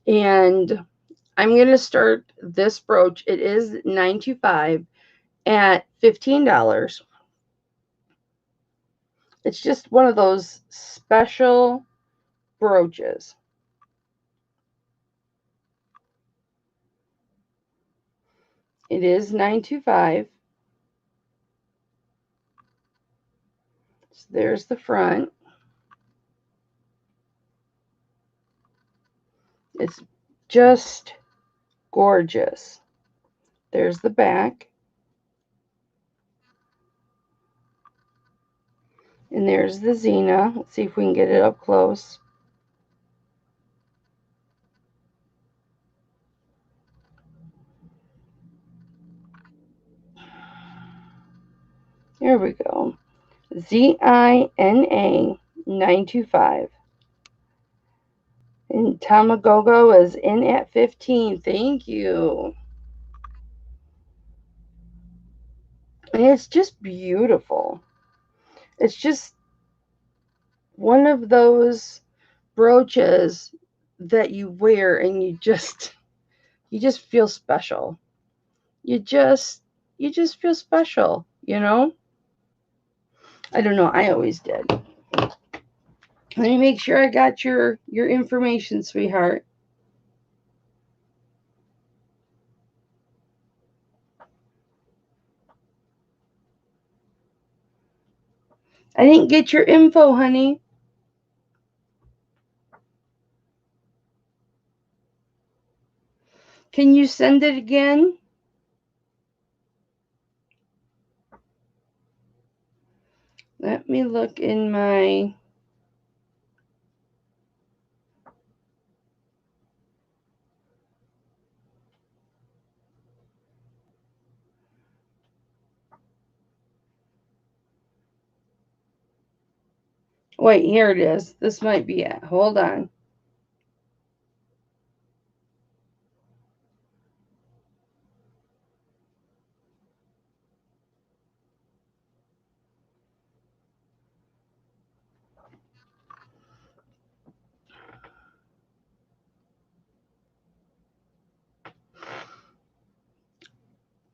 And I'm going to start this brooch. It is $9.25 at $15. It's just one of those special brooches. It is $9.25. So there's the front. It's just gorgeous. There's the back. And there's the Zina. Let's see if we can get it up close. Here we go. ZINA 925. And Tamagogo is in at 15. Thank you. And it's just beautiful. It's just one of those brooches that you wear and you just feel special. You just feel special, you know? I don't know, I always did. Let me make sure I got your information, sweetheart. I didn't get your info, honey. Can you send it again? Let me look in my... Wait, here it is. This might be it. Hold on.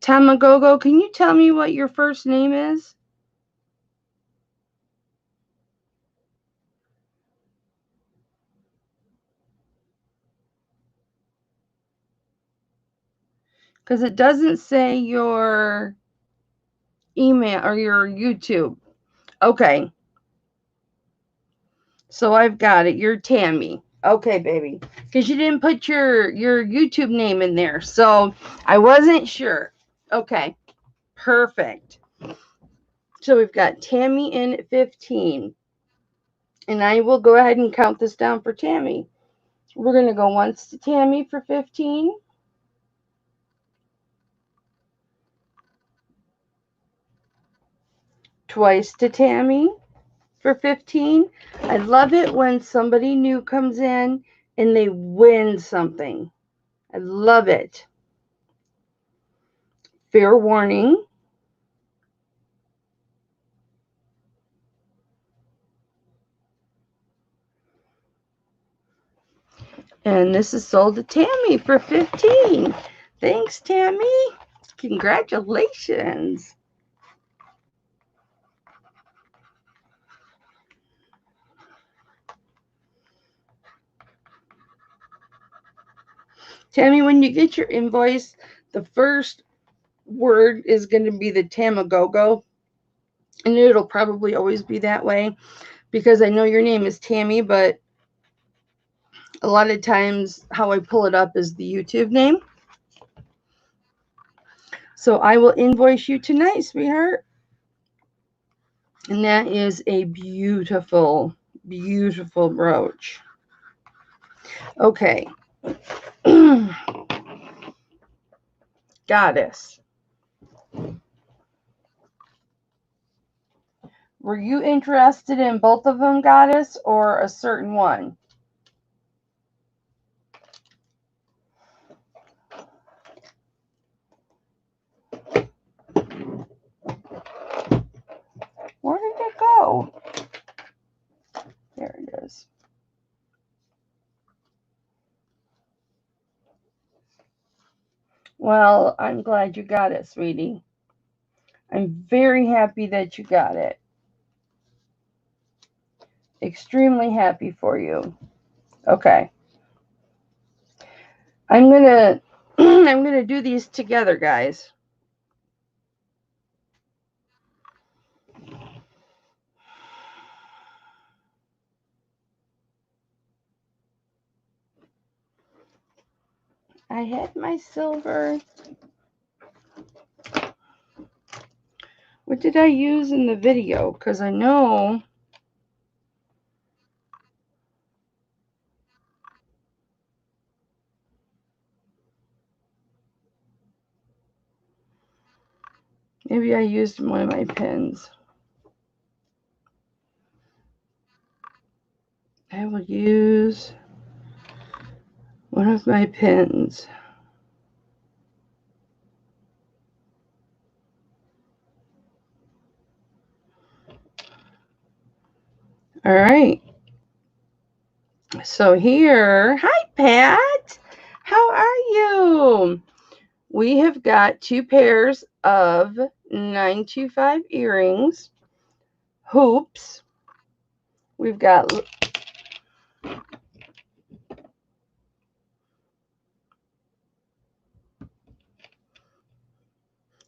Tamagogo, can you tell me what your first name is? Because it doesn't say your email or your YouTube. Okay. So I've got it. You're Tammy. Okay, baby. Because you didn't put your YouTube name in there. So I wasn't sure. Okay. Perfect. So we've got Tammy in at 15. And I will go ahead and count this down for Tammy. We're going to go once to Tammy for 15. Twice to Tammy for 15. I love it when somebody new comes in and they win something. I love it. Fair warning. And this is sold to Tammy for 15. Thanks, Tammy. Congratulations. Tammy, when you get your invoice, the first word is going to be the Tamagogo. And it'll probably always be that way because I know your name is Tammy, but a lot of times how I pull it up is the YouTube name. So I will invoice you tonight, sweetheart. And that is a beautiful, beautiful brooch. Okay. Goddess. Were you interested in both of them, Goddess, or a certain one? Where did it go? There it is. Well, I'm glad you got it, sweetie. I'm very happy that you got it. Extremely happy for you. Okay. I'm gonna do these together, guys. I had my silver. What did I use in the video? Because I know maybe I used one of my pens. I will use one of my pens. All right. So here, hi Pat. How are you? We have got 2 pairs of 925 earrings, hoops. We've got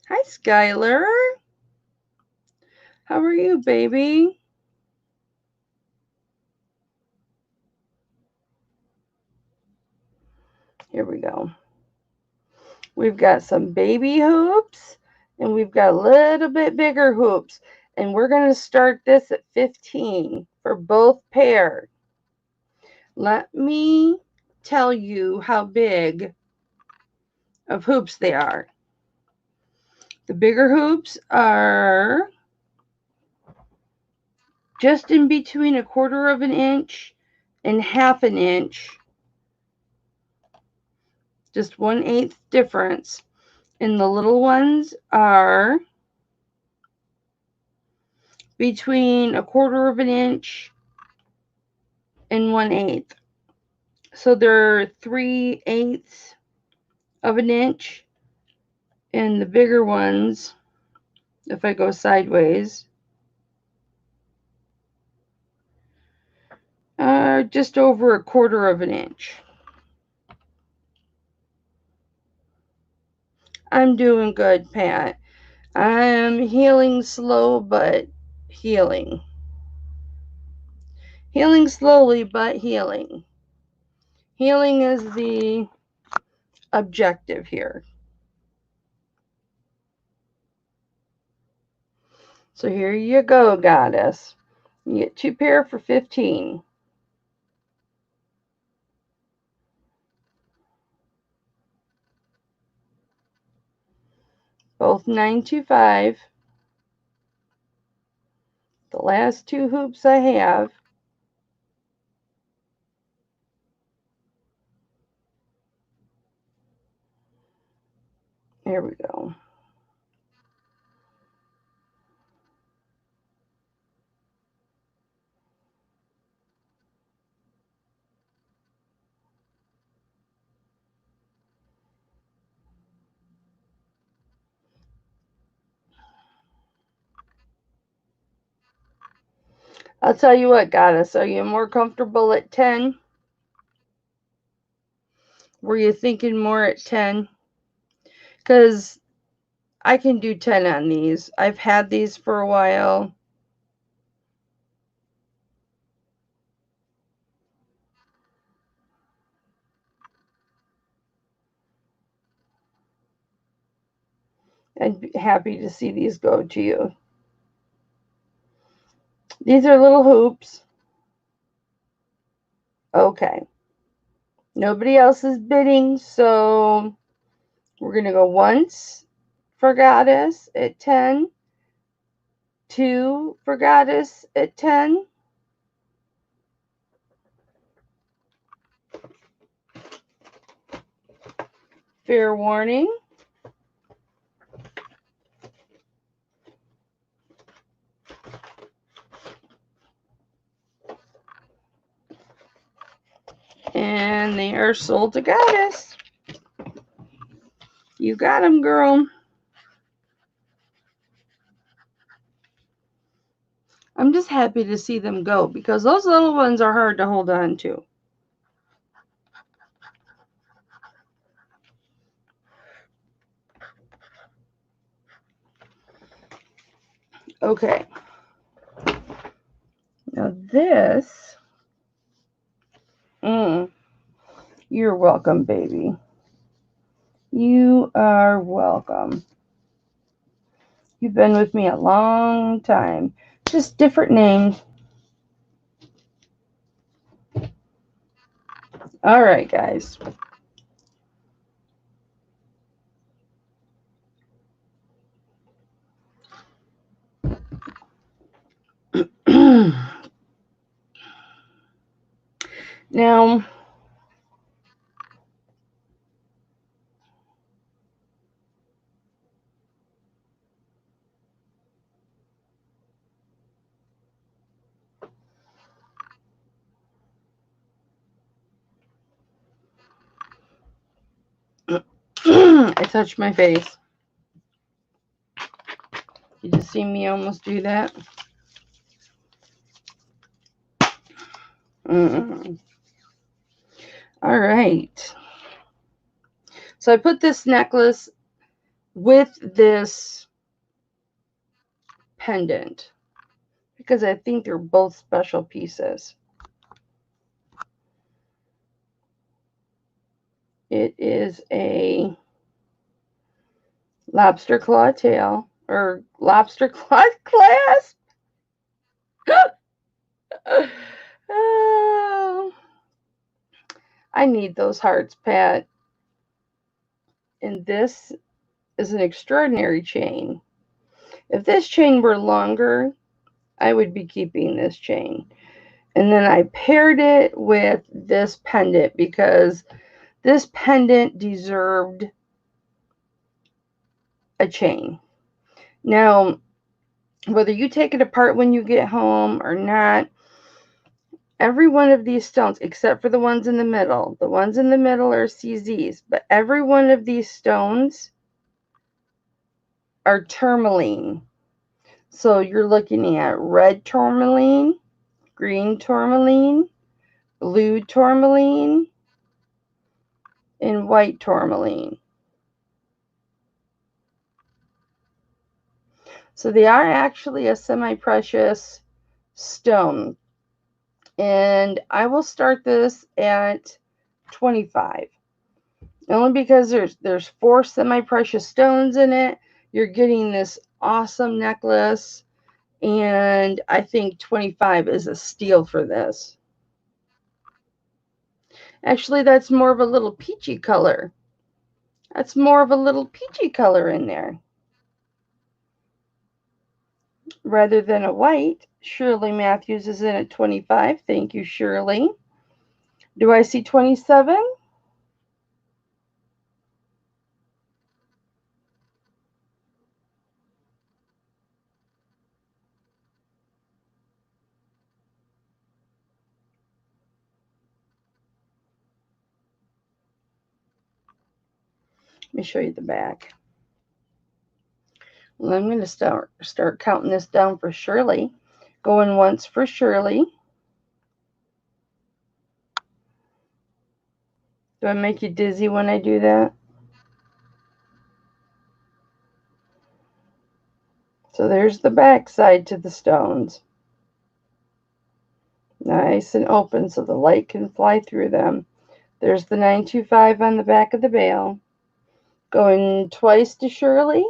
hi Skylar. How are you, baby? Here we go. We've got some baby hoops and we've got a little bit bigger hoops. And we're going to start this at 15 for both pairs. Let me tell you how big of hoops they are. The bigger hoops are just in between 1/4 of an inch and 1/2 an inch. Just 1/8 difference. And the little ones are between 1/4 of an inch and 1/8. So they're 3/8 of an inch. And the bigger ones, if I go sideways, are just over 1/4 of an inch. I'm doing good, Pat. I'm healing slow, but healing. Healing slowly, but healing. Healing is the objective here. So here you go, goddess. You get 2 pair for 15. Both 925. The last 2 hoops I have. There we go. I'll tell you what, goddess. Are you more comfortable at 10? Were you thinking more at 10? Because I can do 10 on these. I've had these for a while. I'd be happy to see these go to you. These are little hoops. Okay. Nobody else is bidding, so we're going to go once for goddess at 10. 2 for goddess at 10. Fair warning. And they are sold to goddess. You got them, girl. I'm just happy to see them go because those little ones are hard to hold on to. Okay. Now this, you're welcome, baby. You are welcome. You've been with me a long time. Just different names. All right, guys. Now, I touched my face. Did you see me almost do that? All right. So I put this necklace with this pendant because I think they're both special pieces. It is a lobster claw tail or lobster claw clasp. Oh, I need those hearts, Pat. And this is an extraordinary chain. If this chain were longer, I would be keeping this chain. And then I paired it with this pendant because this pendant deserved a chain. Now, whether you take it apart when you get home or not, every one of these stones, except for the ones in the middle are CZs, but every one of these stones are tourmaline. So you're looking at red tourmaline, green tourmaline, blue tourmaline, and white tourmaline. So they are actually a semi-precious stone. And I will start this at $25. Only because there's 4 semi-precious stones in it. You're getting this awesome necklace, and I think 25 is a steal for this. Actually, that's more of a little peachy color. That's more of a little peachy color in there. Rather than a white. Shirley Matthews is in at 25. Thank you, Shirley. Do I see 27? Let me show you the back. Well, I'm going to start counting this down for Shirley. Going once for Shirley. Do I make you dizzy when I do that? So there's the back side to the stones. Nice and open so the light can fly through them. There's the 925 on the back of the bail. Going twice to Shirley.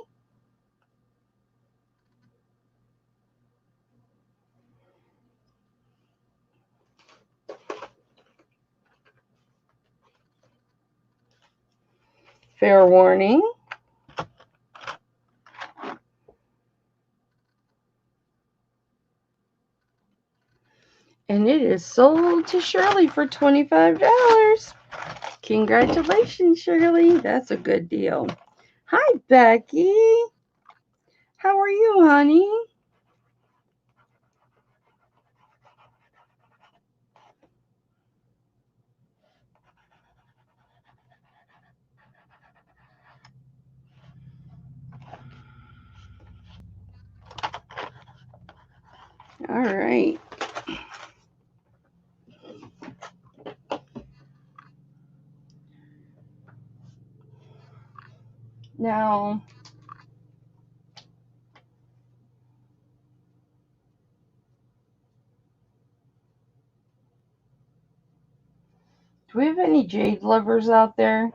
Fair warning. And it is sold to Shirley for $25. Congratulations, Shirley. That's a good deal. Hi, Becky. How are you, honey? All right. Now, do we have any jade lovers out there?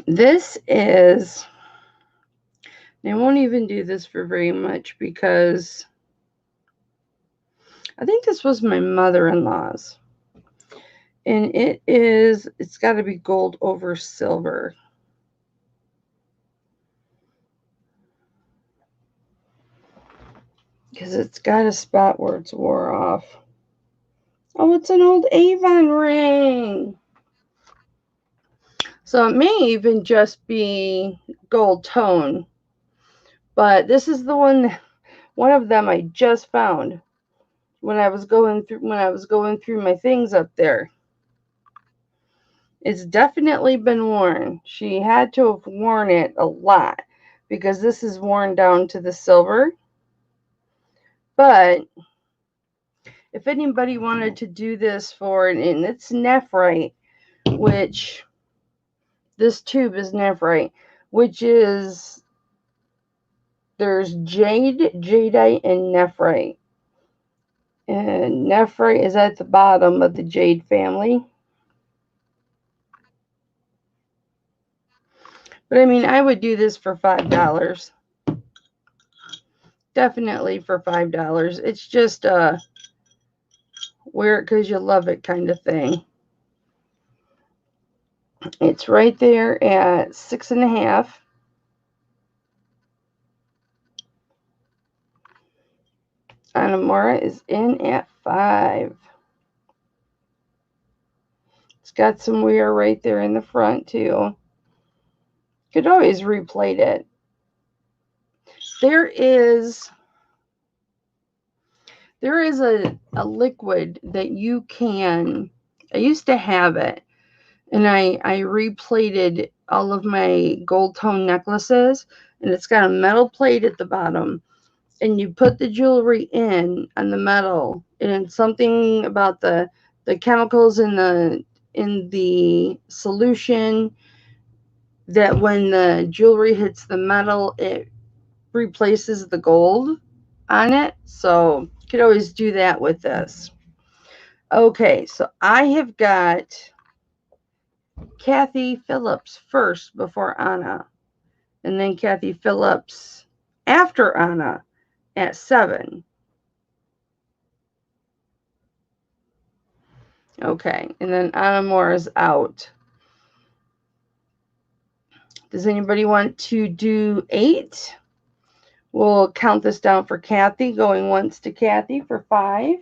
This is, they won't even do this for very much because I think this was my mother-in-law's. And it's got to be gold over silver. Because it's got a spot where it's wore off. Oh, it's an old Avon ring. So it may even just be gold tone. But this is the one of them I just found when I was going through my things up there. It's definitely been worn. She had to have worn it a lot because this is worn down to the silver. But if anybody wanted to do this for, and it's nephrite, which this tube is nephrite, which is, there's jade, jadeite, and nephrite. And nephrite is at the bottom of the jade family. But I mean, I would do this for $5. Definitely for $5. It's just wear it because you love it kind of thing. It's right there at 6.5. Anamora is in at 5. It's got some wear right there in the front too. Could always replate it. There is a liquid that you can, I used to have it, and I replated all of my gold tone necklaces, and it's got a metal plate at the bottom, and you put the jewelry in on the metal, and it's something about the chemicals in the solution that when the jewelry hits the metal, it replaces the gold on it. So you could always do that with this. Okay, so I have got Kathy Phillips first before Anna, and then Kathy Phillips after Anna at 7. Okay, and then Anna Moore is out. Does anybody want to do 8? We'll count this down for Kathy, going once to Kathy for 5.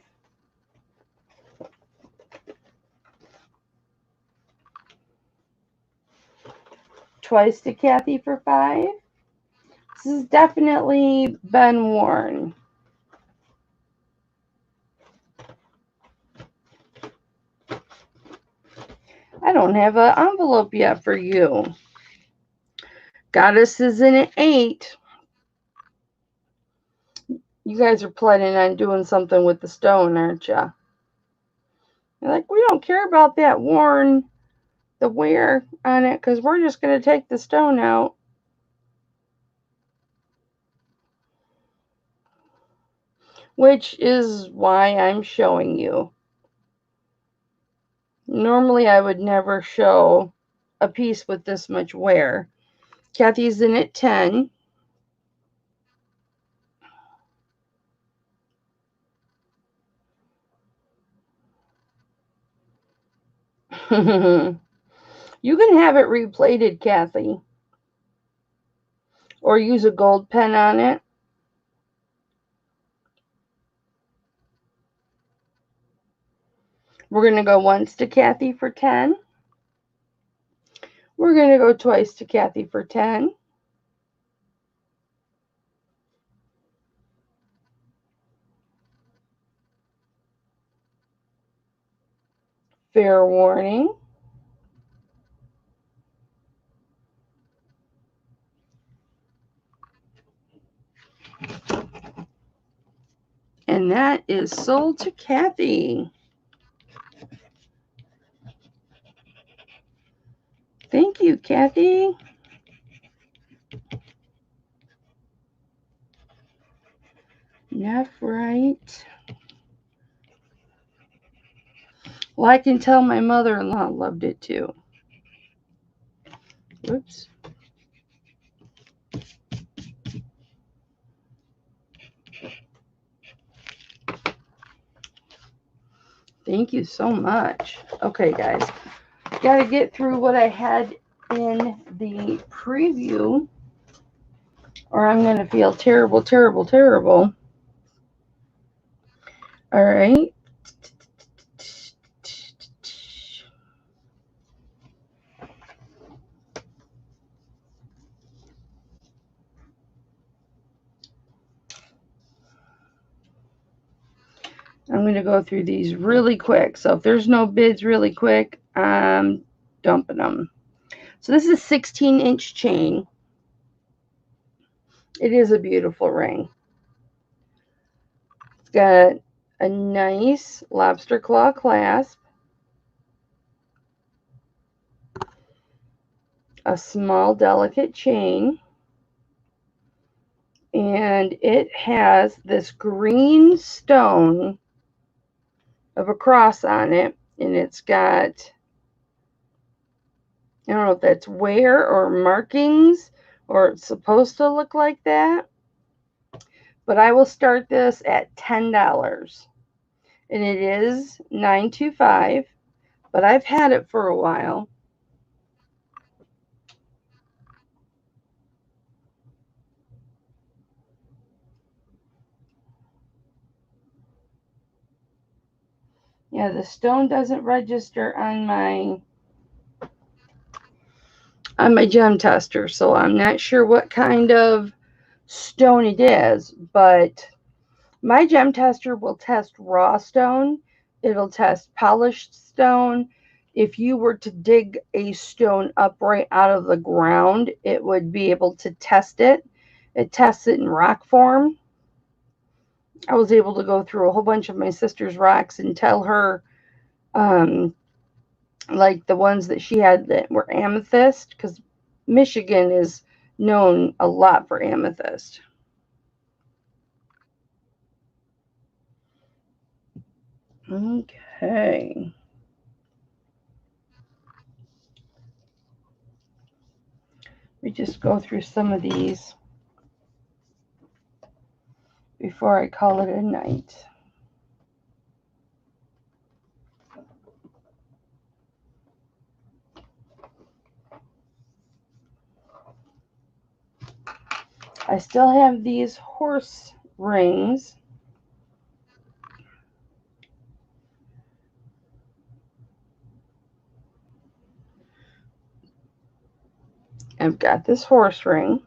Twice to Kathy for 5. This has definitely been worn. I don't have an envelope yet for you. Goddess is in at 8. You guys are planning on doing something with the stone, aren't you? You're like, we don't care about that the wear on it, because we're just going to take the stone out. Which is why I'm showing you. Normally I would never show a piece with this much wear. Kathy's in at 10. You can have it replated, Kathy, or use a gold pen on it. We're going to go once to Kathy for 10. We're going to go twice to Kathy for 10. Fair warning. And that is sold to Kathy. Thank you, Kathy. Nephrite. Well, I can tell my mother-in-law loved it too. Whoops. Thank you so much. Okay, guys. Got to get through what I had in the preview, or I'm going to feel terrible, terrible, terrible. All right. I'm going to go through these really quick. So if there's no bids really quick, I'm dumping them. So this is a 16-inch chain. It is a beautiful ring. It's got a nice lobster claw clasp, a small delicate chain, and it has this green stone of a cross on it, and it's got, I don't know if that's wear or markings, or it's supposed to look like that, but I will start this at $10, and it is $9.25, but I've had it for a while. Yeah, the stone doesn't register on my gem tester, so I'm not sure what kind of stone it is, but my gem tester will test raw stone. It'll test polished stone. If you were to dig a stone up right out of the ground, it would be able to test it. It tests it in rock form. I was able to go through a whole bunch of my sister's rocks and tell her, like the ones that she had that were amethyst, because Michigan is known a lot for amethyst. Okay. We just go through some of these before I call it a night. I still have these horse rings. I've got this horse ring,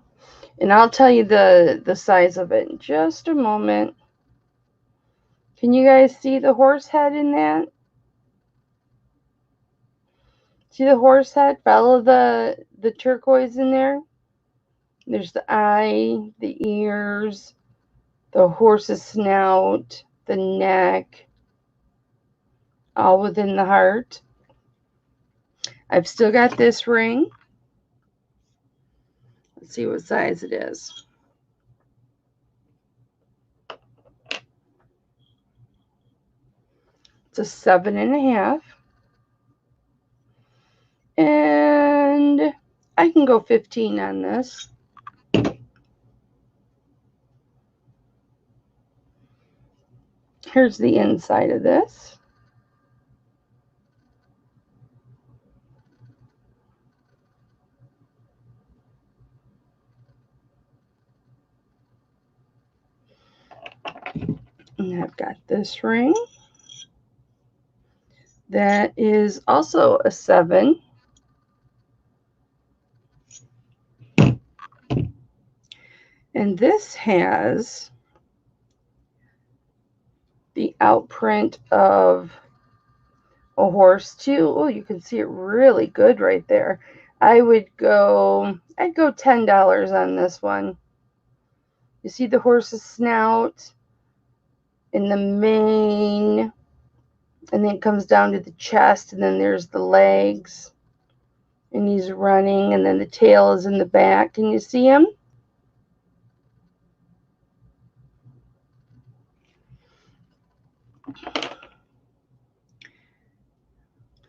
and I'll tell you the size of it in just a moment. Can you guys see the horse head in that? See the horse head? Follow the turquoise in there. There's the eye, the ears, the horse's snout, the neck, all within the heart. I've still got this ring. Let's see what size it is. It's a 7.5. And I can go 15 on this. Here's the inside of this. And I've got this ring. That is also a 7. And this has the outprint of a horse too. Oh, you can see it really good right there. I'd go $10 on this one. You see the horse's snout and the mane, and then it comes down to the chest, and then there's the legs, and he's running, and then the tail is in the back. Can you see him?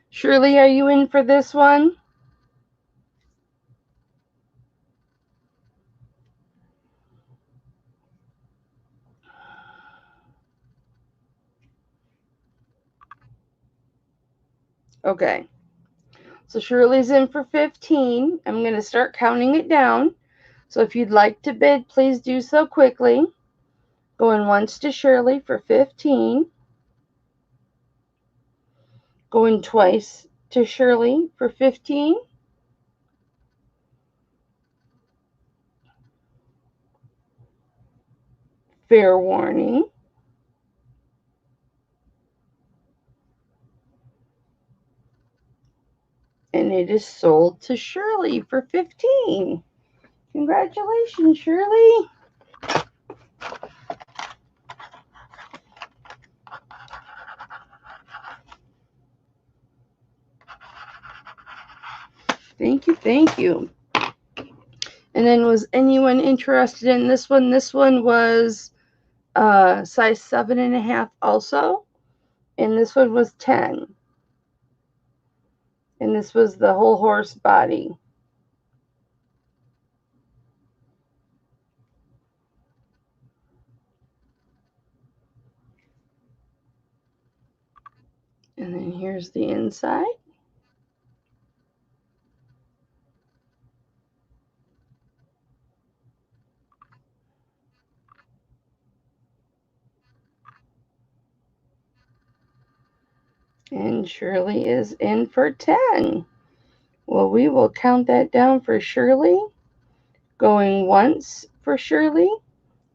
Shirley, are you in for this one? Okay. So Shirley's in for 15. I'm going to start counting it down. So if you'd like to bid, please do so quickly. Going once to Shirley for 15. Going twice to Shirley for 15. Fair warning. And it is sold to Shirley for 15. Congratulations, Shirley. Thank you, thank you. And then was anyone interested in this one? This one was size 7.5 also. And this one was 10. And this was the whole horse body. And then here's the inside. And Shirley is in for 10. Well, we will count that down for Shirley. Going once for Shirley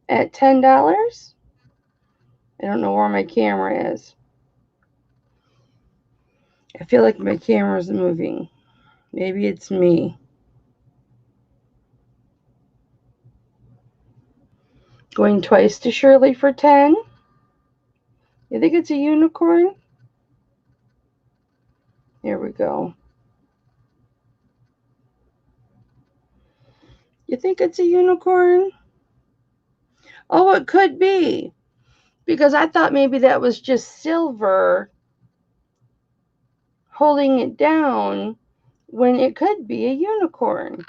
at $10. I don't know where my camera is. I feel like my camera's moving. Maybe it's me. Going twice to Shirley for 10. You think it's a unicorn? Here we go. You think it's a unicorn? Oh, it could be. Because I thought maybe that was just silver holding it down when it could be a unicorn.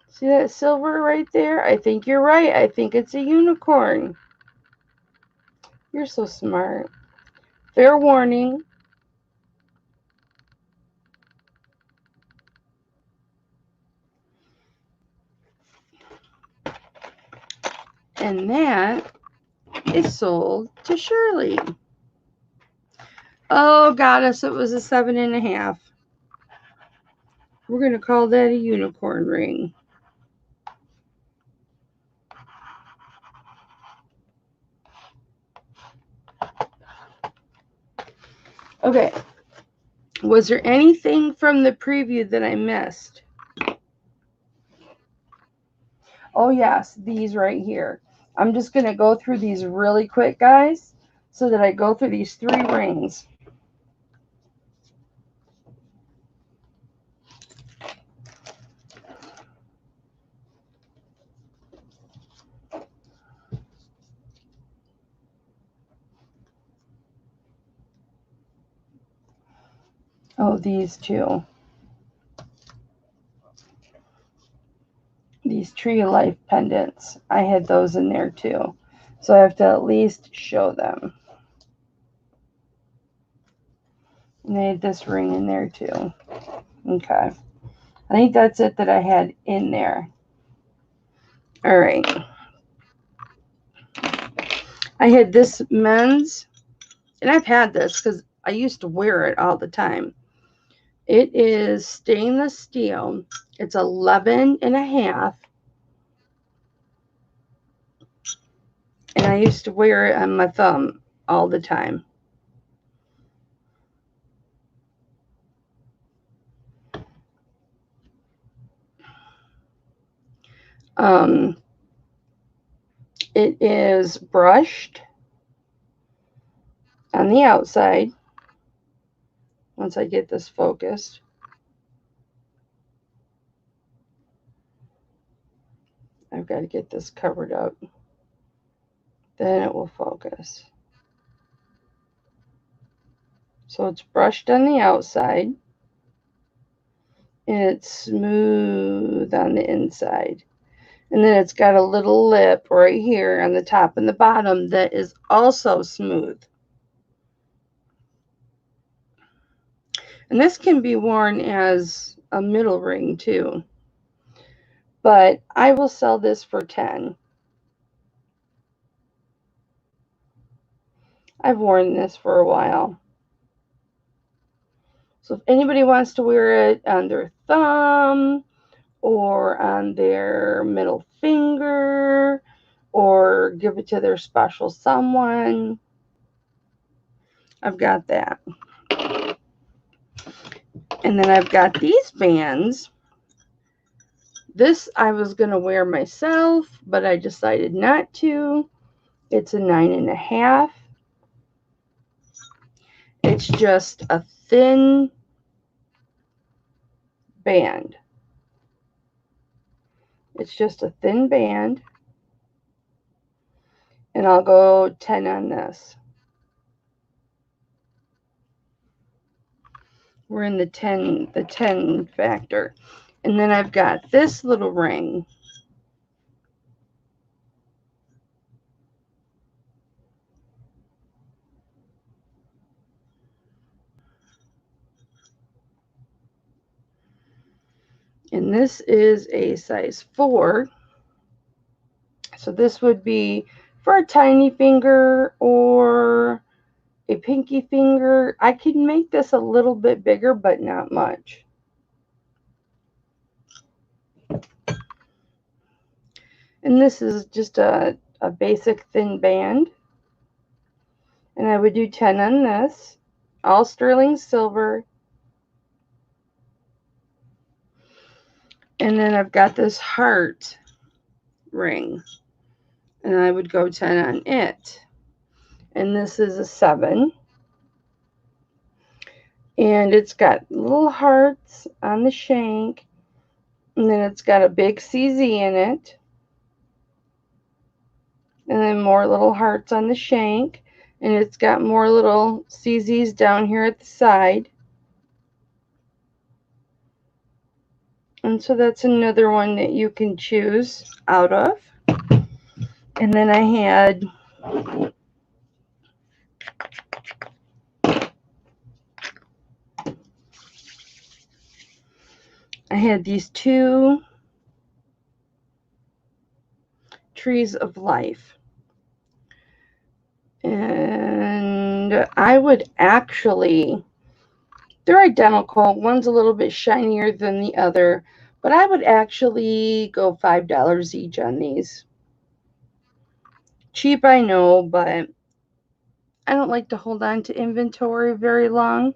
See that silver right there? I think you're right. I think it's a unicorn. You're so smart. Fair warning. And that is sold to Shirley. Oh, goddess, it was a 7.5. We're going to call that a unicorn ring. Okay. Was there anything from the preview that I missed? Oh, yes, these right here. I'm just going to go through these really quick, guys, so that I go through these 3 rings. Oh, these 2. These Tree of Life pendants. I had those in there too. So I have to at least show them. And I had this ring in there too. Okay. I think that's it that I had in there. All right. I had this men's, and I've had this because I used to wear it all the time. It is stainless steel. It's 11.5. And I used to wear it on my thumb all the time. It is brushed on the outside. Once I get this focused. I've got to get this covered up. Then it will focus. So it's brushed on the outside. And it's smooth on the inside. And then it's got a little lip right here on the top and the bottom that is also smooth. And this can be worn as a middle ring too. But I will sell this for 10. I've worn this for a while. So if anybody wants to wear it on their thumb or on their middle finger or give it to their special someone, I've got that. And then I've got these bands. This I was going to wear myself, but I decided not to. It's a 9.5. It's just a thin band. It's just a thin band. And I'll go 10 on this. We're in the 10 factor. And then I've got this little ring. And this is a size 4. So this would be for a tiny finger or a pinky finger. I can make this a little bit bigger, but not much. And this is just a basic thin band. And I would do 10 on this. All sterling silver. And then I've got this heart ring. And I would go 10 on it. And this is a 7. And it's got little hearts on the shank. And then it's got a big CZ in it. And then more little hearts on the shank. And it's got more little CZs down here at the side. And so that's another one that you can choose out of. And then I had these two trees of life. And I would actually, they're identical. One's a little bit shinier than the other, but I would actually go $5 each on these. Cheap, I know, but I don't like to hold on to inventory very long.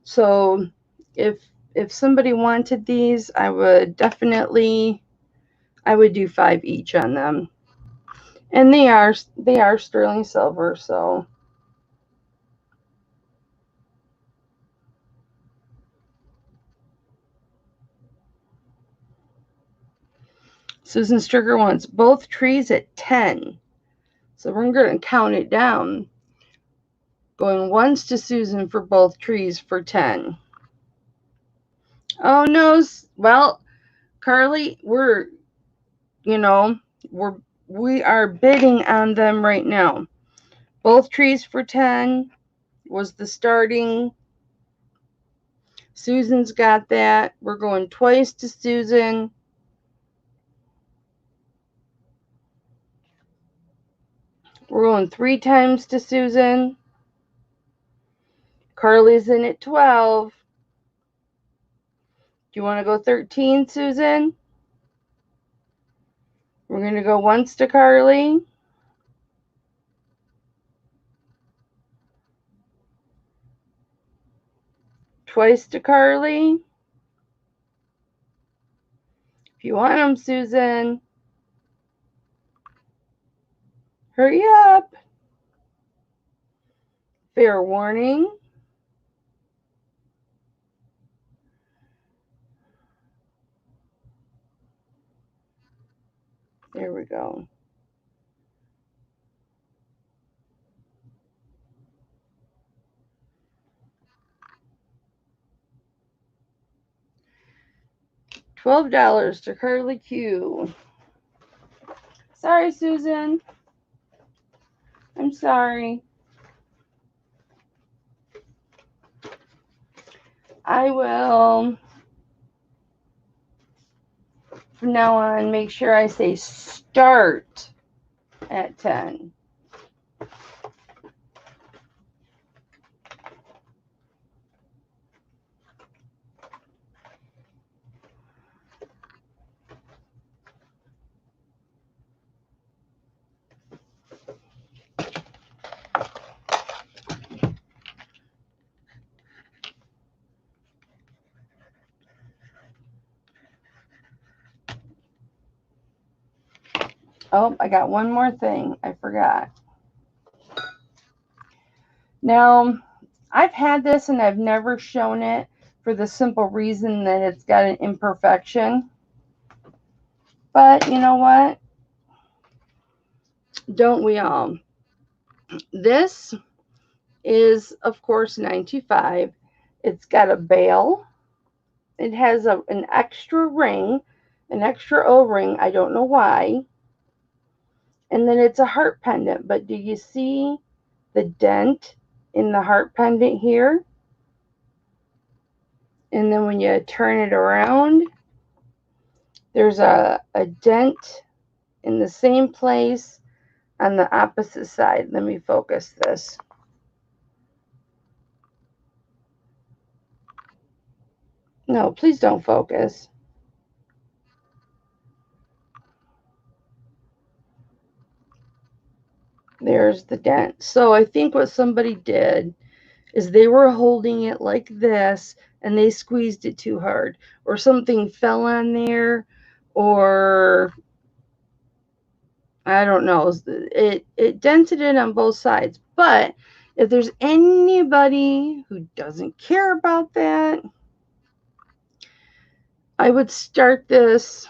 So if somebody wanted these, I would do 5 each on them. And they are sterling silver, so Susan Stricker wants both trees at 10. So we're going to count it down. Going once to Susan for both trees for 10. Oh no, well, Carly, we are bidding on them right now. Both trees for 10 was the starting. Susan's got that. We're going twice to Susan. We're going 3 times to Susan. Carly's in at 12. Do you want to go 13, Susan? We're going to go once to Carly. Twice to Carly. If you want them, Susan, hurry up. Fair warning. There we go. $12 to Carly Q. Sorry, Susan. I'm sorry. I will, from now on, make sure I say start at 10. Oh, I got one more thing I forgot. Now, I've had this and I've never shown it for the simple reason that it's got an imperfection. But you know what? Don't we all? This is, of course, 925. It's got a bail. It has an extra ring, an extra O-ring. I don't know why. And then it's a heart pendant. But do you see the dent in the heart pendant here? And then when you turn it around, there's a dent in the same place on the opposite side. Let me focus this. No, please don't focus. There's the dent. So I think what somebody did is they were holding it like this and they squeezed it too hard, or something fell on there, or I don't know. It dented it on both sides. But if there's anybody who doesn't care about that, I would start this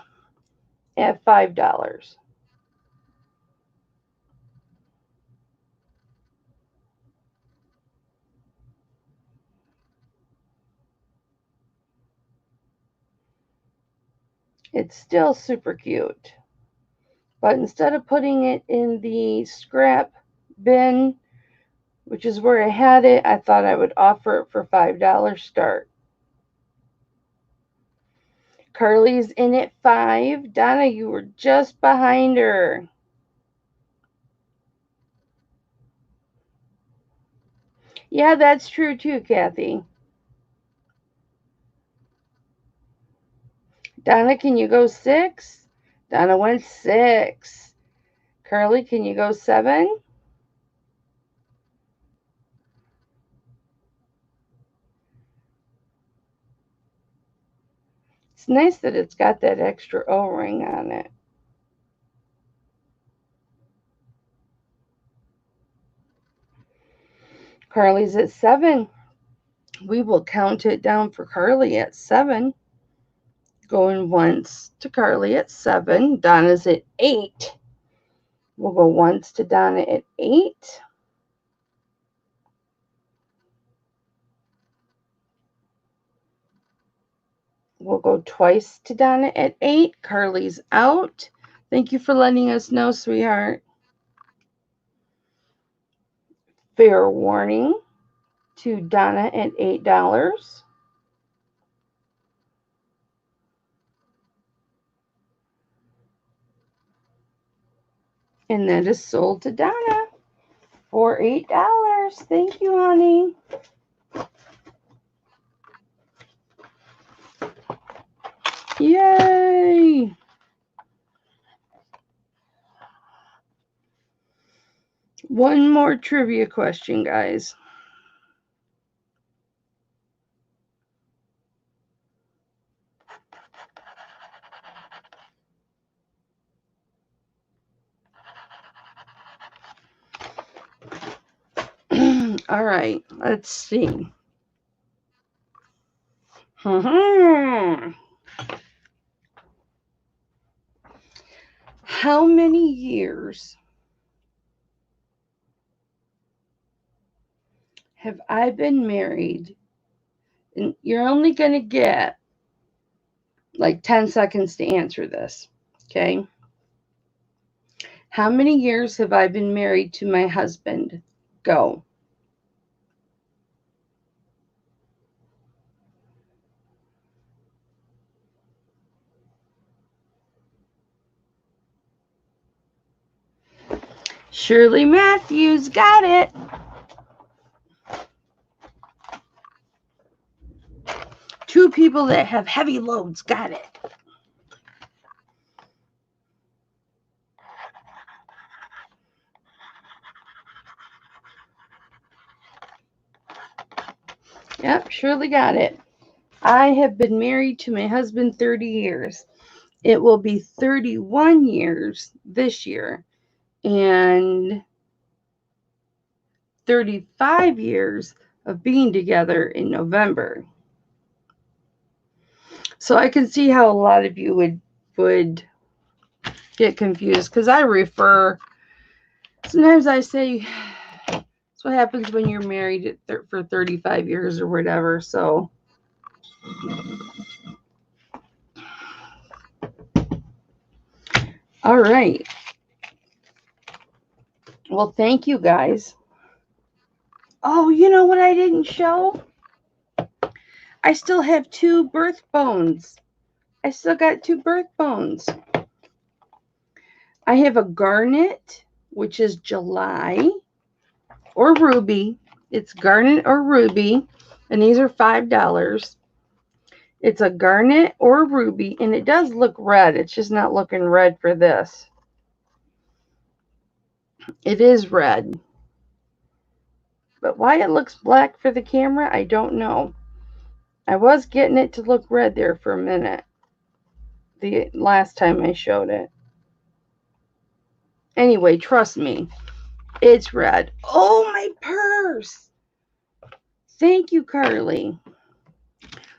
at $5. It's still super cute. But instead of putting it in the scrap bin, which is where I had it, I thought I would offer it for $5 start. Carly's in at 5. Donna, you were just behind her. Yeah, that's true too, Kathy. Donna, can you go 6? Donna went 6. Carly, can you go 7? It's nice that it's got that extra O-ring on it. Carly's at 7. We will count it down for Carly at 7. Going once to Carly at 7. Donna's at 8. We'll go once to Donna at 8. We'll go twice to Donna at 8. Carly's out. Thank you for letting us know, sweetheart. Fair warning to Donna at $8. And that is sold to Donna for $8. Thank you, honey. Yay! One more trivia question, guys. All right, let's see. How many years have I been married? And you're only going to get like 10 seconds to answer this, okay? How many years have I been married to my husband? Go. Shirley Matthews got it. Two people that have heavy loads got it. Yep, Shirley got it. I have been married to my husband 30 years. It will be 31 years this year and 35 years of being together in November. So I can see how a lot of you would get confused because I refer. Sometimes I say that's what happens when you're married for 35 years or whatever. So all right. Well, thank you guys. Oh, you know what I didn't show? I still have 2 birth bones. I still got 2 birth bones. I have a garnet, which is July, or ruby. It's garnet or ruby, and these are $5. It's a garnet or ruby, and it does look red. It's just not looking red for this. It is red. But why it looks black for the camera, I don't know. I was getting it to look red there for a minute. The last time I showed it. Anyway, trust me. It's red. Oh, my purse. Thank you, Carly.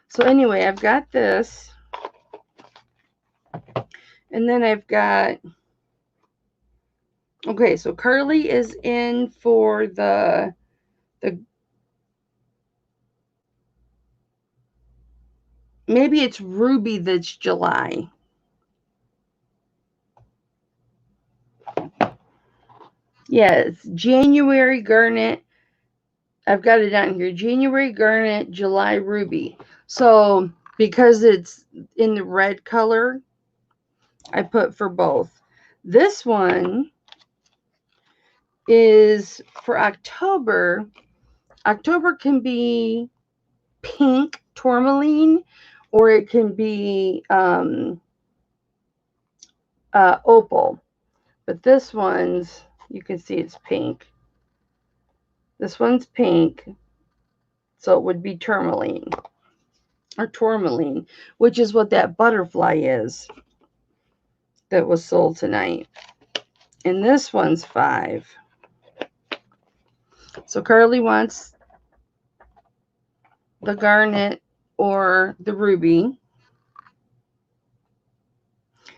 So anyway, I've got this. And then I've got, okay, so Curly is in for the maybe it's Ruby that's July. Yeah, it's January Garnet. I've got it down here. January Garnet, July Ruby. So because it's in the red color, I put for both. This one is for October. October can be pink tourmaline, or it can be opal. But this one's, you can see it's pink. This one's pink, so it would be tourmaline or tourmaline, which is what that butterfly is that was sold tonight. And this one's 5. So Carly wants the garnet or the ruby.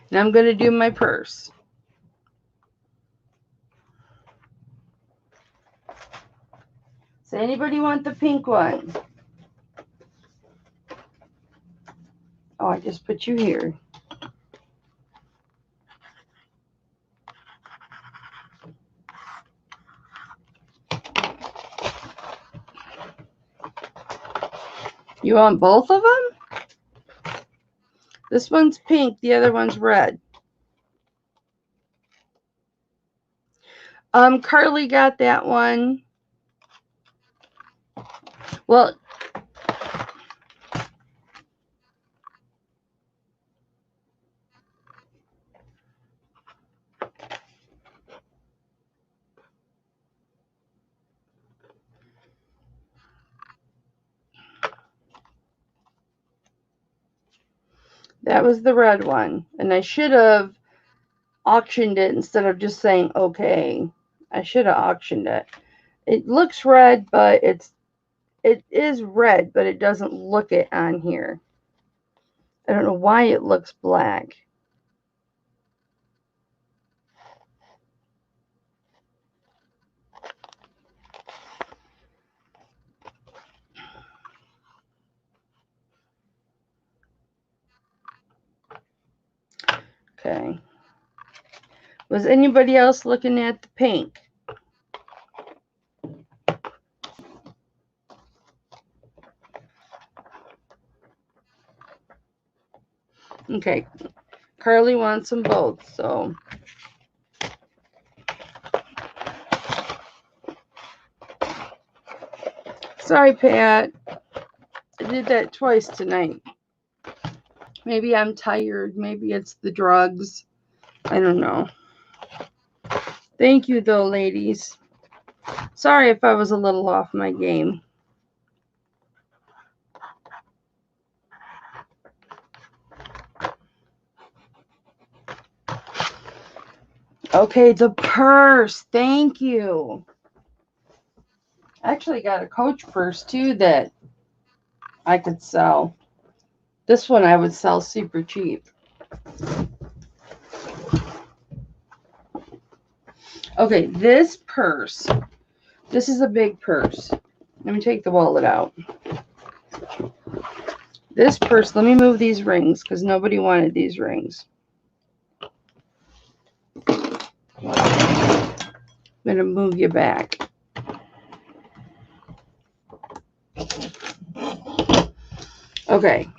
And I'm going to do my purse. Does anybody want the pink one? Oh, I just put you here. You want both of them? This one's pink, the other one's red. Carly got that one. Well, that was the red one. And I should have auctioned it instead of just saying okay. I should have auctioned it. It looks red, but it is red, but it doesn't look it on here. I don't know why it looks black. Okay. Was anybody else looking at the pink? Okay. Carly wants them both, so. Sorry, Pat. I did that twice tonight. Maybe I'm tired. Maybe it's the drugs. I don't know. Thank you, though, ladies. Sorry if I was a little off my game. Okay, the purse. Thank you. I actually got a Coach purse, too, that I could sell. This one I would sell super cheap. Okay, this purse. This is a big purse. Let me take the wallet out. This purse, let me move these rings because nobody wanted these rings. I'm going to move you back. Okay.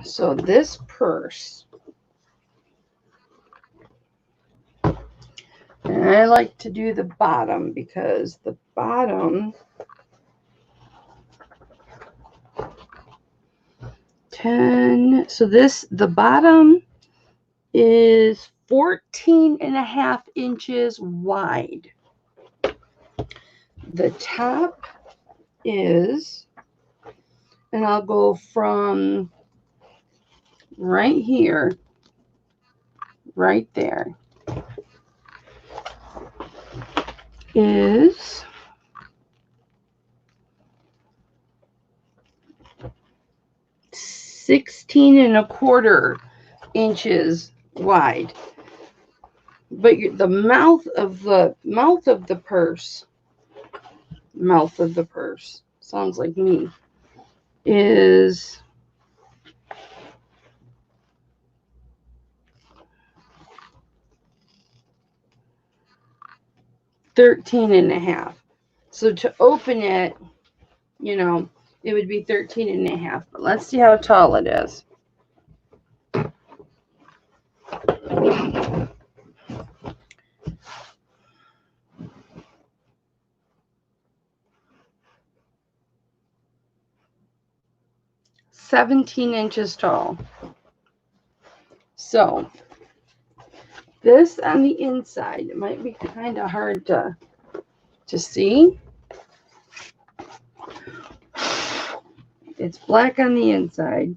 So this purse, and I like to do the bottom because the bottom 10, so the bottom is 14.5 inches wide. The top is, and I'll go from right here, right there, is 16 1/4 inches wide. But the mouth of the purse sounds like me, is 13 1/2. So to open it, it would be 13 1/2. But let's see how tall it is. $17 tall. So this on the inside, it might be kind of hard to see. It's black on the inside,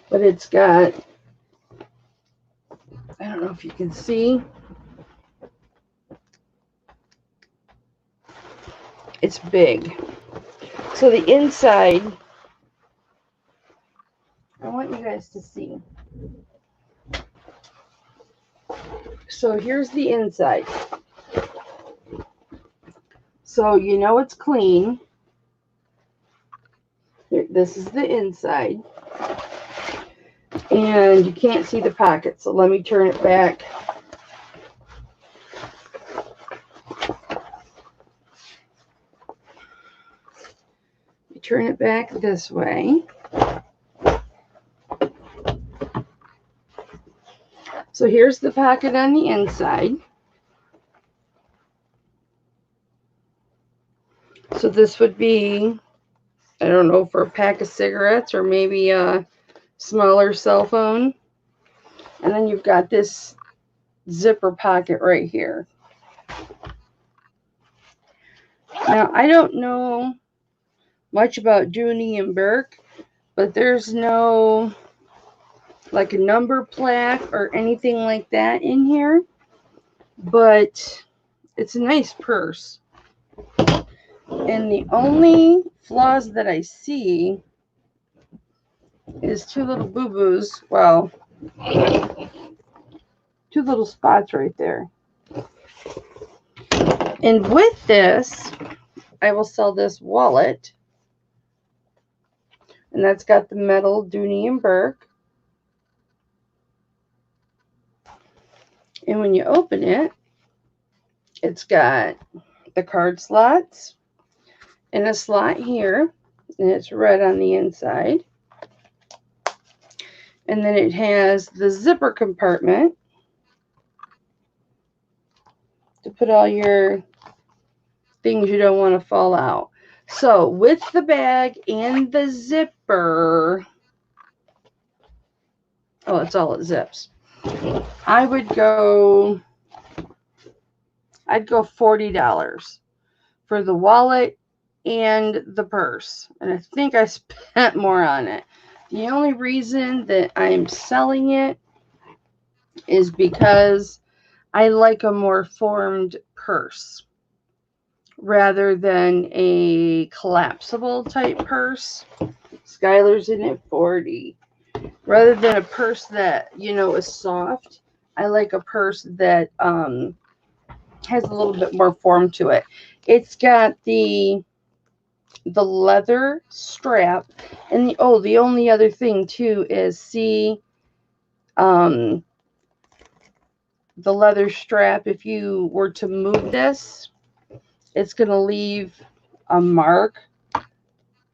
but it's got, I don't know if you can see, it's big. So the inside, I want you guys to see. So here's the inside. So it's clean. This is the inside. And you can't see the pocket, so let me turn it back. Turn it back this way. So here's the pocket on the inside. So this would be, I don't know, for a pack of cigarettes or maybe a smaller cell phone. And then you've got this zipper pocket right here. Now, I don't know much about Dooney and Burke, but there's no like a number plaque or anything like that in here. But it's a nice purse. And the only flaws that I see is two little boo-boos. Well, two little spots right there. And with this, I will sell this wallet. And that's got the metal Dooney and Burke. And when you open it, it's got the card slots and a slot here. And it's red on the inside. And then it has the zipper compartment to put all your things you don't want to fall out. So with the bag and the zipper, oh, it's all it zips. I'd go $40 for the wallet and the purse. And I think I spent more on it. The only reason that I'm selling it is because I like a more formed purse rather than a collapsible type purse. Skylar's in at 40. Rather than a purse that, is soft, I like a purse that has a little bit more form to it. It's got the leather strap, and the only other thing too is the leather strap. If you were to move this, it's going to leave a mark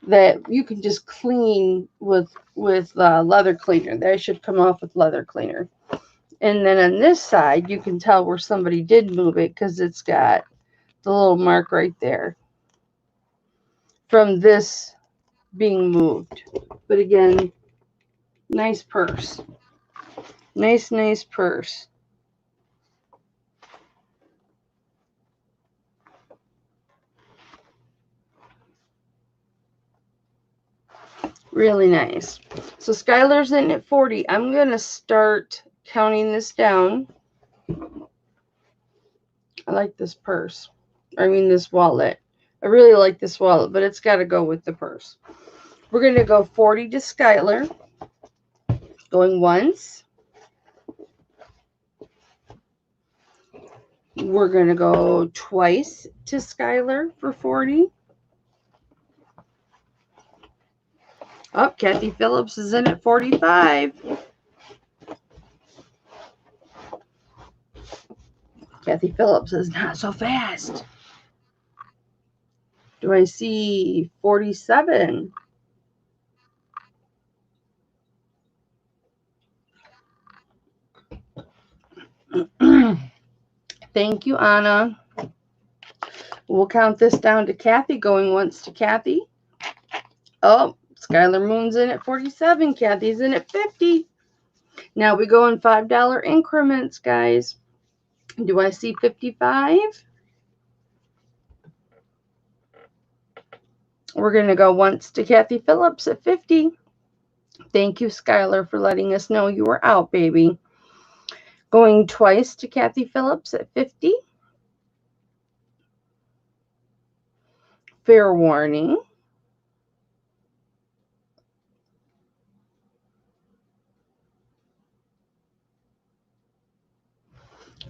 that you can just clean with leather cleaner. That should come off with leather cleaner. And then on this side, you can tell where somebody did move it because it's got the little mark right there from this being moved. But again, nice purse. Nice purse. Really nice. So Skylar's in at 40. I'm going to start counting this down. I like this purse. I mean this wallet. I really like this wallet, but it's got to go with the purse. We're going to go 40 to Skylar. Going once. We're going to go twice to Skylar for 40. Oh, Kathy Phillips is in at 45. Kathy Phillips is not so fast. Do I see 47? Thank you, Anna. We'll count this down to Kathy. Going once to Kathy. Oh, Skylar Moon's in at 47. Kathy's in at 50. Now we go in $5 increments, guys. Do I see 55? We're going to go once to Kathy Phillips at 50. Thank you, Skylar, for letting us know you were out, baby. Going twice to Kathy Phillips at 50. Fair warning.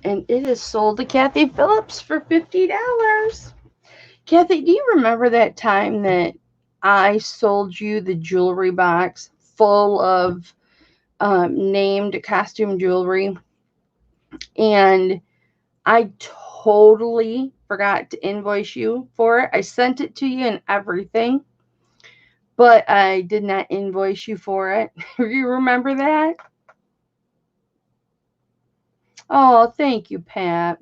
And it is sold to Kathy Phillips for $50. Kathy, do you remember that time that I sold you the jewelry box full of named costume jewelry? And I totally forgot to invoice you for it. I sent it to you and everything, but I did not invoice you for it. You remember that? Oh, thank you, Pat.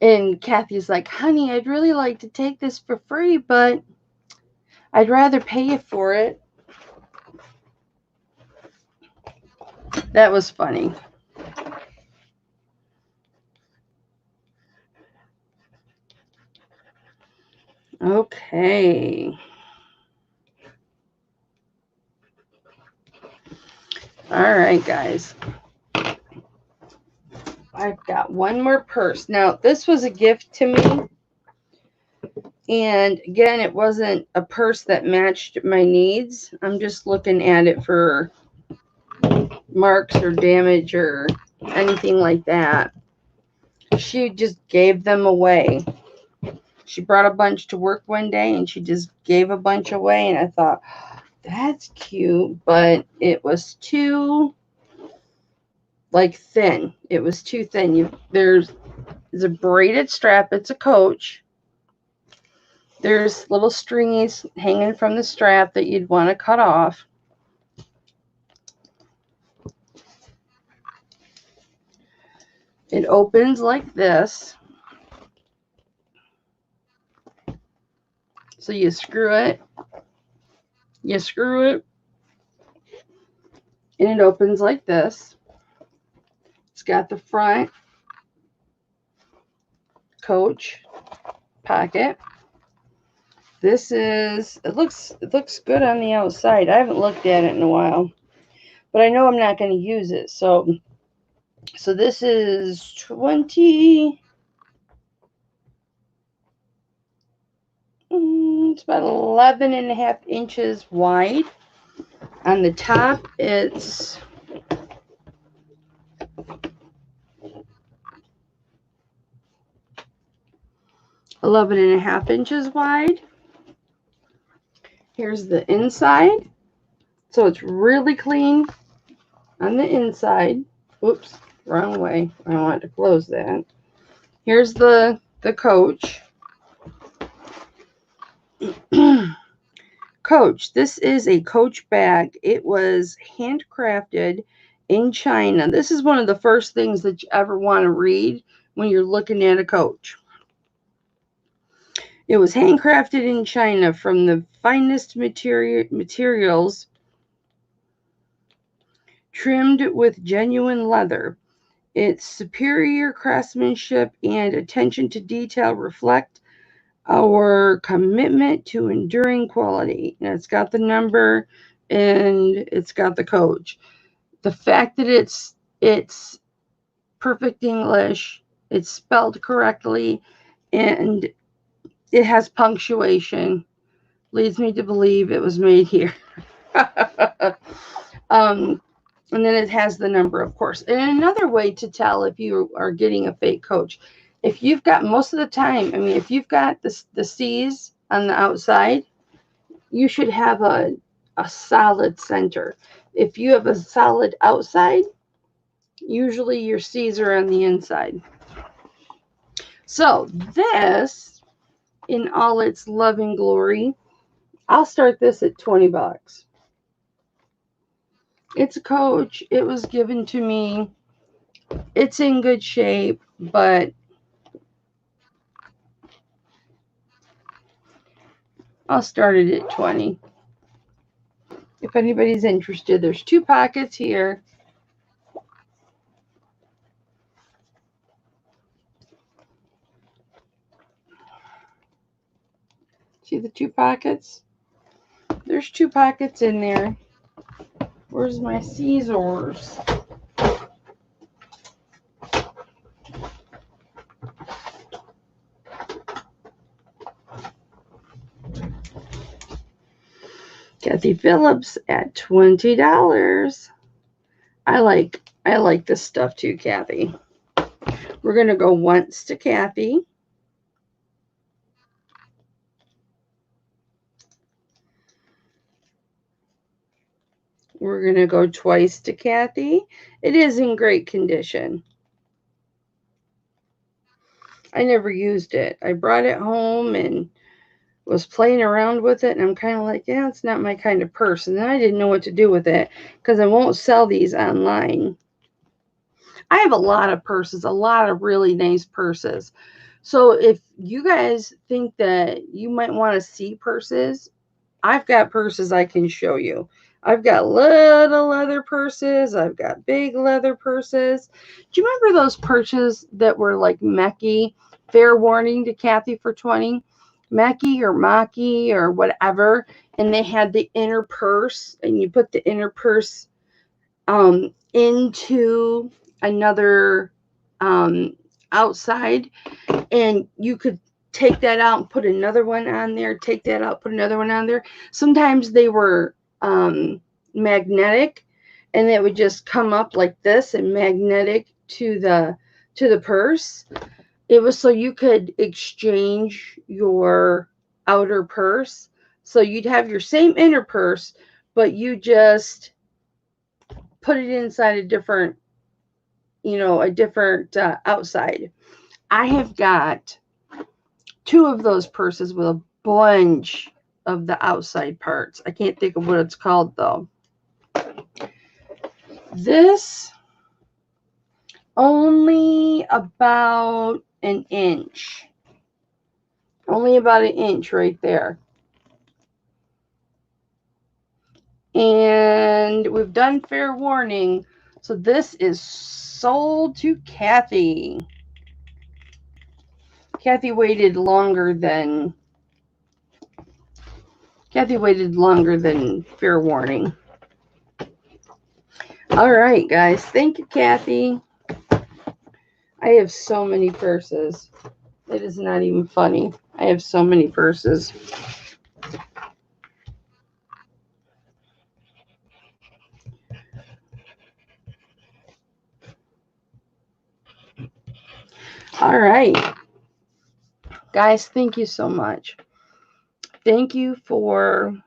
And Kathy's like, honey, I'd really like to take this for free, but I'd rather pay you for it. That was funny. Okay. All right, guys. I've got one more purse. Now, this was a gift to me. And again, it wasn't a purse that matched my needs. I'm just looking at it for marks or damage or anything like that. She just gave them away. She brought a bunch to work one day and she just gave a bunch away. And I thought, that's cute, but it was too thin. It was too thin. There's a braided strap. It's a Coach. There's little stringies hanging from the strap that you'd want to cut off. It opens like this. So you screw it. You screw it. And it opens like this. It's got the front Coach pocket. This is, it looks good on the outside. I haven't looked at it in a while, but I know I'm not going to use it. So this is 20, it's about 11.5 inches wide. On the top, it's 11.5 inches wide. Here's the inside. So it's really clean on the inside. Whoops, wrong way. I want to close that. Here's the Coach. Coach. This is a Coach bag. It was handcrafted in China. This is one of the first things that you ever want to read when you're looking at a Coach. It was handcrafted in China from the finest materials, trimmed with genuine leather. Its superior craftsmanship and attention to detail reflect our commitment to enduring quality. And it's got the number and it's got the Coach. The fact that it's perfect English, it's spelled correctly, and it has punctuation. leads me to believe it was made here. um, and then it has the number, of course. And another way to tell if you are getting a fake coach, if you've got most of the time, I mean, if you've got the C's on the outside, you should have a solid center. If you have a solid outside, usually your C's are on the inside. So this, in all its loving glory, I'll start this at $20. It's a coach. It was given to me. It's in good shape, but I'll start it at 20. If anybody's interested, there's 2 pockets here. See the 2 pockets? There's 2 pockets in there. Where's my scissors? Kathy Phillips at $20. I like this stuff too, Kathy. We're gonna go once to Kathy. We're going to go twice to Kathy. It is in great condition. I never used it. I brought it home and was playing around with it, and I'm kind of like, yeah, it's not my kind of purse. And then I didn't know what to do with it because I won't sell these online. I have a lot of purses, a lot of really nice purses. So if you guys think that you might want to see purses, I've got purses I can show you. I've got little leather purses. I've got big leather purses. Do you remember those purses that were like Meki? Fair warning to Kathy for 20. Meki or Maki or whatever. And they had the inner purse. And you put the inner purse into another outside. And you could take that out and put another one on there. Take that out, put another one on there. Sometimes they were magnetic, and it would just come up like this and magnetic to the purse. It was so you could exchange your outer purse. So you'd have your same inner purse, but you just put it inside a different outside. I have got 2 of those purses with a bunch of the outside parts. I can't think of what it's called though. This only about an inch. Only about an inch right there. And we've done fair warning. So this is sold to Kathy. Kathy waited longer than fair warning. All right, guys. Thank you, Kathy. I have so many purses. It is not even funny. I have so many purses. All right. Guys, thank you so much. Thank you for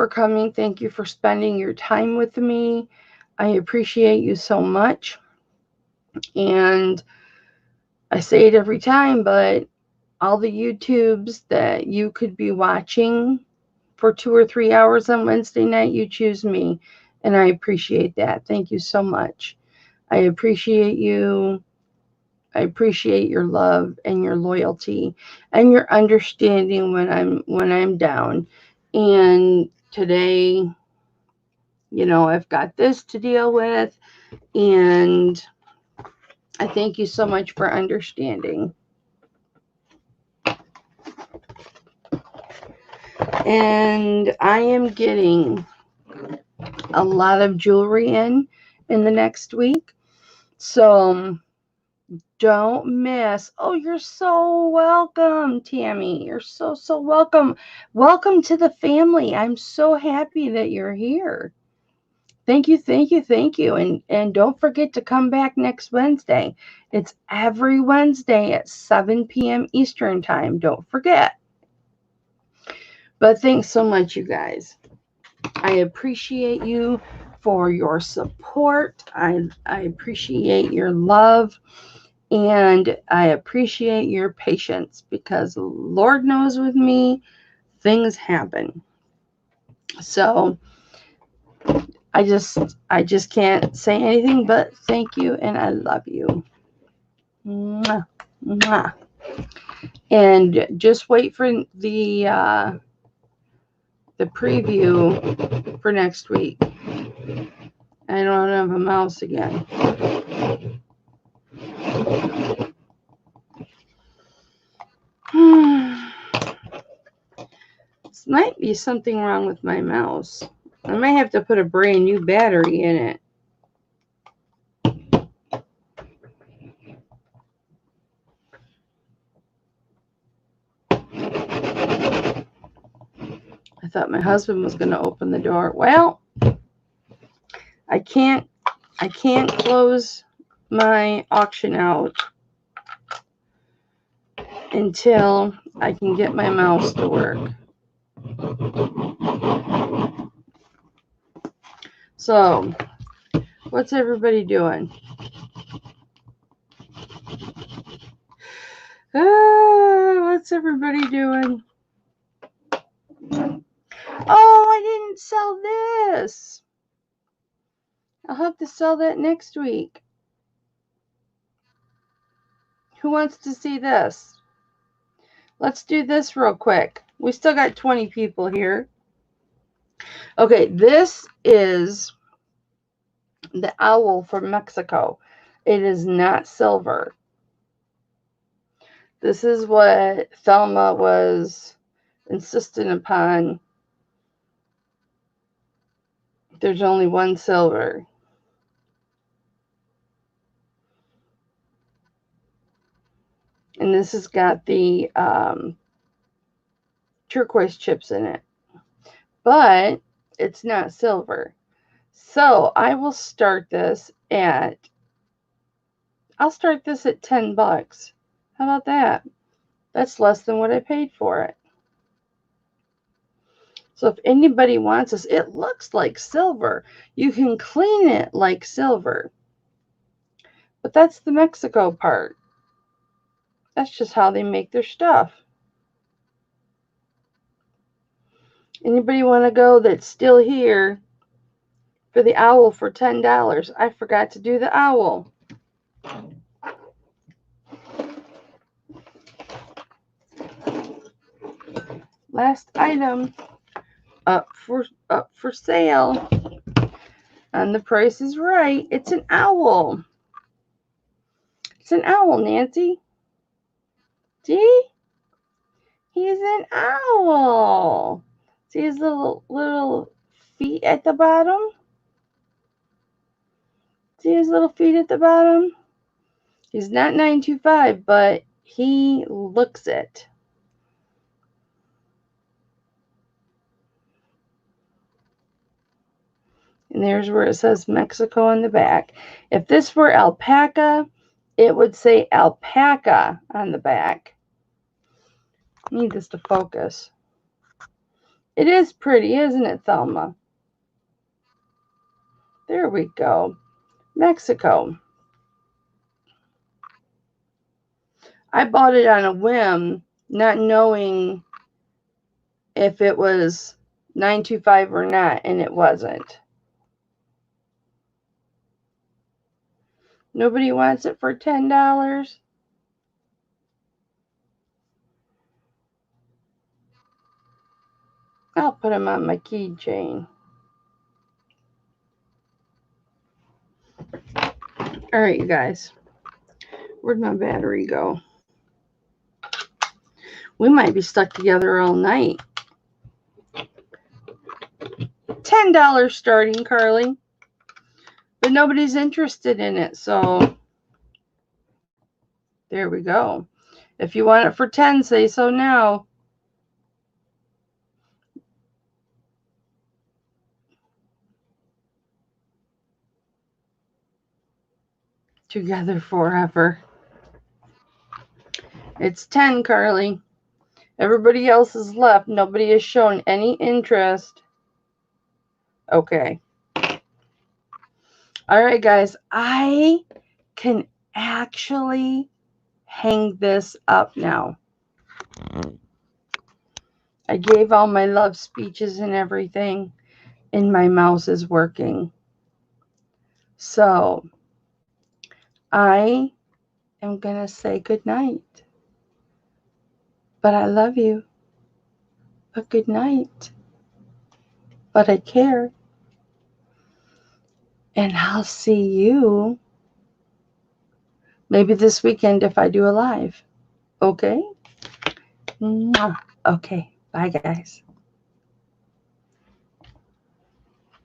coming. Thank you for spending your time with me. I appreciate you so much. And I say it every time, but all the YouTubes that you could be watching for 2 or 3 hours on Wednesday night, you choose me. And I appreciate that. Thank you so much. I appreciate you. I appreciate your love and your loyalty and your understanding when I'm down. And today, I've got this to deal with, and I thank you so much for understanding. And I am getting a lot of jewelry in the next week. So Don't miss. Oh, you're so welcome, Tammy. You're so welcome. Welcome to the family. I'm so happy that you're here. Thank you, thank you, thank you. And don't forget to come back next Wednesday. It's every Wednesday at 7 p.m. Eastern time. Don't forget. But thanks so much, you guys. I appreciate you for your support. I appreciate your love. And I appreciate your patience because Lord knows with me, things happen. So I just can't say anything but thank you and I love you. Mwah, mwah. And just wait for the preview for next week. I don't have a mouse again. This might be something wrong with my mouse. I might have to put a brand new battery in it. I thought my husband was going to open the door. Well, I can't close my auction out until I can get my mouse to work. So, what's everybody doing? What's everybody doing? Oh, I didn't sell this. I'll have to sell that next week. Who wants to see this? Let's do this real quick. We still got 20 people here. Okay, this is the owl from Mexico. It is not silver. This is what Thelma was insisting upon. There's only one silver. And this has got the turquoise chips in it. But it's not silver. So I will start this at, I'll start this at $10. How about that? That's less than what I paid for it. So if anybody wants this, it looks like silver. You can clean it like silver. But that's the Mexico part. That's just how they make their stuff. Anybody want to go that's still here for the owl for $10? I forgot to do the owl. Last item up for sale. And the price is right. It's an owl. It's an owl, Nancy. See? He's an owl. See his little feet at the bottom? See his little feet at the bottom? He's not 925, but he looks it. And there's where it says Mexico on the back. If this were alpaca, it would say alpaca on the back. I need this to focus. It is pretty, isn't it, Thelma? There we go. Mexico. I bought it on a whim, not knowing if it was 925 or not, and it wasn't. Nobody wants it for $10? I'll put them on my keychain. All right, you guys. Where'd my battery go? We might be stuck together all night. $10 starting, Carly. But nobody's interested in it, so There we go. If you want it for 10, say so now. Together forever. It's 10, Carly. Everybody else is left. Nobody has shown any interest. Okay. All right, guys. I can actually hang this up now. I gave all my love speeches and everything, and my mouse is working. So I am going to say good night. But I love you. But good night. But I care. And I'll see you maybe this weekend if I do a live. Okay? Mwah. Okay. Bye, guys.